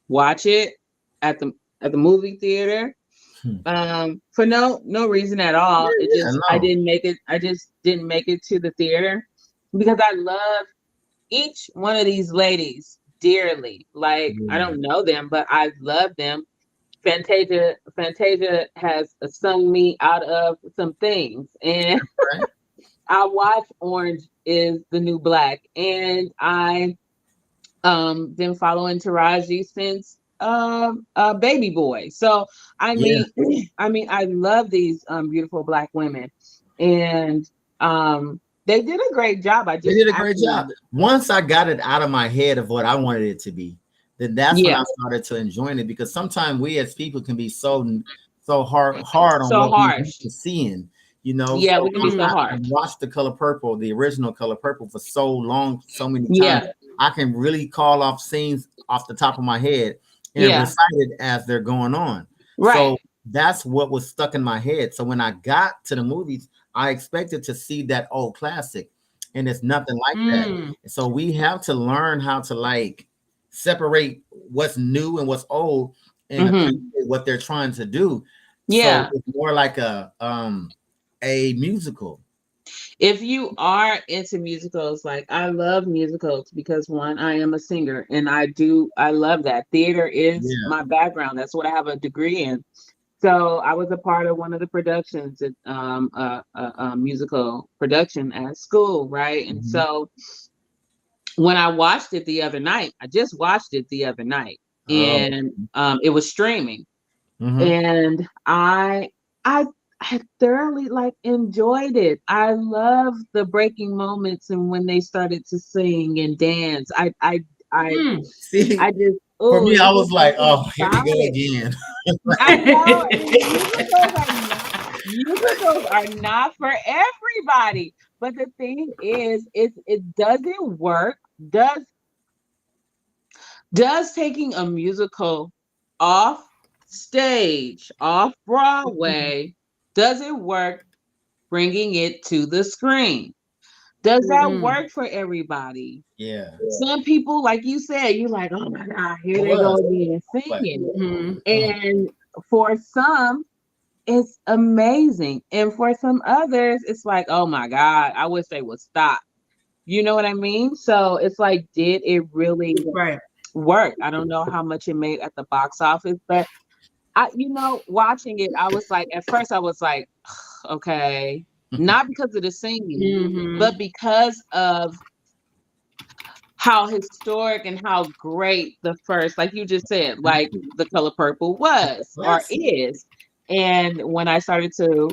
Speaker 2: watch it at the movie theater. For no reason at all. I just didn't make it to the theater. because I love each one of these ladies dearly. Like I
Speaker 3: Yeah.
Speaker 2: don't know them, but I love them. Fantasia has sung me out of some things, and
Speaker 3: Right.
Speaker 2: I watch Orange is the New Black, and I been following Taraji since Baby Boy. So I
Speaker 3: Yeah.
Speaker 2: mean, I mean, I love these beautiful Black women, and they did a great job. I
Speaker 3: They
Speaker 2: just
Speaker 3: did a great
Speaker 2: actually,
Speaker 3: job. Once I got it out of my head of what I wanted it to be, then that's when
Speaker 2: yeah,
Speaker 3: I started to enjoying it, because sometimes we as people can be so hard on
Speaker 2: so
Speaker 3: what we used
Speaker 2: harsh.
Speaker 3: to seeing, you know.
Speaker 2: Yeah, we
Speaker 3: So
Speaker 2: can be so
Speaker 3: I
Speaker 2: harsh.
Speaker 3: watched the Color Purple, the original Color Purple, for so long, so many times.
Speaker 2: Yeah,
Speaker 3: I can really call off scenes off the top of my head and
Speaker 2: yeah,
Speaker 3: recite it as they're going on.
Speaker 2: right.
Speaker 3: So that's what was stuck in my head. So when I got to the movies, I expected to see that old classic, and it's nothing like that.
Speaker 1: Mm.
Speaker 3: So we have to learn how to like separate what's new and what's old and
Speaker 2: Hmm.
Speaker 3: appreciate what they're trying to do. So
Speaker 2: Yeah.
Speaker 3: it's more like a musical.
Speaker 2: If you are into musicals, like I love musicals because one, I am a singer and I love that. Theater is
Speaker 3: Yeah.
Speaker 2: my background. That's what I have a degree in. So I was a part of one of the productions at a musical production at school, right? And
Speaker 3: Mhm.
Speaker 2: so when I watched it the other night, I just watched it the other night,
Speaker 3: Oh.
Speaker 2: and it was streaming,
Speaker 3: Mhm.
Speaker 2: and I I thoroughly like enjoyed it. I love the breaking moments and when they started to sing and dance. I
Speaker 1: Mm.
Speaker 3: See,
Speaker 2: I just
Speaker 3: for
Speaker 2: oh,
Speaker 3: me,
Speaker 2: it
Speaker 3: I
Speaker 2: was
Speaker 3: was
Speaker 2: just
Speaker 3: like,
Speaker 2: something
Speaker 3: oh, here we
Speaker 2: about
Speaker 3: go
Speaker 2: it.
Speaker 3: again.
Speaker 2: I know, and musicals are not for everybody. But the thing is, it doesn't work. Does taking a musical off stage, off Broadway, does it work bringing it to the screen? Does that
Speaker 1: Mm.
Speaker 2: work for everybody?
Speaker 3: Yeah,
Speaker 2: Some people, like you said, you're like, oh my God, here
Speaker 3: it
Speaker 2: they go
Speaker 3: was.
Speaker 2: again
Speaker 3: But
Speaker 2: singing.
Speaker 1: Mhm.
Speaker 3: oh,
Speaker 2: And for some, it's amazing. And for some others, it's like, oh my God, I wish they would stop. You know what I mean? So it's like, did it really
Speaker 1: Right.
Speaker 2: work? I don't know how much it made at the box office, but watching it, I was like, at first, I was like, okay, not because of the singing,
Speaker 1: Mhm.
Speaker 2: but because of how historic and how great the first, like you just said,
Speaker 3: thank
Speaker 2: like
Speaker 3: you.
Speaker 2: the color purple was or
Speaker 3: Yes.
Speaker 2: is. And when I started to,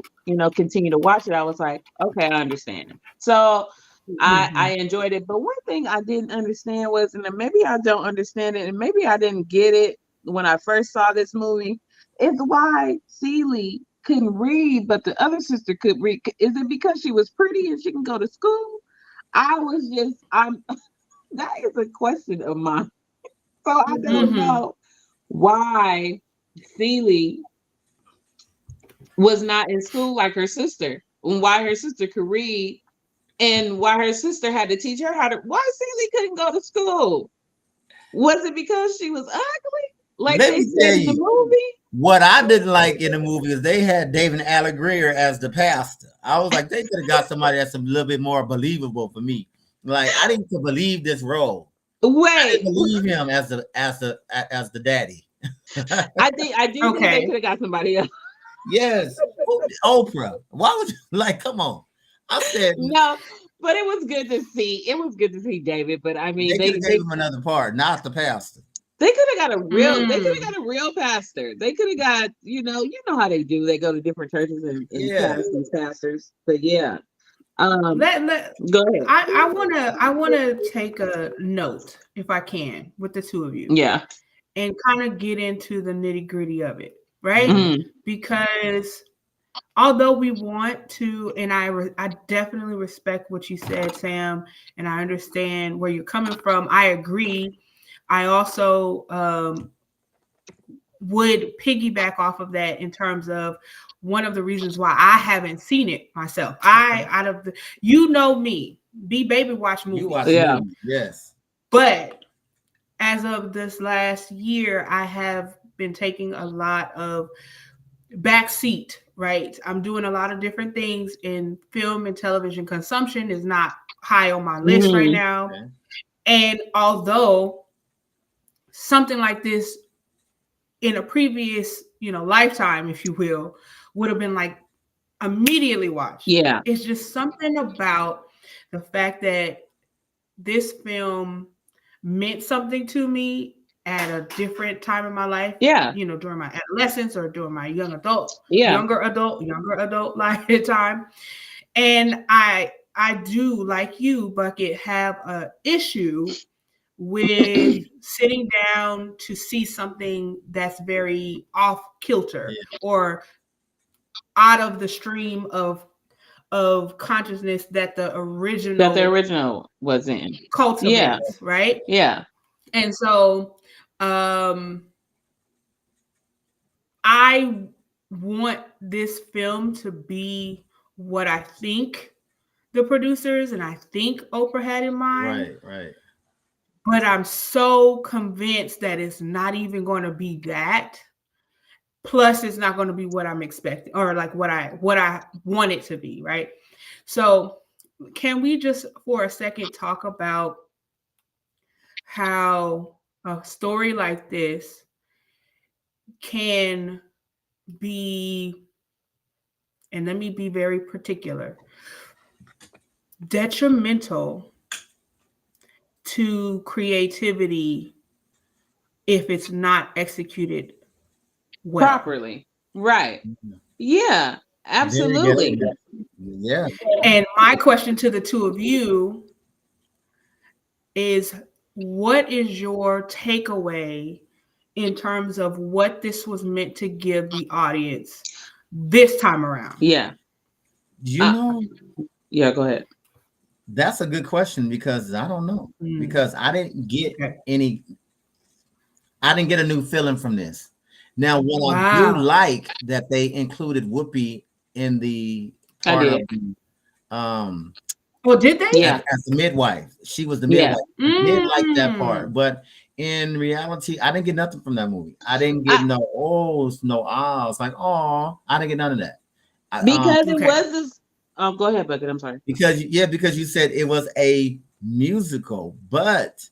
Speaker 2: continue to watch it, I was like, okay, I understand. So I
Speaker 1: Mhm.
Speaker 2: enjoyed it. But one thing I didn't understand was, and maybe I don't understand it, and maybe I didn't get it when I first saw this movie, is why Celie couldn't read, but the other sister could read. Is it because she was pretty and she can go to school? I'm that is a question of mine. So I don't
Speaker 1: Mhm.
Speaker 2: know why Celie was not in school like her sister, and why her sister could read, and why her sister had to teach her how to. Why Celie couldn't go to school? Was it because she was ugly, like
Speaker 3: Let
Speaker 2: they
Speaker 3: me
Speaker 2: said
Speaker 3: tell
Speaker 2: in the
Speaker 3: you
Speaker 2: movie?
Speaker 3: what I didn't like in the movie is they had David Allen Greer as the pastor. I was like, they could have got somebody that's a little bit more believable for me. Like, I didn't believe this role. I didn't
Speaker 2: Wait,
Speaker 3: believe him as the daddy.
Speaker 2: I do think they
Speaker 1: Okay.
Speaker 2: could have got somebody else.
Speaker 3: Yes, Oprah. Why would you like? Come on. I said
Speaker 2: No, but it was good to see. It was good to see David. But I mean,
Speaker 3: they could have gave
Speaker 2: they
Speaker 3: him another part, not the pastor.
Speaker 2: They could have got a real. They could
Speaker 1: Mm.
Speaker 2: have got a real pastor. They could have got. You know how they do. They go to different churches and
Speaker 3: Yeah.
Speaker 2: cast these pastors. But yeah, um,
Speaker 1: Let
Speaker 2: go ahead.
Speaker 1: I wanna take a note, if I can, with the two of you,
Speaker 2: Yeah.
Speaker 1: and kind of get into the nitty gritty of it, right?
Speaker 3: Mhm.
Speaker 2: Mm,
Speaker 1: Because although we want to, and I definitely respect what you said, Sam, and I understand where you're coming from. I agree. I also would piggyback off of that in terms of one of the reasons why I haven't seen it myself. Out of the, me, be baby watch
Speaker 3: You watch
Speaker 1: movies,
Speaker 2: yeah.
Speaker 3: movies, yes.
Speaker 1: but as of this last year, I have been taking a lot of backseat. Right, I'm doing a lot of different things, and film and television consumption is not high on my list right now.
Speaker 3: Okay.
Speaker 1: And although something like this in a previous, lifetime, if you will, would have been like immediately watched.
Speaker 2: Yeah.
Speaker 1: It's just something about the fact that this film meant something to me at a different time in my life.
Speaker 2: Yeah.
Speaker 1: During my adolescence or during my younger adult lifetime. And I do, like you, Bucket, have a issue with sitting down to see something that's very off kilter or out of the stream of consciousness that the original
Speaker 2: was in.
Speaker 1: cultivates, right?
Speaker 2: Yeah.
Speaker 1: And so I want this film to be what I think the producers and I think Oprah had in mind.
Speaker 3: Right.
Speaker 1: But I'm so convinced that it's not even going to be that. Plus, it's not going to be what I'm expecting or like what I want it to be, right? So, can we just for a second talk about how a story like this can be, and let me be very particular, detrimental to creativity if it's not executed well.
Speaker 2: Properly. Right.
Speaker 3: Mhm.
Speaker 2: Yeah, absolutely.
Speaker 3: Yeah.
Speaker 1: And my question to the two of you is, what is your takeaway in terms of what this was meant to give the audience this time around?
Speaker 2: Yeah. Yeah, go ahead.
Speaker 3: That's a good question because I don't know. Because I didn't get I didn't get a new feeling from this. Now, what I do like that they included Whoopi in the part of the
Speaker 1: well, did they?
Speaker 2: Yeah.
Speaker 3: As the midwife. She was the midwife. I did like that part, but in reality, I didn't get nothing from that movie. I didn't get no ohs, no ahs. Like, oh, I didn't get none of that.
Speaker 2: Because it was this. Oh, go ahead, Bucket. I'm sorry.
Speaker 3: Because you said it was a musical, but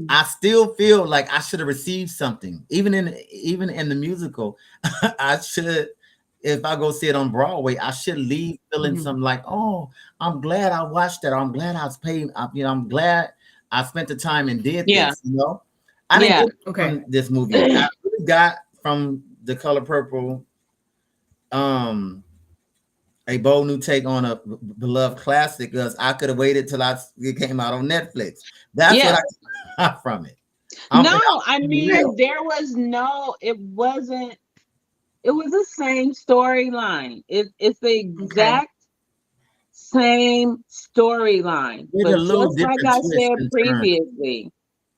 Speaker 3: I still feel like I should have received something. Even in the musical, I should. If I go see it on Broadway, I should leave feeling something like, "Oh, I'm glad I watched that. I'm glad I was paid. I'm glad I spent the time and did this." I didn't get from this movie. I really got from The Color Purple, a bold new take on a beloved classic. Because I could have waited till it came out on Netflix. That's what I got from it.
Speaker 2: I mean, there was it wasn't. It was the same storyline. It's the exact same storyline, but just like I said previously.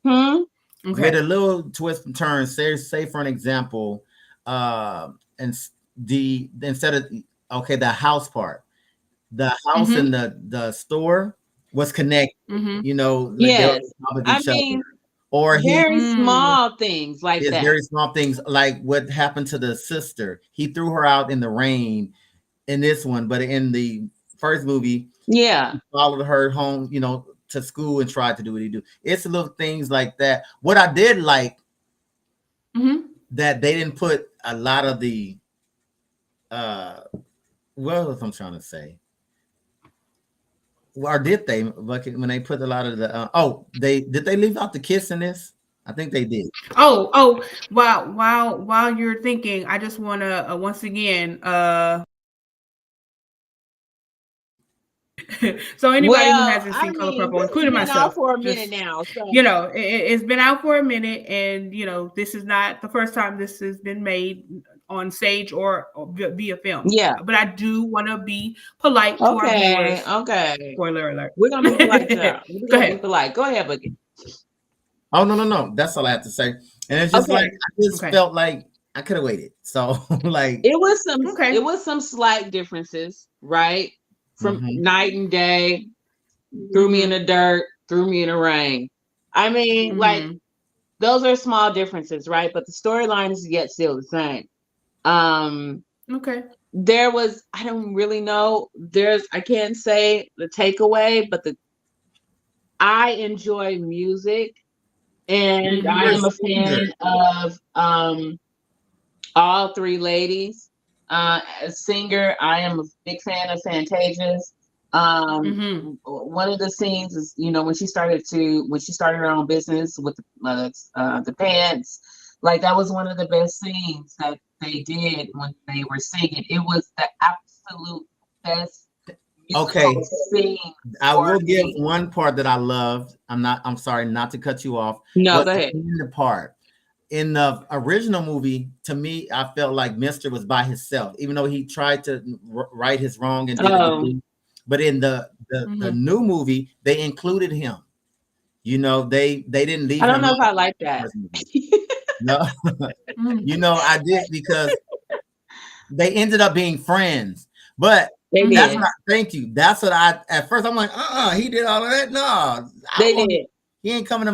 Speaker 3: With a little twist and turn. Say for an example, and instead of the house part, the house and the store was connected.
Speaker 2: Yes, I mean.
Speaker 3: Or
Speaker 2: very small things like that.
Speaker 3: Very small things like what happened to the sister. He threw her out in the rain in this one, but in the first movie, he followed her home, to school and tried to do what he do. It's little things like that. What I did like that they didn't put a lot of the what I'm trying to say. Or did they? When they put a lot of the did they leave out the kiss in this? I think they did.
Speaker 1: Oh! While you're thinking, I just want to once again. So anybody who hasn't seen Color Purple, including myself,
Speaker 2: for a minute now. So.
Speaker 1: It's been out for a minute, and this is not the first time this has been made on stage or via film.
Speaker 2: Yeah,
Speaker 1: but I do want to be polite to our viewers.
Speaker 2: Okay.
Speaker 1: Spoiler alert.
Speaker 2: We're gonna be polite. Go ahead. Be polite. Go ahead, Boogie.
Speaker 3: Oh no! That's all I have to say. And it's just like I just felt like I could have waited. So like
Speaker 2: it was some slight differences, right? From night and day, threw me in the dirt, threw me in the rain. I mean, like those are small differences, right? But the storyline is yet still the same. There was, I don't really know. I can't say the takeaway, but I enjoy music, and I
Speaker 3: You're a
Speaker 2: am a fan
Speaker 3: singer.
Speaker 2: of all three ladies. As singer, I am a big fan of Fantasia's. One of the scenes is, when she started her own business with the pants, like that was one of the best scenes that they did when they were singing. It was the absolute best
Speaker 3: Okay,
Speaker 2: musical scene
Speaker 3: I
Speaker 2: for
Speaker 3: will give
Speaker 2: me.
Speaker 3: one part that I loved. I'm sorry not to cut you off.
Speaker 2: No,
Speaker 3: Was
Speaker 2: go
Speaker 3: the
Speaker 2: ahead.
Speaker 3: end part. In the original movie, to me, I felt like Mister was by himself, even though he tried to right his wrong and did a good
Speaker 2: Oh,
Speaker 3: thing. But in the new movie, they included him. You know, they didn't
Speaker 2: I
Speaker 3: leave
Speaker 2: don't
Speaker 3: him
Speaker 2: know
Speaker 3: out
Speaker 2: if I
Speaker 3: in
Speaker 2: like
Speaker 3: the
Speaker 2: that.
Speaker 3: first movie. No, you know, I did because they ended up being friends. But
Speaker 2: They
Speaker 3: that's
Speaker 2: did.
Speaker 3: what thank you. That's what I at first I'm like, he did all of that. No, I
Speaker 2: They
Speaker 3: want
Speaker 2: did.
Speaker 3: he ain't coming to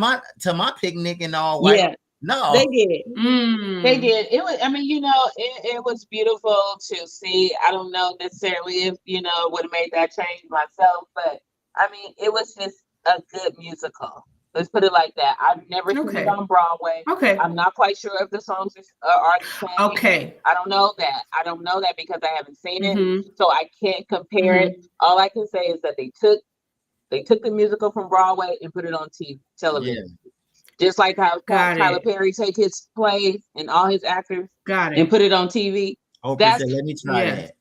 Speaker 3: my picnic and all white.
Speaker 2: Yeah, they
Speaker 3: No.
Speaker 2: did. They did. It was, I mean, it was beautiful to see. I don't know necessarily if, would have made that change myself, but I mean, it was just a good musical. Let's put it like that. I've never seen it
Speaker 1: Okay.
Speaker 2: on Broadway.
Speaker 1: Okay.
Speaker 2: I'm not quite sure if the songs are the same.
Speaker 1: Okay.
Speaker 2: I don't know that. I don't know that because I haven't seen it.
Speaker 1: Mm-hmm.
Speaker 2: So I can't compare it. All I can say is that they took the musical from Broadway and put it on television.
Speaker 3: Yeah.
Speaker 2: Just like how
Speaker 1: Got
Speaker 2: Tyler
Speaker 1: it.
Speaker 2: Perry take his plays and all his actors
Speaker 1: Got
Speaker 2: and
Speaker 1: it.
Speaker 2: put it on TV.
Speaker 3: Oprah
Speaker 2: That's
Speaker 3: said, let me try
Speaker 1: Yes.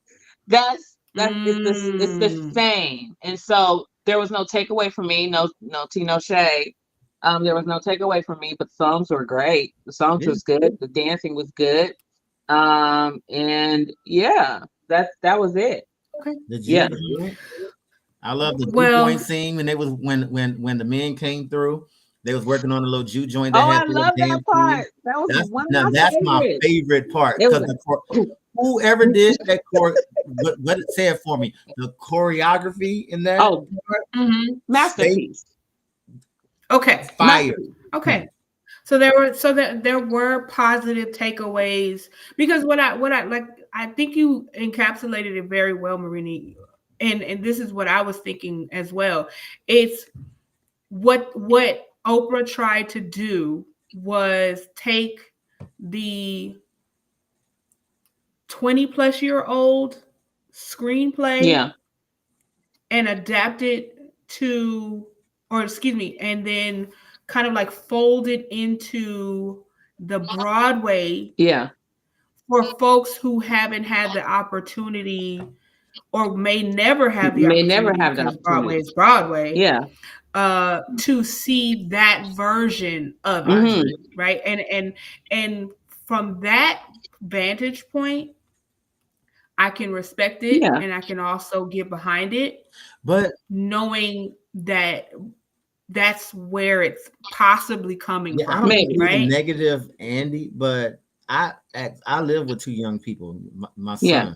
Speaker 3: that.
Speaker 2: it's the same. And so there was no takeaway from me, no tea, no shade. There was no takeaway from me, but the songs were great. The songs
Speaker 3: Yeah.
Speaker 2: was good. The dancing was good. And yeah, that was it.
Speaker 1: Okay.
Speaker 3: The
Speaker 2: Yeah.
Speaker 3: Jew was good. I love the Jew
Speaker 1: Well,
Speaker 3: joint scene when they was when the men came through. They was working on a little Jew joint that
Speaker 2: Oh,
Speaker 3: had
Speaker 2: I
Speaker 3: the little
Speaker 2: love that
Speaker 3: dance move.
Speaker 2: part. That was one of my
Speaker 3: That's my
Speaker 2: favorites.
Speaker 3: favorite part
Speaker 2: It was
Speaker 3: because
Speaker 2: like,
Speaker 3: whoever did that what it said for me, the choreography in that
Speaker 2: oh, masterpiece.
Speaker 1: okay.
Speaker 3: fire.
Speaker 1: Okay. So there were positive takeaways because what I like I think you encapsulated it very well, Marini. And this is what I was thinking as well. It's what Oprah tried to do was take the 20-plus-year-old screenplay
Speaker 2: Yeah.
Speaker 1: and adapt it to, or excuse me, and then kind of like fold it into the Broadway
Speaker 2: Yeah.
Speaker 1: for folks who haven't had the opportunity or may never have the
Speaker 2: May never
Speaker 1: opportunity
Speaker 2: have the
Speaker 1: because Broadway
Speaker 2: opportunity.
Speaker 1: is Broadway,
Speaker 2: Yeah.
Speaker 1: to see that version of it,
Speaker 2: Mm-hmm.
Speaker 1: right? And from that vantage point, I can respect it
Speaker 2: Yeah.
Speaker 1: and I can also get behind it,
Speaker 3: But
Speaker 1: knowing that that's where it's possibly coming
Speaker 3: yeah, I
Speaker 1: from,
Speaker 3: don't mean
Speaker 2: Maybe.
Speaker 3: to be
Speaker 1: right?
Speaker 3: negative, Andy, but I live with two young people, my
Speaker 2: Yeah.
Speaker 3: son,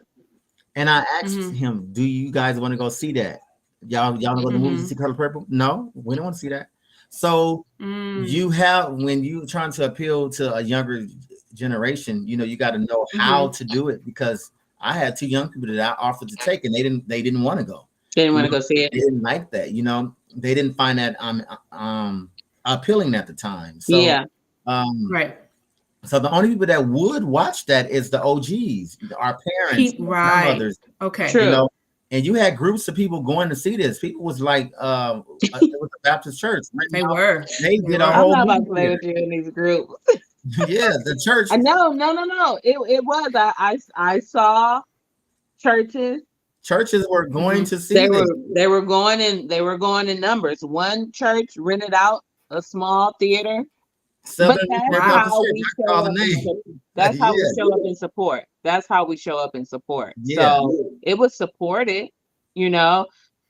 Speaker 3: and I asked
Speaker 1: Mm-hmm.
Speaker 3: him, "Do you guys want to go see that? Y'all want to go to the movies to see Color Purple? No, we don't want to see that." So you have when you trying to appeal to a younger generation, you got to know how to do it because I had two young people that I offered to take, and they didn't want to go.
Speaker 2: They didn't want to go see it.
Speaker 3: They didn't like that. They didn't find that appealing at the time. So
Speaker 2: Yeah.
Speaker 1: Right.
Speaker 3: so the only people that would watch that is the OGs, our parents, our
Speaker 1: Right.
Speaker 3: grandmothers,
Speaker 1: Okay.
Speaker 2: True.
Speaker 3: and you had groups of people going to see this. People was like, it was a Baptist church.
Speaker 1: They were.
Speaker 3: They did a
Speaker 1: were.
Speaker 2: I'm
Speaker 3: whole
Speaker 2: not about to
Speaker 3: movie
Speaker 2: play
Speaker 3: theater.
Speaker 2: with you in these groups.
Speaker 3: Yeah, the church.
Speaker 2: No. It was. I saw churches.
Speaker 3: Churches were going to see
Speaker 2: They
Speaker 3: this.
Speaker 2: were going in numbers. One church rented out a small theater. But
Speaker 3: Southern
Speaker 2: that's
Speaker 3: Baptist
Speaker 2: how
Speaker 3: Church.
Speaker 2: we
Speaker 3: I
Speaker 2: show
Speaker 3: call the
Speaker 2: up.
Speaker 3: name.
Speaker 2: That's how we
Speaker 3: Yeah.
Speaker 2: show up in support. That's how we show up in support.
Speaker 3: Yeah.
Speaker 2: So it was supported, and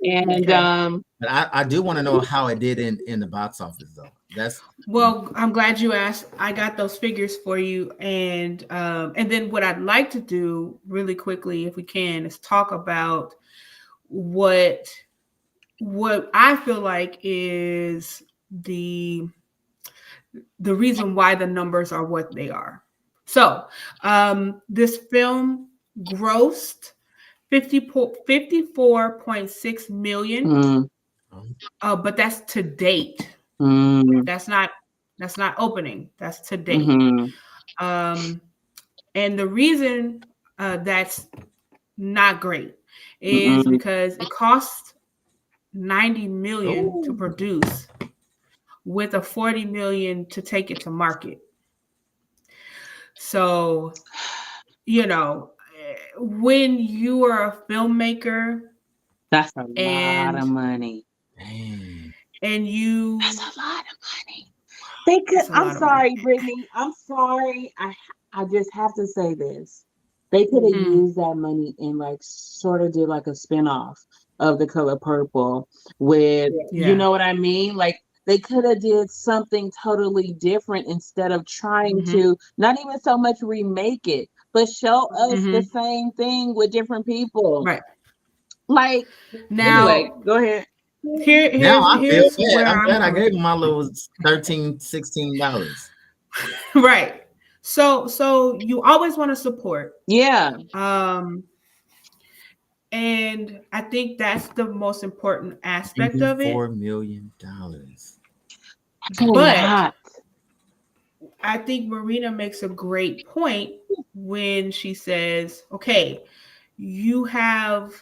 Speaker 1: Okay.
Speaker 3: But I do want to know how it did in the box office though. That's
Speaker 1: Well, I'm glad you asked. I got those figures for you, and then what I'd like to do really quickly, if we can, is talk about what I feel like is the reason why the numbers are what they are. So, this film grossed 54.6 million. but that's to date.
Speaker 2: Mm,
Speaker 1: That's not opening. That's to date.
Speaker 2: mhm,
Speaker 1: And the reason that's not great is
Speaker 2: mm-mm.
Speaker 1: because it costs 90 million to
Speaker 3: Oh,
Speaker 1: produce with a 40 million to take it to market. So, when you are a filmmaker
Speaker 2: That's a lot of
Speaker 1: and
Speaker 2: money.
Speaker 3: dang.
Speaker 1: you
Speaker 2: That's a lot of money. They could.
Speaker 1: it's a
Speaker 2: I'm
Speaker 1: lot of money.
Speaker 2: sorry, Brittany. I'm sorry. I just have to say this. They could have
Speaker 1: Mm,
Speaker 2: used that money and like sort of did like a spinoff of The Color Purple with, you
Speaker 1: yeah.
Speaker 2: know what I mean? Like they could have did something totally different instead of trying
Speaker 1: Hmm.
Speaker 2: to not even so much remake it, but show us the
Speaker 1: Hmm.
Speaker 2: same thing with different people.
Speaker 1: Right.
Speaker 2: Like anyway,
Speaker 1: Now,
Speaker 2: go ahead.
Speaker 3: Now I feel
Speaker 1: here's
Speaker 3: bad.
Speaker 1: where
Speaker 3: I'm
Speaker 1: I'm
Speaker 3: glad I
Speaker 1: coming
Speaker 3: gave him my little $13, $16.
Speaker 1: from. Right. So you always want to support.
Speaker 2: Yeah.
Speaker 1: Um, and I think that's the most important aspect of it.
Speaker 3: $94 million.
Speaker 2: That's a
Speaker 1: But
Speaker 2: lot.
Speaker 1: I think Marina makes a great point when she says, okay, you have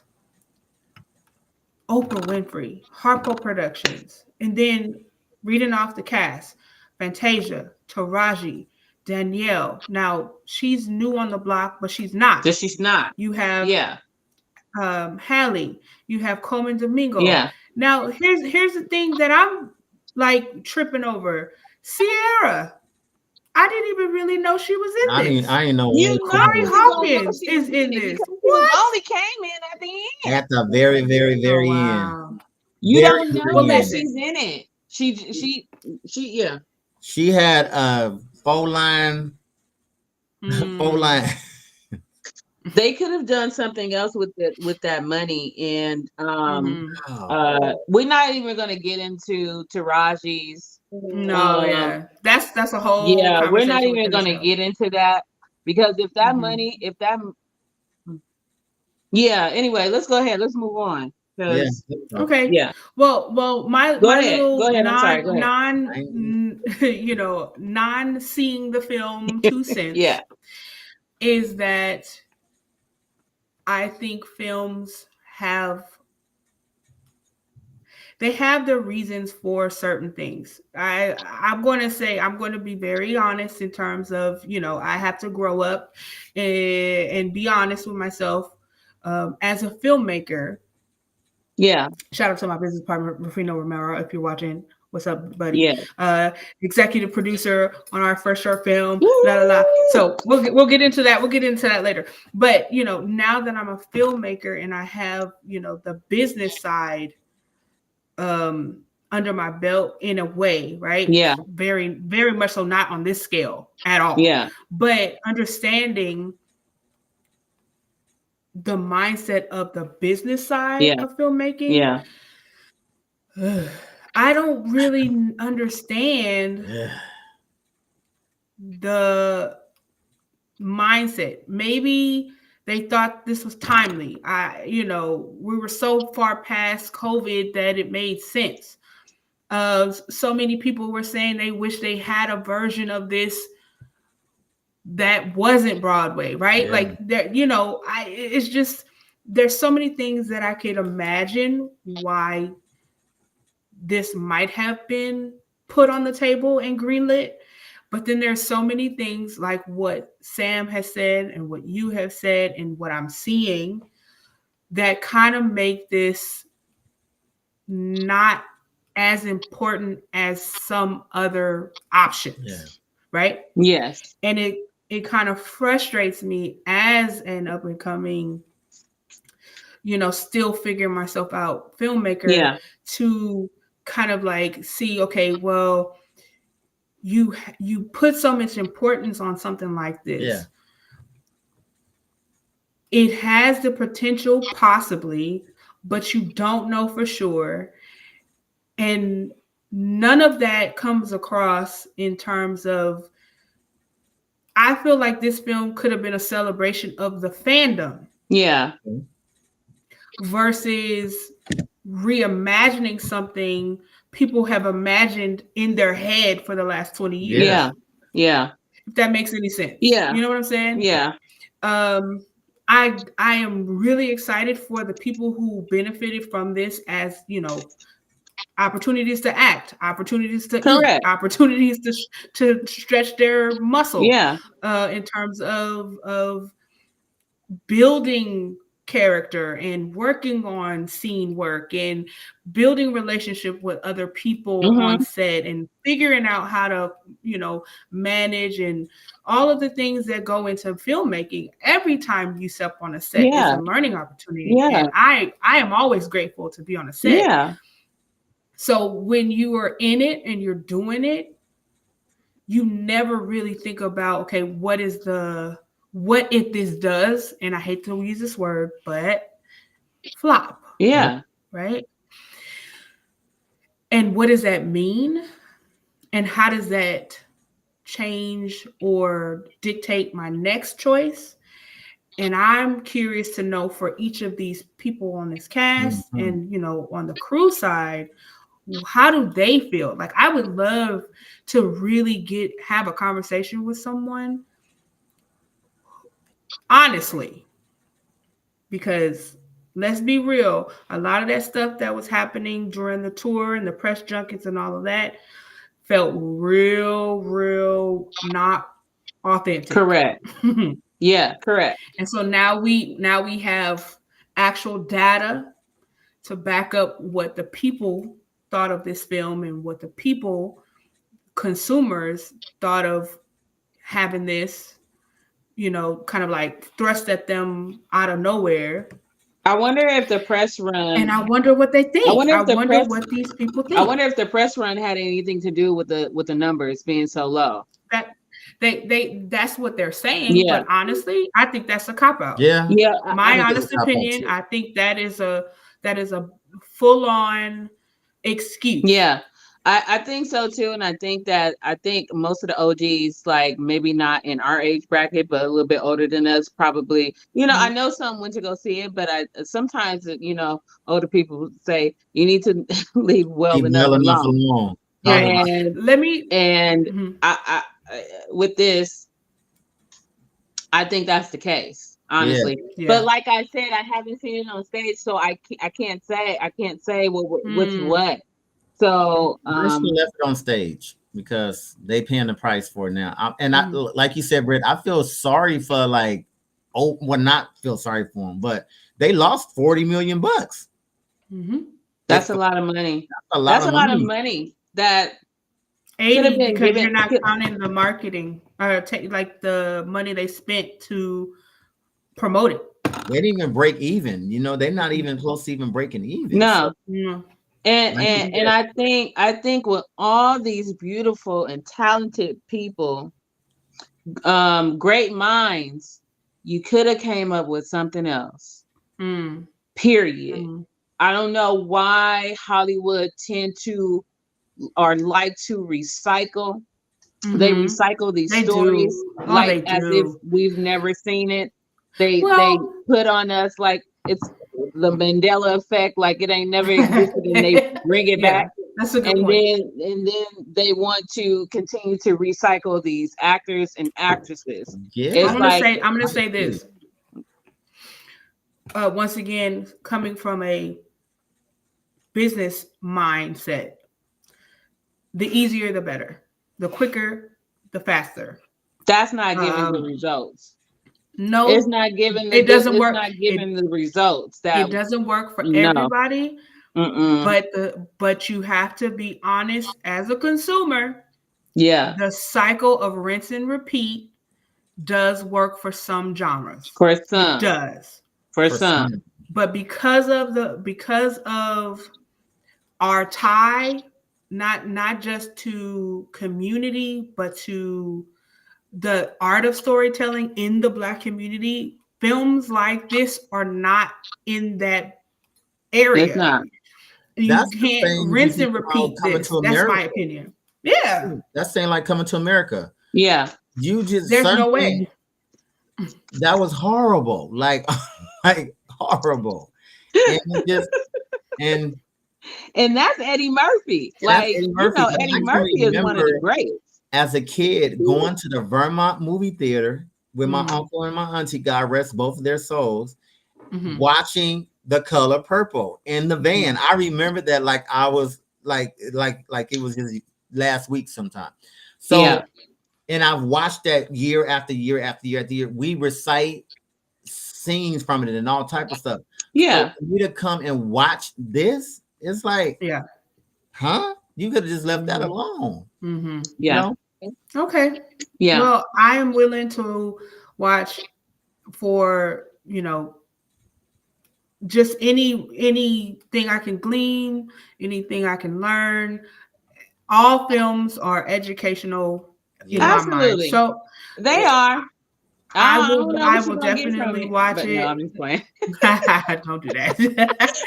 Speaker 1: Oprah Winfrey, Harpo Productions, and then reading off the cast, Fantasia, Taraji, Danielle. Now, she's new on the block, but she's not.
Speaker 2: Just she's not.
Speaker 1: You have
Speaker 2: Yeah.
Speaker 1: Hallie, you have Coleman Domingo.
Speaker 2: Yeah.
Speaker 1: Now, here's the thing that I'm like tripping over. Sierra. I didn't even really know she was in this.
Speaker 3: I didn't know
Speaker 2: You
Speaker 3: what
Speaker 2: know
Speaker 1: Corey
Speaker 3: Queen
Speaker 2: we gonna know
Speaker 1: Hawkins
Speaker 2: she was
Speaker 1: is
Speaker 2: in
Speaker 1: in
Speaker 2: it
Speaker 1: this.
Speaker 2: because she was
Speaker 1: What?
Speaker 2: only came in at the end.
Speaker 3: at the very, very,
Speaker 1: Oh
Speaker 3: very end.
Speaker 1: wow.
Speaker 2: You
Speaker 3: Very,
Speaker 2: don't know
Speaker 1: Well,
Speaker 3: very
Speaker 2: that
Speaker 3: end.
Speaker 1: listen.
Speaker 2: she's in it. She yeah.
Speaker 3: She had four line, four
Speaker 1: Hmm.
Speaker 3: line.
Speaker 2: They could have done something else with that money and
Speaker 1: Hmm.
Speaker 3: Oh,
Speaker 2: we're not even gonna get into Taraji's
Speaker 1: No,
Speaker 2: um
Speaker 1: yeah. That's a whole
Speaker 2: yeah, we're not
Speaker 1: conversation
Speaker 2: even
Speaker 1: within
Speaker 2: gonna
Speaker 1: itself.
Speaker 2: get into that because
Speaker 1: Hmm.
Speaker 2: if that yeah, anyway, let's go ahead. Let's move on.
Speaker 3: yeah.
Speaker 2: Because
Speaker 1: Okay.
Speaker 2: yeah.
Speaker 1: Well, my
Speaker 2: Go
Speaker 1: my
Speaker 2: ahead. Go
Speaker 1: little
Speaker 2: ahead. I'm sorry. Go ahead.
Speaker 1: non seeing the film 2 cents
Speaker 2: Yeah.
Speaker 1: is that I think films have their reasons for certain things. I'm going to say I'm going to be very honest in terms of I have to grow up and be honest with myself as a filmmaker.
Speaker 2: Yeah.
Speaker 1: Shout out to my business partner Rufino Romero if you're watching. What's up, buddy?
Speaker 2: Yeah.
Speaker 1: Executive producer on our first short film. La la la.
Speaker 2: Woo!
Speaker 1: So we'll get into that. We'll get into that later. But now that I'm a filmmaker and I have the business side under my belt in a way, right?
Speaker 2: Yeah.
Speaker 1: Very, very much so not on this scale at all.
Speaker 2: Yeah.
Speaker 1: But understanding the mindset of the business side
Speaker 2: Yeah.
Speaker 1: of filmmaking,
Speaker 2: Yeah.
Speaker 1: I don't really understand the mindset. Maybe they thought this was timely. We were so far past COVID that it made sense. So many people were saying they wish they had a version of this that wasn't Broadway, right?
Speaker 3: Yeah.
Speaker 1: Like there, it's just there's so many things that I could imagine why this might have been put on the table and greenlit. But then there's so many things like what Sam has said and what you have said and what I'm seeing that kind of make this not as important as some other options, right?
Speaker 2: Yes.
Speaker 1: And it kind of frustrates me as an up and coming, still figuring myself out filmmaker to kind of like see, okay, well, you put so much importance on something like this.
Speaker 3: Yeah.
Speaker 1: It has the potential possibly, but you don't know for sure. And none of that comes across in terms of, I feel like this film could have been a celebration of the fandom.
Speaker 2: Yeah.
Speaker 1: Versus reimagining something people have imagined in their head for the last 20 years.
Speaker 3: Yeah.
Speaker 2: Yeah.
Speaker 1: If that makes any sense.
Speaker 2: Yeah.
Speaker 1: You know what I'm saying?
Speaker 2: Yeah.
Speaker 1: I am really excited for the people who benefited from this, as you know, opportunities to act, opportunities to
Speaker 2: Correct.
Speaker 1: eat, opportunities to stretch their muscle.
Speaker 2: Yeah.
Speaker 1: In terms of building character and working on scene work and building relationship with other people on set and figuring out how to, you know, manage and all of the things that go into filmmaking. Every time you step on a set is a learning opportunity.
Speaker 2: Yeah.
Speaker 1: And I am always grateful to be on a set.
Speaker 2: Yeah.
Speaker 1: So when you are in it and you're doing it, you never really think about, okay, what if this does, and I hate to use this word, but flop.
Speaker 2: Yeah.
Speaker 1: Right? And what does that mean? And how does that change or dictate my next choice? And I'm curious to know for each of these people on this cast and, you know, on the crew side, how do they feel? Like, I would love to really have a conversation with someone honestly, because let's be real, a lot of that stuff that was happening during the tour and the press junkets and all of that felt real not authentic.
Speaker 2: Correct. Yeah, correct.
Speaker 1: And so now we have actual data to back up what the people thought of this film and what the people, consumers, thought of having this, you know, kind of like thrust at them out of nowhere.
Speaker 2: I wonder if the press run,
Speaker 1: and I wonder what they think. I wonder
Speaker 2: press,
Speaker 1: what these people think.
Speaker 2: I wonder if the press run had anything to do with the numbers being so low.
Speaker 1: That that's what they're saying. But honestly, I think that's a cop out.
Speaker 3: Yeah.
Speaker 1: My honest opinion, I think that is a full on excuse.
Speaker 2: Yeah. I think so too, and I think most of the OGs, like maybe not in our age bracket, but a little bit older than us, probably. You know, I know some went to go see it, but sometimes, you know, older people say you need to leave well enough alone. And I with this, I think that's the case, honestly. Yeah. But like I said, I haven't seen it on stage, so I can't say what's what. So
Speaker 3: I left it on stage because they paying the price for it now. I like you said, Britt, I feel sorry for not feel sorry for them, but they lost $40 million.
Speaker 2: That's a lot of money. That's a lot of money. That
Speaker 1: 80 because you're not counting the marketing or like the money they spent to promote it.
Speaker 3: They didn't even break even. You know, they're not even close to even breaking even.
Speaker 2: No. So, And I think with all these beautiful and talented people, great minds, you could have came up with something else. Period. I don't know why Hollywood tend to or like to recycle. They recycle these stories as if we've never seen it. They put on us like it's the Mandela effect, like it ain't never existed, and they bring it back.
Speaker 1: That's a good point.
Speaker 2: And then they want to continue to recycle these actors and actresses.
Speaker 1: Yeah, I'm gonna say this. Once again, coming from a business mindset, the easier the better, the quicker, the faster.
Speaker 2: That's not giving the results.
Speaker 1: No,
Speaker 2: it's not giving.
Speaker 1: It doesn't work.
Speaker 2: It's not giving the results.
Speaker 1: It doesn't work for everybody. But you have to be honest as a consumer.
Speaker 2: Yeah,
Speaker 1: the cycle of rinse and repeat does work for some genres.
Speaker 2: For some,
Speaker 1: it does.
Speaker 2: For some.
Speaker 1: But because of our tie, not just to community, but to the art of storytelling in the Black community, films like this are not in that area.
Speaker 2: It's not.
Speaker 1: You can't rinse and repeat this. That's my opinion. Yeah.
Speaker 3: That's saying like Coming to America.
Speaker 2: Yeah.
Speaker 3: There's
Speaker 1: no way.
Speaker 3: That was horrible. Like horrible. And and
Speaker 2: And that's Eddie Murphy.
Speaker 3: that's
Speaker 2: Like,
Speaker 3: Eddie Murphy. And
Speaker 2: Eddie
Speaker 3: I can
Speaker 2: Murphy is one of the
Speaker 3: remember
Speaker 2: greats.
Speaker 3: as a kid going to the Vermont movie theater with my uncle and my auntie, God rest both of their souls, watching The Color Purple in the van. I remember that like I was like it was just last week sometime. So
Speaker 2: Yeah.
Speaker 3: and I've watched that year after year after year after year. We recite scenes from it and all type of stuff. So
Speaker 2: Yeah.
Speaker 3: for me to come and watch this, it's like,
Speaker 1: Yeah.
Speaker 3: huh? You could have just left that alone. You
Speaker 2: Yeah.
Speaker 3: know?
Speaker 1: Okay.
Speaker 2: Yeah.
Speaker 1: Well, I am willing to watch for, just anything I can glean, anything I can learn. All films are educational in
Speaker 3: Yeah.
Speaker 1: my mind.
Speaker 2: Absolutely.
Speaker 1: So
Speaker 2: They are.
Speaker 1: I
Speaker 2: I don't
Speaker 1: will
Speaker 2: know
Speaker 1: I
Speaker 2: what you're
Speaker 1: will
Speaker 2: gonna get from
Speaker 1: definitely
Speaker 2: it.
Speaker 1: watch
Speaker 2: But no,
Speaker 1: it.
Speaker 2: I'm just playing.
Speaker 1: Don't do that.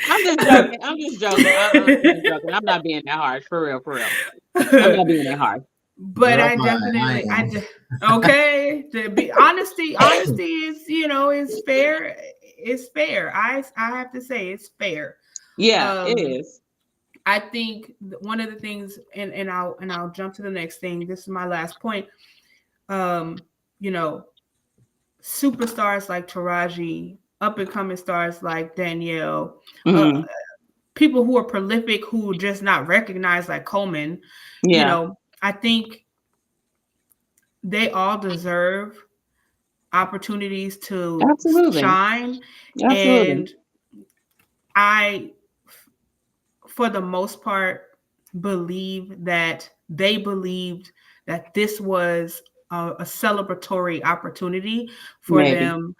Speaker 2: I'm just joking. I'm just joking. I'm just joking. I'm not being that harsh. For real, for real. I'm not being that harsh.
Speaker 1: But
Speaker 3: Girl,
Speaker 1: I definitely,
Speaker 3: I am.
Speaker 1: okay. To be honesty is, is fair. It's fair. I have to say it's fair.
Speaker 2: Yeah, it
Speaker 1: Um,
Speaker 2: is.
Speaker 1: I think one of the things, and I'll jump to the next thing. This is my last point. Um, you know, superstars like Taraji, up and coming stars like Danielle,
Speaker 2: Mhm.
Speaker 1: people who are prolific who are just not recognized like Coleman.
Speaker 2: Yeah.
Speaker 1: I think they all deserve opportunities to
Speaker 2: Absolutely.
Speaker 1: shine.
Speaker 2: Absolutely.
Speaker 1: And I, for the most part, believe that they believed that this was a celebratory opportunity for
Speaker 2: Maybe.
Speaker 1: them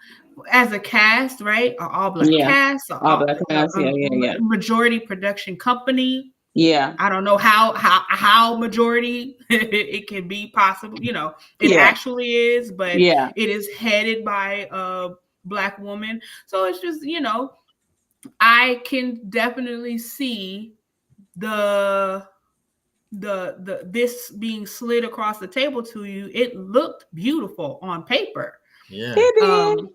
Speaker 1: as a cast, right? An all black
Speaker 2: Yeah.
Speaker 1: cast,
Speaker 2: All black cast.
Speaker 1: a
Speaker 2: Yeah, yeah, yeah.
Speaker 1: majority production company.
Speaker 2: Yeah.
Speaker 1: I don't know how majority it can be possible. It
Speaker 2: Yeah.
Speaker 1: actually is, but
Speaker 2: Yeah.
Speaker 1: it is headed by a black woman. So it's just, I can definitely see the this being slid across the table to you. It looked beautiful on paper.
Speaker 3: Yeah.
Speaker 2: It did.
Speaker 1: Um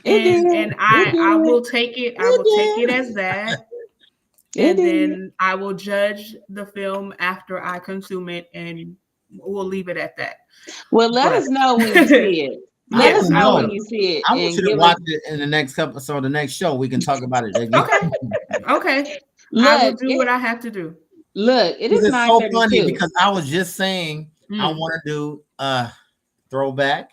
Speaker 2: It did.
Speaker 1: and
Speaker 2: It
Speaker 1: I
Speaker 2: did.
Speaker 1: will take it. I will take it as that.
Speaker 2: It
Speaker 1: And
Speaker 2: did.
Speaker 1: then I will judge the film after I consume it, and we'll leave it at that.
Speaker 2: Well, let us know when you see it. Let
Speaker 1: Yes,
Speaker 2: us
Speaker 1: I
Speaker 2: know
Speaker 1: will.
Speaker 2: when you see it
Speaker 3: I want
Speaker 2: and
Speaker 3: you to
Speaker 2: give
Speaker 3: watch
Speaker 2: us.
Speaker 3: it in the next couple. So the next show we can talk about it again.
Speaker 1: Okay. I will
Speaker 2: Look,
Speaker 1: do what I have to do.
Speaker 2: it is
Speaker 3: It's so funny
Speaker 2: 9:32.
Speaker 3: because I was just saying I
Speaker 1: Mm.
Speaker 3: want to do a throwback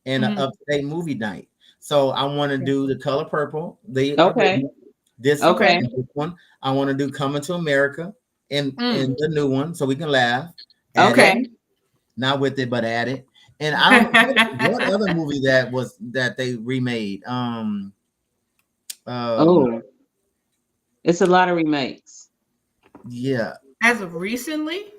Speaker 3: and an up-to-date movie night. So I want to do The Color Purple, the
Speaker 2: Okay.
Speaker 3: original, this
Speaker 2: Okay.
Speaker 3: one. I want to do Coming to America and the new one, so we can laugh. At
Speaker 2: Okay.
Speaker 3: it, not with it, but at it. And I don't know what other movie that they remade.
Speaker 2: Oh, it's a lot of remakes.
Speaker 3: Yeah,
Speaker 1: As of recently,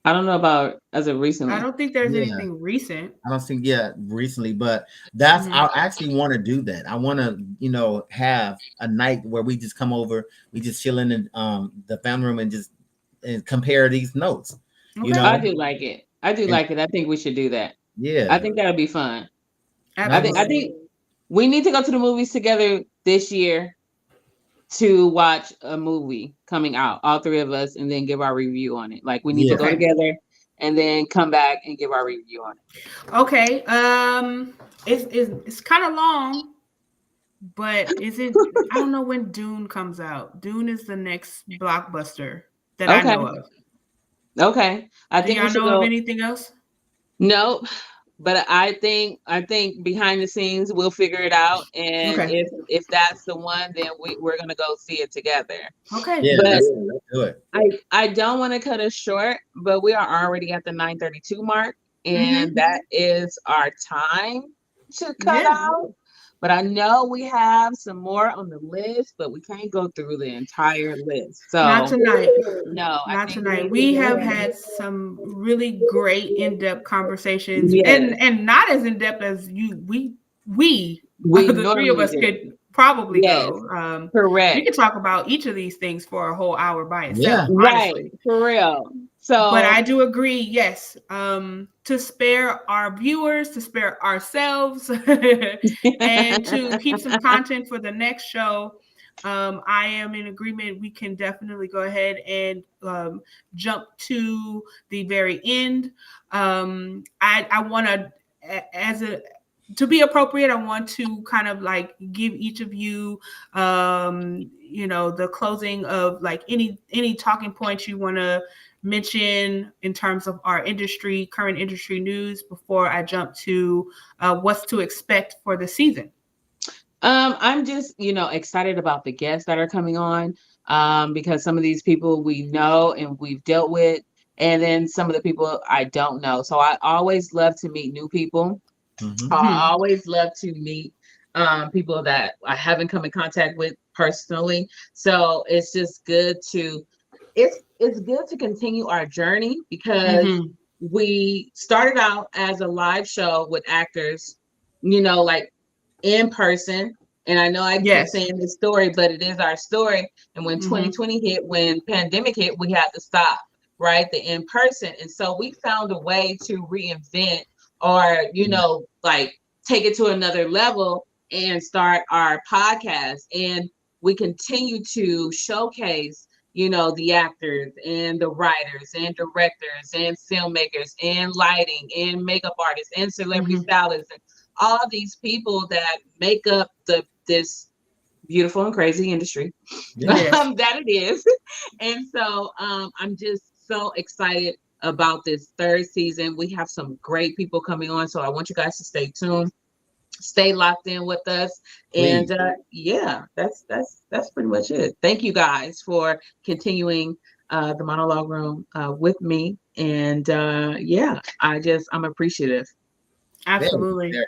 Speaker 2: I don't know about as of
Speaker 1: I
Speaker 2: recently.
Speaker 1: don't think there's
Speaker 3: Yeah.
Speaker 1: anything recent.
Speaker 3: I don't think recently, but that's I actually want to do that. I want to have a night where we just come over, we just chill in the family room and just compare these notes.
Speaker 1: Okay.
Speaker 2: I do like it. I think we should do that.
Speaker 3: Yeah.
Speaker 2: I think that'll be fun.
Speaker 1: Absolutely.
Speaker 2: I think we need to go to the movies together this year to watch a movie coming out, all three of us, and then give our review on it. Like we need to go together and then come back and give our review on it.
Speaker 1: Okay. It's kind of long, but is it? I don't know when Dune comes out. Dune is the next blockbuster that I know of.
Speaker 2: Okay. I
Speaker 1: Do
Speaker 2: think we
Speaker 1: y'all
Speaker 2: should
Speaker 1: know of
Speaker 2: go.
Speaker 1: anything else?
Speaker 2: No, but I think behind the scenes we'll figure it out, and
Speaker 1: Okay.
Speaker 2: if that's the one, then we're gonna go see it together.
Speaker 1: Okay.
Speaker 3: Yeah,
Speaker 2: But
Speaker 3: let's do it.
Speaker 2: I don't want to cut us short, but we are already at the 9:32 mark, and that is our time to cut out. But I know we have some more on the list, but we can't go through the entire list. So
Speaker 1: Not tonight.
Speaker 2: no, I
Speaker 1: Not
Speaker 2: think
Speaker 1: tonight.
Speaker 2: we
Speaker 1: We have
Speaker 2: need to
Speaker 1: had some really great in-depth conversations,
Speaker 2: Yes.
Speaker 1: and not as in-depth as we
Speaker 2: We
Speaker 1: the three of
Speaker 2: normally
Speaker 1: us
Speaker 2: do.
Speaker 1: could probably
Speaker 2: Yes,
Speaker 1: go.
Speaker 2: correct.
Speaker 1: We could talk about each of these things for a whole hour by
Speaker 3: Yeah.
Speaker 1: itself,
Speaker 2: Right,
Speaker 1: honestly.
Speaker 2: for real. So,
Speaker 1: But I do agree, yes, to spare our viewers, to spare ourselves, and to keep some content for the next show. I am in agreement. We can definitely go ahead and jump to the very end. I want to, as a to be appropriate, I want to kind of like give each of you, the closing of like any talking points you want to mention in terms of our industry, current industry news before I jump to what's to expect for the season.
Speaker 2: I'm just, excited about the guests that are coming on, because some of these people we know and we've dealt with, and then some of the people I don't know. So I always love to meet new people.
Speaker 3: Mhm.
Speaker 2: I always love to meet people that I haven't come in contact with personally. So it's just good to it's good to continue our journey because
Speaker 1: Mm-hmm.
Speaker 2: we started out as a live show with actors, like in person. And I know I keep
Speaker 1: Yes.
Speaker 2: saying this story, but it is our story. And when
Speaker 1: Mm-hmm.
Speaker 2: 2020 hit, when pandemic hit, we had to stop, right? The in person. And so we found a way to reinvent or, like take it to another level and start our podcast. And we continue to showcase, the actors and the writers and directors and filmmakers and lighting and makeup artists and celebrity
Speaker 1: Mm-hmm.
Speaker 2: stylists and all these people that make up this beautiful and crazy industry
Speaker 3: Yeah.
Speaker 1: Yes.
Speaker 2: that it is. And so I'm just so excited about this third season. We have some great people coming on, so I want you guys to stay tuned, stay locked in with us. And
Speaker 3: Please.
Speaker 2: yeah, that's pretty much it. Thank you guys for continuing the monologue room with me. And yeah, I'm appreciative.
Speaker 3: Very,
Speaker 1: Absolutely.
Speaker 3: very.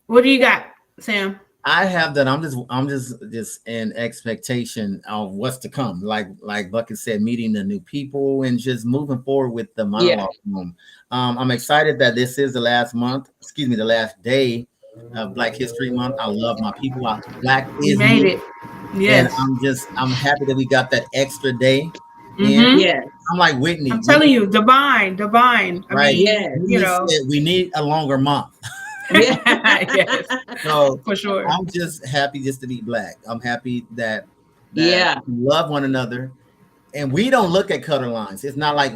Speaker 1: What do you got, Sam?
Speaker 3: I have that. I'm just in expectation of what's to come. Like Bucket said, meeting the new people and just moving forward with the
Speaker 2: Yeah,
Speaker 3: monologue room. I'm excited that this is the last month. Excuse me, the last day of Black History Month. I love my people. Black
Speaker 1: You
Speaker 3: is
Speaker 1: made
Speaker 3: me,
Speaker 1: it.
Speaker 3: and
Speaker 1: Yes.
Speaker 3: I'm happy that we got that extra day. And
Speaker 1: Mm-hmm.
Speaker 2: yeah,
Speaker 3: I'm like Whitney.
Speaker 1: I'm telling you, divine. I
Speaker 3: Right?
Speaker 1: mean,
Speaker 2: yes,
Speaker 1: you
Speaker 3: Whitney
Speaker 1: know,
Speaker 3: said we need a longer month.
Speaker 2: yeah,
Speaker 1: yes,
Speaker 3: So
Speaker 1: for sure.
Speaker 3: I'm just happy just to be Black. I'm happy that
Speaker 2: yeah,
Speaker 3: we love one another, and we don't look at color lines. It's not like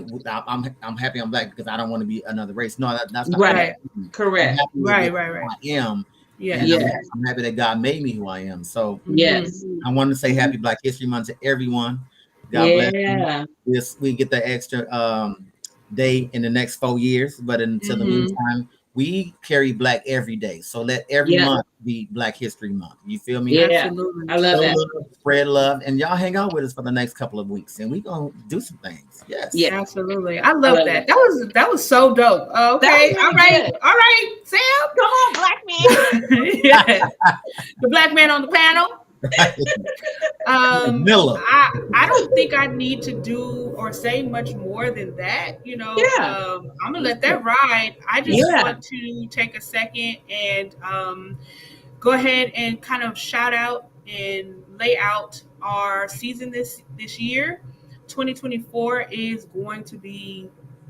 Speaker 3: I'm happy I'm Black because I don't want to be another race. No, that's not what
Speaker 2: right,
Speaker 1: Right.
Speaker 3: I'm saying. I'm
Speaker 2: correct,
Speaker 3: happy with
Speaker 1: Right.
Speaker 3: who
Speaker 1: Right. Right.
Speaker 3: I am, and
Speaker 1: Yes.
Speaker 2: yes,
Speaker 3: I'm happy that God made me who I am. So
Speaker 1: Mm-hmm.
Speaker 2: yes,
Speaker 3: I want to say Happy Black History Month to everyone. God bless you.
Speaker 2: yeah,
Speaker 3: This we get the extra day in the next 4 years, but until the
Speaker 1: Mm-hmm.
Speaker 3: meantime, we carry Black every day. So let every
Speaker 2: yeah,
Speaker 3: month be Black History Month. You feel me?
Speaker 2: yeah.
Speaker 1: Absolutely.
Speaker 2: I love
Speaker 3: Show
Speaker 2: that.
Speaker 3: love, spread love, and y'all hang out with us for the next couple of weeks, and we gonna do some things.
Speaker 2: Yeah,
Speaker 3: Yes.
Speaker 1: Absolutely. I
Speaker 2: I
Speaker 1: love
Speaker 2: love
Speaker 1: that.
Speaker 2: that.
Speaker 1: That was so dope.
Speaker 2: That was
Speaker 1: Okay. All
Speaker 2: really
Speaker 1: right.
Speaker 2: good.
Speaker 1: All right,
Speaker 2: Come on, black man.
Speaker 1: Sam. Yes. The black man on the panel.
Speaker 3: Miller.
Speaker 1: I don't think I need to do or say much more than that.
Speaker 2: Yeah,
Speaker 1: I'm gonna let that ride. I just
Speaker 2: yeah,
Speaker 1: want to take a second and go ahead and kind of shout out and lay out our season this year. 2024 is going to be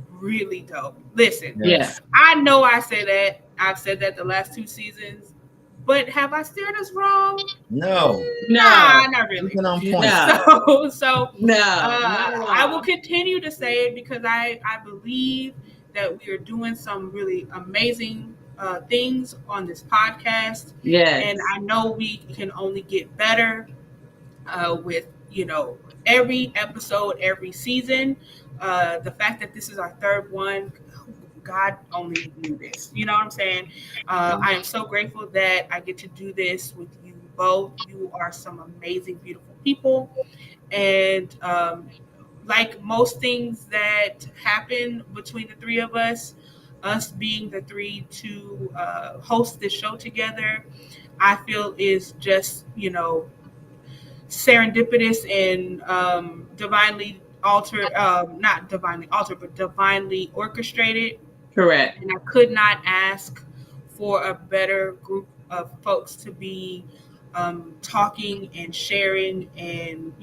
Speaker 1: really dope. Listen,
Speaker 2: yeah.
Speaker 3: Yes.
Speaker 1: I know I say that. I've said that the last two seasons, but have I steered us wrong?
Speaker 3: No.
Speaker 2: No,
Speaker 1: Nah, not really.
Speaker 3: Keeping on point.
Speaker 2: no,
Speaker 1: So
Speaker 2: no, not at
Speaker 1: I will
Speaker 2: all.
Speaker 1: continue to say it because I believe that we are doing some really amazing things on this podcast, and
Speaker 2: Yes,
Speaker 1: I know we can only get better with every episode, every season. The fact that this is our third one, God only knew this. You know what I'm saying? I am so grateful that I get to do this with you both. You are some amazing, beautiful people. And like most things that happen between the three of us being the three to host this show together, I feel is just, serendipitous and divinely altered, not divinely altered, but divinely orchestrated.
Speaker 2: correct.
Speaker 1: And I could not ask for a better group of folks to be talking and sharing and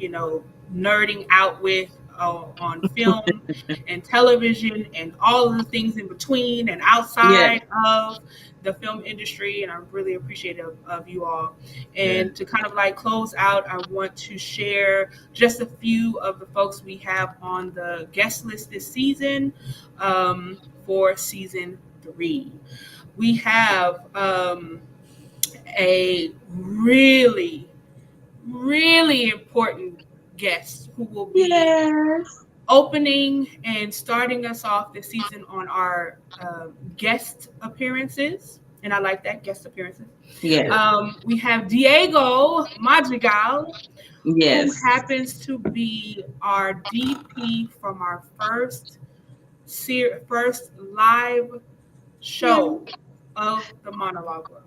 Speaker 1: nerding out with on film and television and all of the things in between and
Speaker 2: Yes.
Speaker 1: outside of the film industry, and I'm really appreciative of you all. And to kind of like close out, I want to share just a few of the folks we have on the guest list this season for season 3. We have a really, really important guest who will be
Speaker 2: Yes.
Speaker 1: opening and starting us off this season on our guest appearances. And I like that, guest appearances.
Speaker 2: Yes.
Speaker 1: We have Diego Madrigal, who
Speaker 2: Yes.
Speaker 1: happens to be our DP from our first live show of the Monologue Room.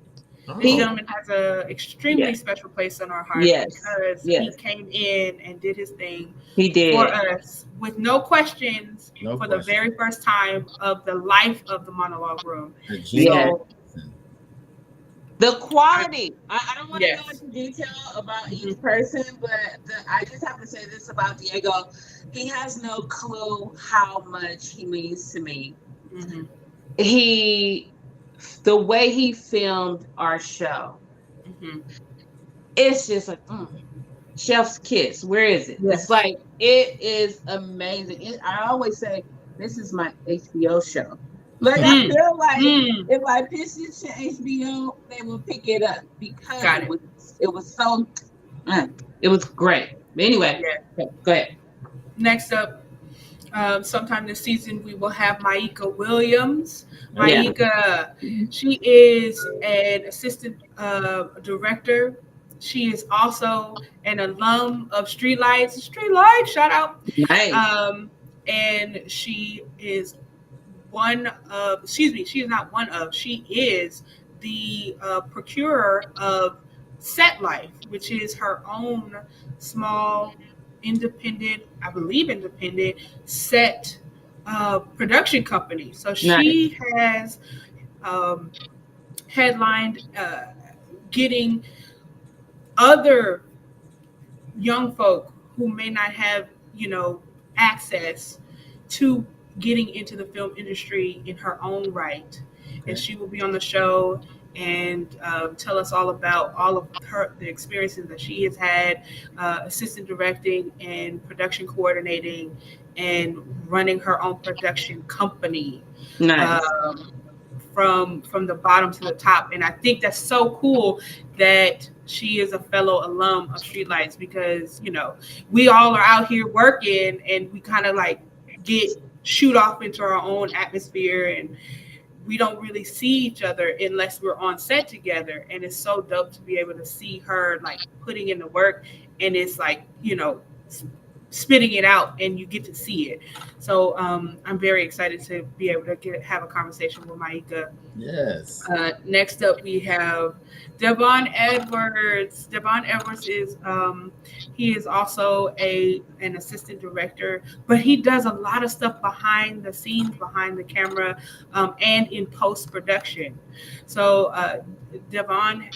Speaker 1: This
Speaker 2: He-
Speaker 1: gentleman has an extremely
Speaker 2: Yes.
Speaker 1: special place in our heart
Speaker 2: Yes.
Speaker 1: because he
Speaker 2: Yes.
Speaker 1: came in and did his thing
Speaker 2: He did.
Speaker 1: for us with no questions
Speaker 3: No
Speaker 1: for the
Speaker 3: question.
Speaker 1: very first time of the life of the Monologue Room.
Speaker 3: A
Speaker 2: Yes.
Speaker 3: genuine person.
Speaker 2: The quality. I don't want to go
Speaker 1: Yes.
Speaker 2: into detail about each person, but I just have to say this about Diego. He has no clue how much he means to me.
Speaker 1: Mhm.
Speaker 2: The way he filmed our show,
Speaker 1: Mhm.
Speaker 2: it's just like chef's kiss. Where is it?
Speaker 1: Yes.
Speaker 2: It's like it is amazing. I always say this is my HBO show. Like I feel like if I pitch this to HBO, they will pick it up because
Speaker 1: Got
Speaker 2: it
Speaker 1: it.
Speaker 2: was so it was great. But anyway,
Speaker 1: Yeah.
Speaker 2: go ahead.
Speaker 1: Next up, sometime this season, we will have Maika Williams.
Speaker 2: Yeah.
Speaker 1: Maika, she is an assistant director. She is also an alum of Streetlights. Streetlights, shout out.
Speaker 2: Nice.
Speaker 1: And she is she is not one of, she is the procurer of Set Life, which is her own small, independent, I believe independent, set production company. So
Speaker 2: Nice.
Speaker 1: she has headlined getting other young folk who may not have, access to getting into the film industry in her own right. And she will be on the show and tell us all about all of the experiences that she has had, assistant directing and production coordinating and running her own production company.
Speaker 2: Nice.
Speaker 1: From the bottom to the top. And I think that's so cool that she is a fellow alum of Streetlights, because we all are out here working and we kind of like shoot off into our own atmosphere, and we don't really see each other unless we're on set together. And it's so dope to be able to see her like putting in the work, and it's like spitting it out and you get to see it. So I'm very excited to be able to have a conversation with Maika.
Speaker 3: Yes.
Speaker 1: Next up, we have Devon Edwards. Devon Edwards is he is also an assistant director, but he does a lot of stuff behind the scenes, behind the camera, and in post-production. So Devon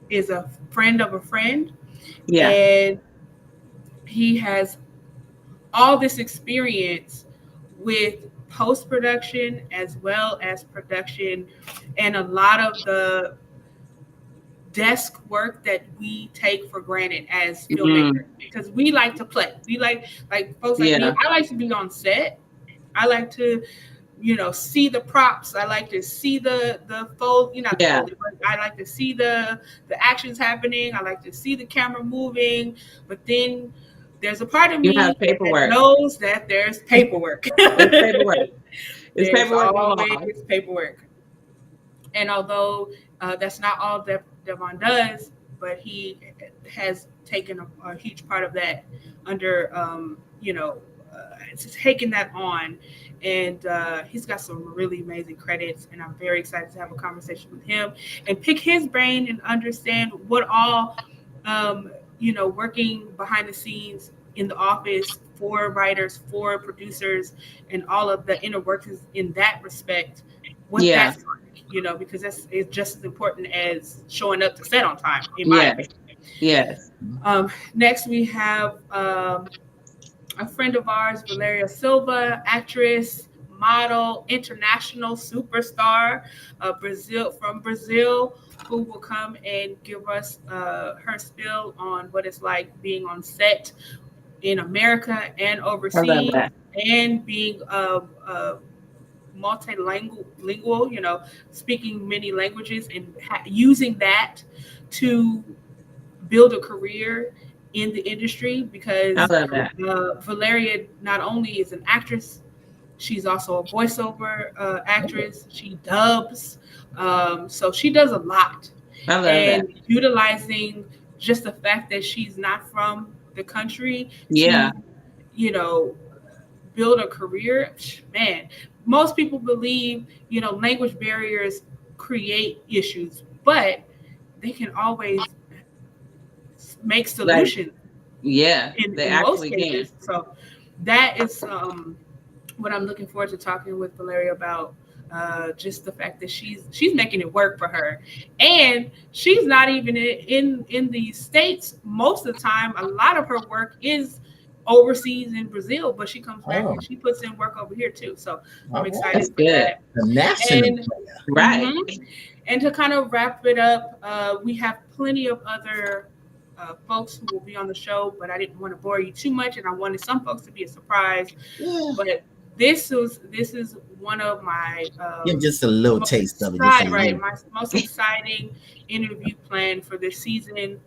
Speaker 1: is a friend of a friend, and he has all this experience with post-production as well as production, and a lot of the desk work that we take for granted as filmmakers, because we like to play. We like folks like me. I like to be on set. I like to see the props. I like to see the fold, not the fold, but I like to see the actions happening. I like to see the camera moving. But then there's a part of me that knows that there's paperwork.
Speaker 2: It's paperwork.
Speaker 1: Always paperwork. And although that's not all that Devon does, but he has taken a huge part of that under, taking that on. And he's got some really amazing credits, and I'm very excited to have a conversation with him and pick his brain and understand what all, working behind the scenes in the office for writers, for producers, and all of the inner workings in that respect, what that's like, because it's just as important as showing up to set on time, in my opinion.
Speaker 2: Yes.
Speaker 1: Next, we have a friend of ours, Valeria Silva, actress, model, international superstar, from Brazil, who will come and give us her spill on what it's like being on set in America and
Speaker 2: I love
Speaker 1: overseas,
Speaker 2: that.
Speaker 1: and being multilingual, speaking many languages and using that to build a career in the industry,
Speaker 2: I
Speaker 1: because
Speaker 2: love that.
Speaker 1: Valeria not only is an actress, she's also a voiceover actress. She dubs, so she does a lot.
Speaker 2: I love that.
Speaker 1: And utilizing just the fact that she's not from the country
Speaker 2: Yeah.
Speaker 1: to, you know, build a career, man. Most people believe, language barriers create issues, but they can always make
Speaker 2: Like,
Speaker 1: solutions
Speaker 2: yeah,
Speaker 1: in,
Speaker 2: they
Speaker 1: in most
Speaker 2: actually can.
Speaker 1: cases. So that is what I'm looking forward to talking with Valeria about. Just the fact that she's making it work for her, and she's not even in the States most of the time. A lot of her work is overseas in Brazil, but she comes back
Speaker 3: Oh,
Speaker 1: and she puts in work over here too. So I'm
Speaker 3: all right.
Speaker 2: That's
Speaker 1: excited for
Speaker 2: good.
Speaker 1: that.
Speaker 3: The national
Speaker 1: And
Speaker 3: player.
Speaker 2: Right.
Speaker 1: and to kind of wrap it up, we have plenty of other folks who will be on the show, but I didn't want to bore you too much, and I wanted some folks to be a surprise.
Speaker 3: Yeah.
Speaker 1: But this is one of my
Speaker 3: Give just a little
Speaker 1: most
Speaker 3: taste of it, just a
Speaker 1: exciting, right?
Speaker 3: little.
Speaker 1: My most exciting interview plan for this season.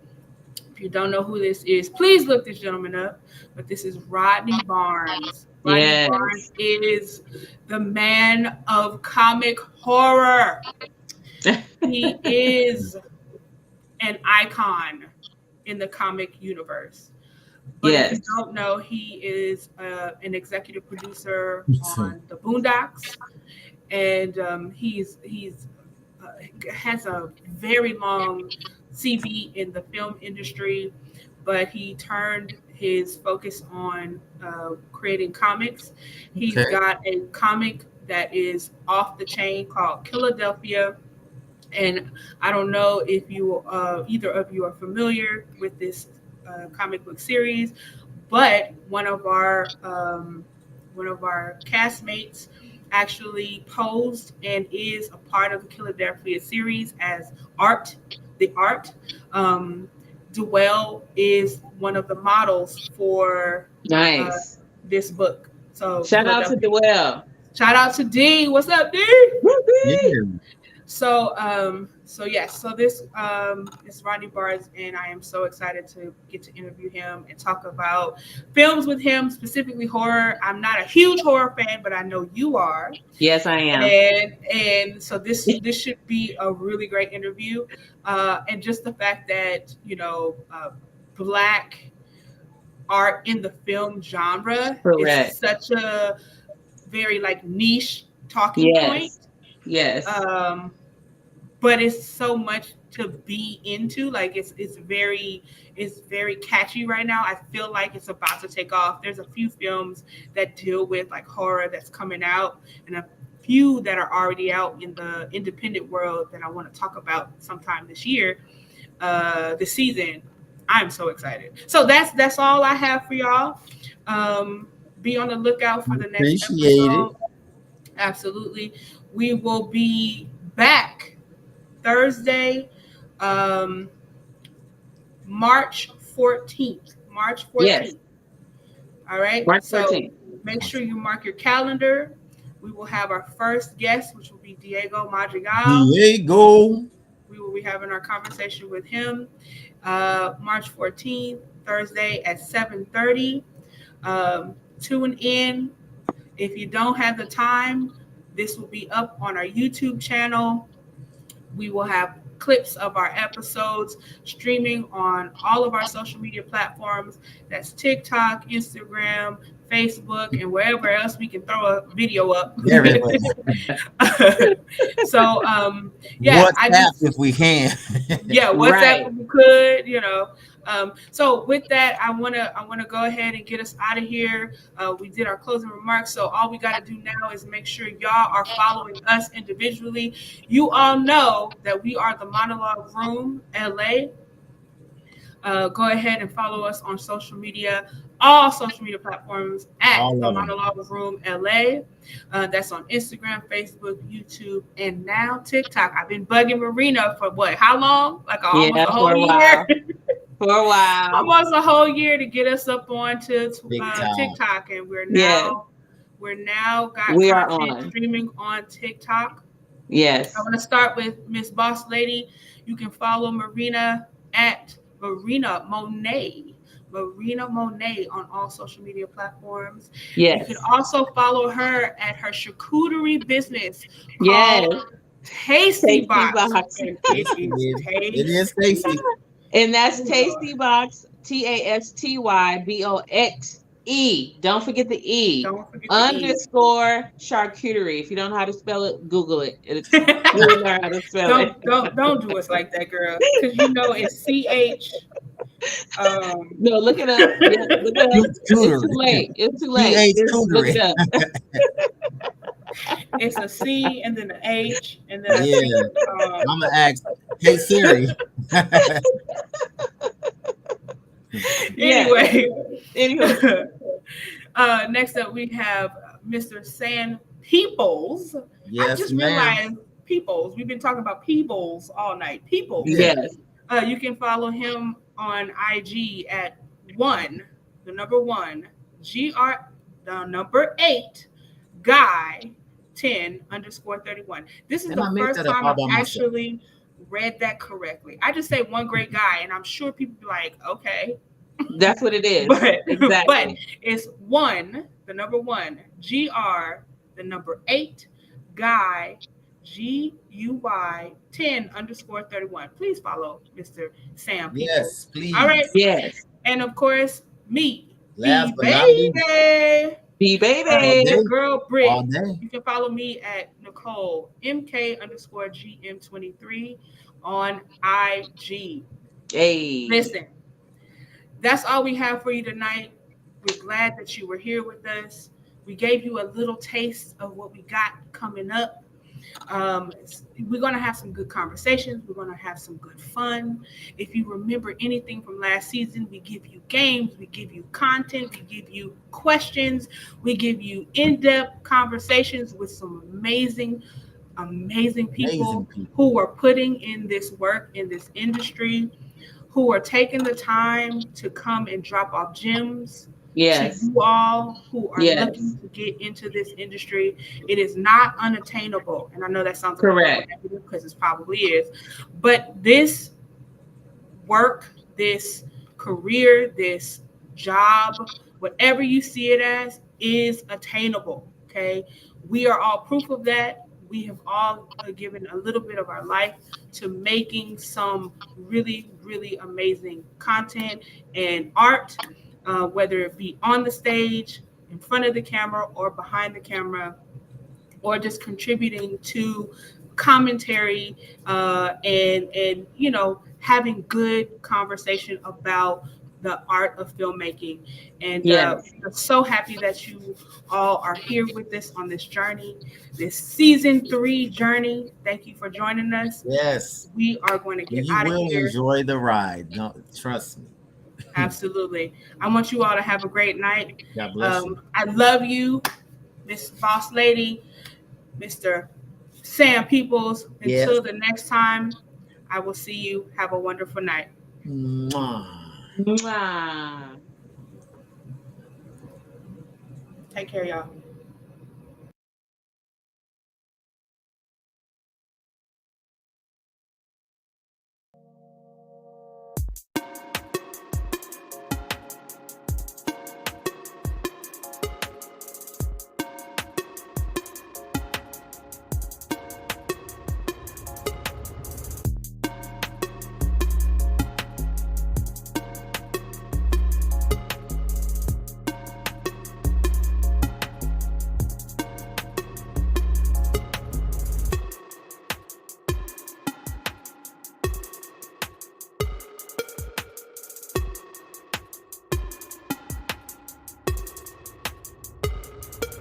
Speaker 1: If you don't know who this is, please look this gentleman up. But this is Rodney Barnes. Rodney Barnes
Speaker 2: Yes.
Speaker 1: is the man of comic horror. He is an icon in the comic universe. But if you
Speaker 2: Yes.
Speaker 1: don't know, he is an executive producer on the Boondocks, and he's has a very long CV in the film industry, but he turned his focus on creating comics. He's
Speaker 3: Okay.
Speaker 1: got a comic that is off the chain called Philadelphia, and I don't know if you either of you are familiar with this comic book series, but one of our castmates actually posed and is a part of the Philadelphia series as art. The art. Um, Duell is one of the models for uh,
Speaker 2: Nice.
Speaker 1: this book. So
Speaker 2: Shout out to
Speaker 1: Philadelphia.
Speaker 2: Dwell.
Speaker 1: Shout out to D. What's up, D?
Speaker 2: Whoopee.
Speaker 3: Yeah.
Speaker 1: So yes, so this is Rodney Barnes, and I am so excited to get to interview him and talk about films with him, specifically horror. I'm not a huge horror fan, but I know you are,
Speaker 2: Yes, I am.
Speaker 1: and so this should be a really great interview, and just the fact that black art in the film genre is
Speaker 2: Correct.
Speaker 1: such a very like niche talking point.
Speaker 2: Yes. Yes.
Speaker 1: Um, but it's so much to be into. Like it's very catchy right now. I feel like it's about to take off. There's a few films that deal with like horror that's coming out, and a few that are already out in the independent world that I want to talk about sometime this year, this season. I'm so excited. So that's all I have for y'all. Be on the lookout for the next
Speaker 3: Appreciate it.
Speaker 1: episode. Absolutely. We will be back Thursday, um, March 14th. March
Speaker 2: Yes.
Speaker 1: 14th. All right.
Speaker 2: March
Speaker 1: So
Speaker 2: 14th.
Speaker 1: make sure you mark your calendar. We will have our first guest, which will be Diego Madrigal.
Speaker 3: Diego.
Speaker 1: We will be having our conversation with him March 14th, Thursday at 7:30. Tune in. If you don't have the time, this will be up on our YouTube channel. We will have clips of our episodes streaming on all of our social media platforms. That's TikTok, Instagram, Facebook, and wherever else we can throw a video up.
Speaker 3: Everywhere.
Speaker 1: So, yeah,
Speaker 3: WhatsApp if we can.
Speaker 1: yeah, WhatsApp
Speaker 2: Right.
Speaker 1: if we could. So with that, I wanna go ahead and get us out of here. We did our closing remarks, so all we gotta do now is make sure y'all are following us individually. You all know that we are the Monologue Room LA. Go ahead and follow us on social media, all social media platforms at
Speaker 3: All
Speaker 1: the
Speaker 3: of them.
Speaker 1: Monologue Room LA. That's on Instagram, Facebook, YouTube, and now TikTok. I've been bugging Marina for what? How long? Like almost
Speaker 2: Yeah,
Speaker 1: a
Speaker 2: for
Speaker 1: whole
Speaker 2: a
Speaker 1: year.
Speaker 2: while. For a while.
Speaker 1: Almost a whole year to get us up onto
Speaker 3: TikTok.
Speaker 1: TikTok, and
Speaker 2: Yes.
Speaker 1: we're now got
Speaker 2: We are
Speaker 1: content
Speaker 2: on.
Speaker 1: streaming on TikTok.
Speaker 2: Yes.
Speaker 1: I want to start with Miss Boss Lady. You can follow Marina at Marina Monet. Marina Monet on all social media platforms.
Speaker 2: Yes.
Speaker 1: You can also follow her at her charcuterie business
Speaker 2: Yes.
Speaker 1: called Tasty
Speaker 2: Tasty
Speaker 1: Box.
Speaker 2: Box.
Speaker 1: And
Speaker 3: Yes,
Speaker 1: it is
Speaker 3: it
Speaker 1: tasty.
Speaker 3: is tasty.
Speaker 2: And that's
Speaker 1: Oh,
Speaker 2: Tasty
Speaker 1: Lord.
Speaker 2: Box, TASTYBOXE. Don't forget the E.
Speaker 1: Don't forget the E.
Speaker 2: Underscore charcuterie. If you don't know how to spell it, Google it. You'll learn how to spell it.
Speaker 1: don't do us like that, girl. Because you know it's CH.
Speaker 2: No, look it up. Yeah, look it up. It's too
Speaker 3: Charcuterie.
Speaker 2: late. It's too late.
Speaker 3: PH
Speaker 2: Just look it
Speaker 3: Charcuterie.
Speaker 2: up.
Speaker 1: It's a C and then an H and then I
Speaker 3: Yeah.
Speaker 1: think
Speaker 3: I'm gonna ask, hey Siri.
Speaker 2: Yeah.
Speaker 1: anyway.
Speaker 2: Anywho.
Speaker 1: Next up we have Mr. San Peoples. I
Speaker 3: Yes,
Speaker 1: just
Speaker 3: ma'am.
Speaker 1: realized Peoples. We've been talking about Peoples all night. Peoples.
Speaker 3: Yeah.
Speaker 2: Yes.
Speaker 1: You can follow him on IG at the number one, the number 8, guy 10_31. This is
Speaker 3: And I
Speaker 1: the
Speaker 3: made
Speaker 1: first
Speaker 3: that up
Speaker 1: time
Speaker 3: all
Speaker 1: I've
Speaker 3: by myself.
Speaker 1: actually read that correctly. I just say one great guy, and I'm sure people be like, okay,
Speaker 2: That's what it is.
Speaker 1: but
Speaker 2: Exactly.
Speaker 1: it's the number 1, the number 8, guy, GUY 10_31. Please follow Mr. Sam Peoples.
Speaker 3: Yes, please.
Speaker 1: All right,
Speaker 2: Yes.
Speaker 1: and of course me,
Speaker 3: Last
Speaker 1: the
Speaker 3: but not least,
Speaker 1: baby.
Speaker 2: Be
Speaker 3: all
Speaker 2: baby.
Speaker 3: day,
Speaker 1: Your girl Britt.
Speaker 3: all day.
Speaker 1: You can follow me at Nicole MK_GM23 on IG.
Speaker 2: Hey.
Speaker 1: Listen, that's all we have for you tonight. We're glad that you were here with us. We gave you a little taste of what we got coming up. We're going to have some good conversations. We're going to have some good fun. If you remember anything from last season, we give you games, we give you content, we give you questions, we give you in-depth conversations with some amazing people who are putting in this work in this industry, who are taking the time to come and drop off gems
Speaker 2: Yes.
Speaker 1: to you all who are
Speaker 2: Yes.
Speaker 1: looking to get into this industry. It is not unattainable. And I know that sounds like
Speaker 2: Correct.
Speaker 1: a negative because it probably is. But this work, this career, this job, whatever you see it as, is attainable. Okay. We are all proof of that. We have all given a little bit of our life to making some really, really amazing content and art, whether it be on the stage, in front of the camera, or behind the camera, or just contributing to commentary, and having good conversation about the art of filmmaking. And
Speaker 2: Yes.
Speaker 1: we're so happy that you all are here with us on this journey, this season 3 journey. Thank you for joining us.
Speaker 3: Yes.
Speaker 1: We are going to get
Speaker 3: You
Speaker 1: out of
Speaker 3: will
Speaker 1: here.
Speaker 3: enjoy the ride. Don't trust me.
Speaker 1: Absolutely. I want you all to have a great night.
Speaker 3: God bless you.
Speaker 1: I love you, Miss Boss Lady, Mr. Sam Peoples.
Speaker 3: Yes.
Speaker 1: Until the next time, I will see you. Have a wonderful night.
Speaker 3: Mwah.
Speaker 2: Mwah.
Speaker 1: Take care, y'all.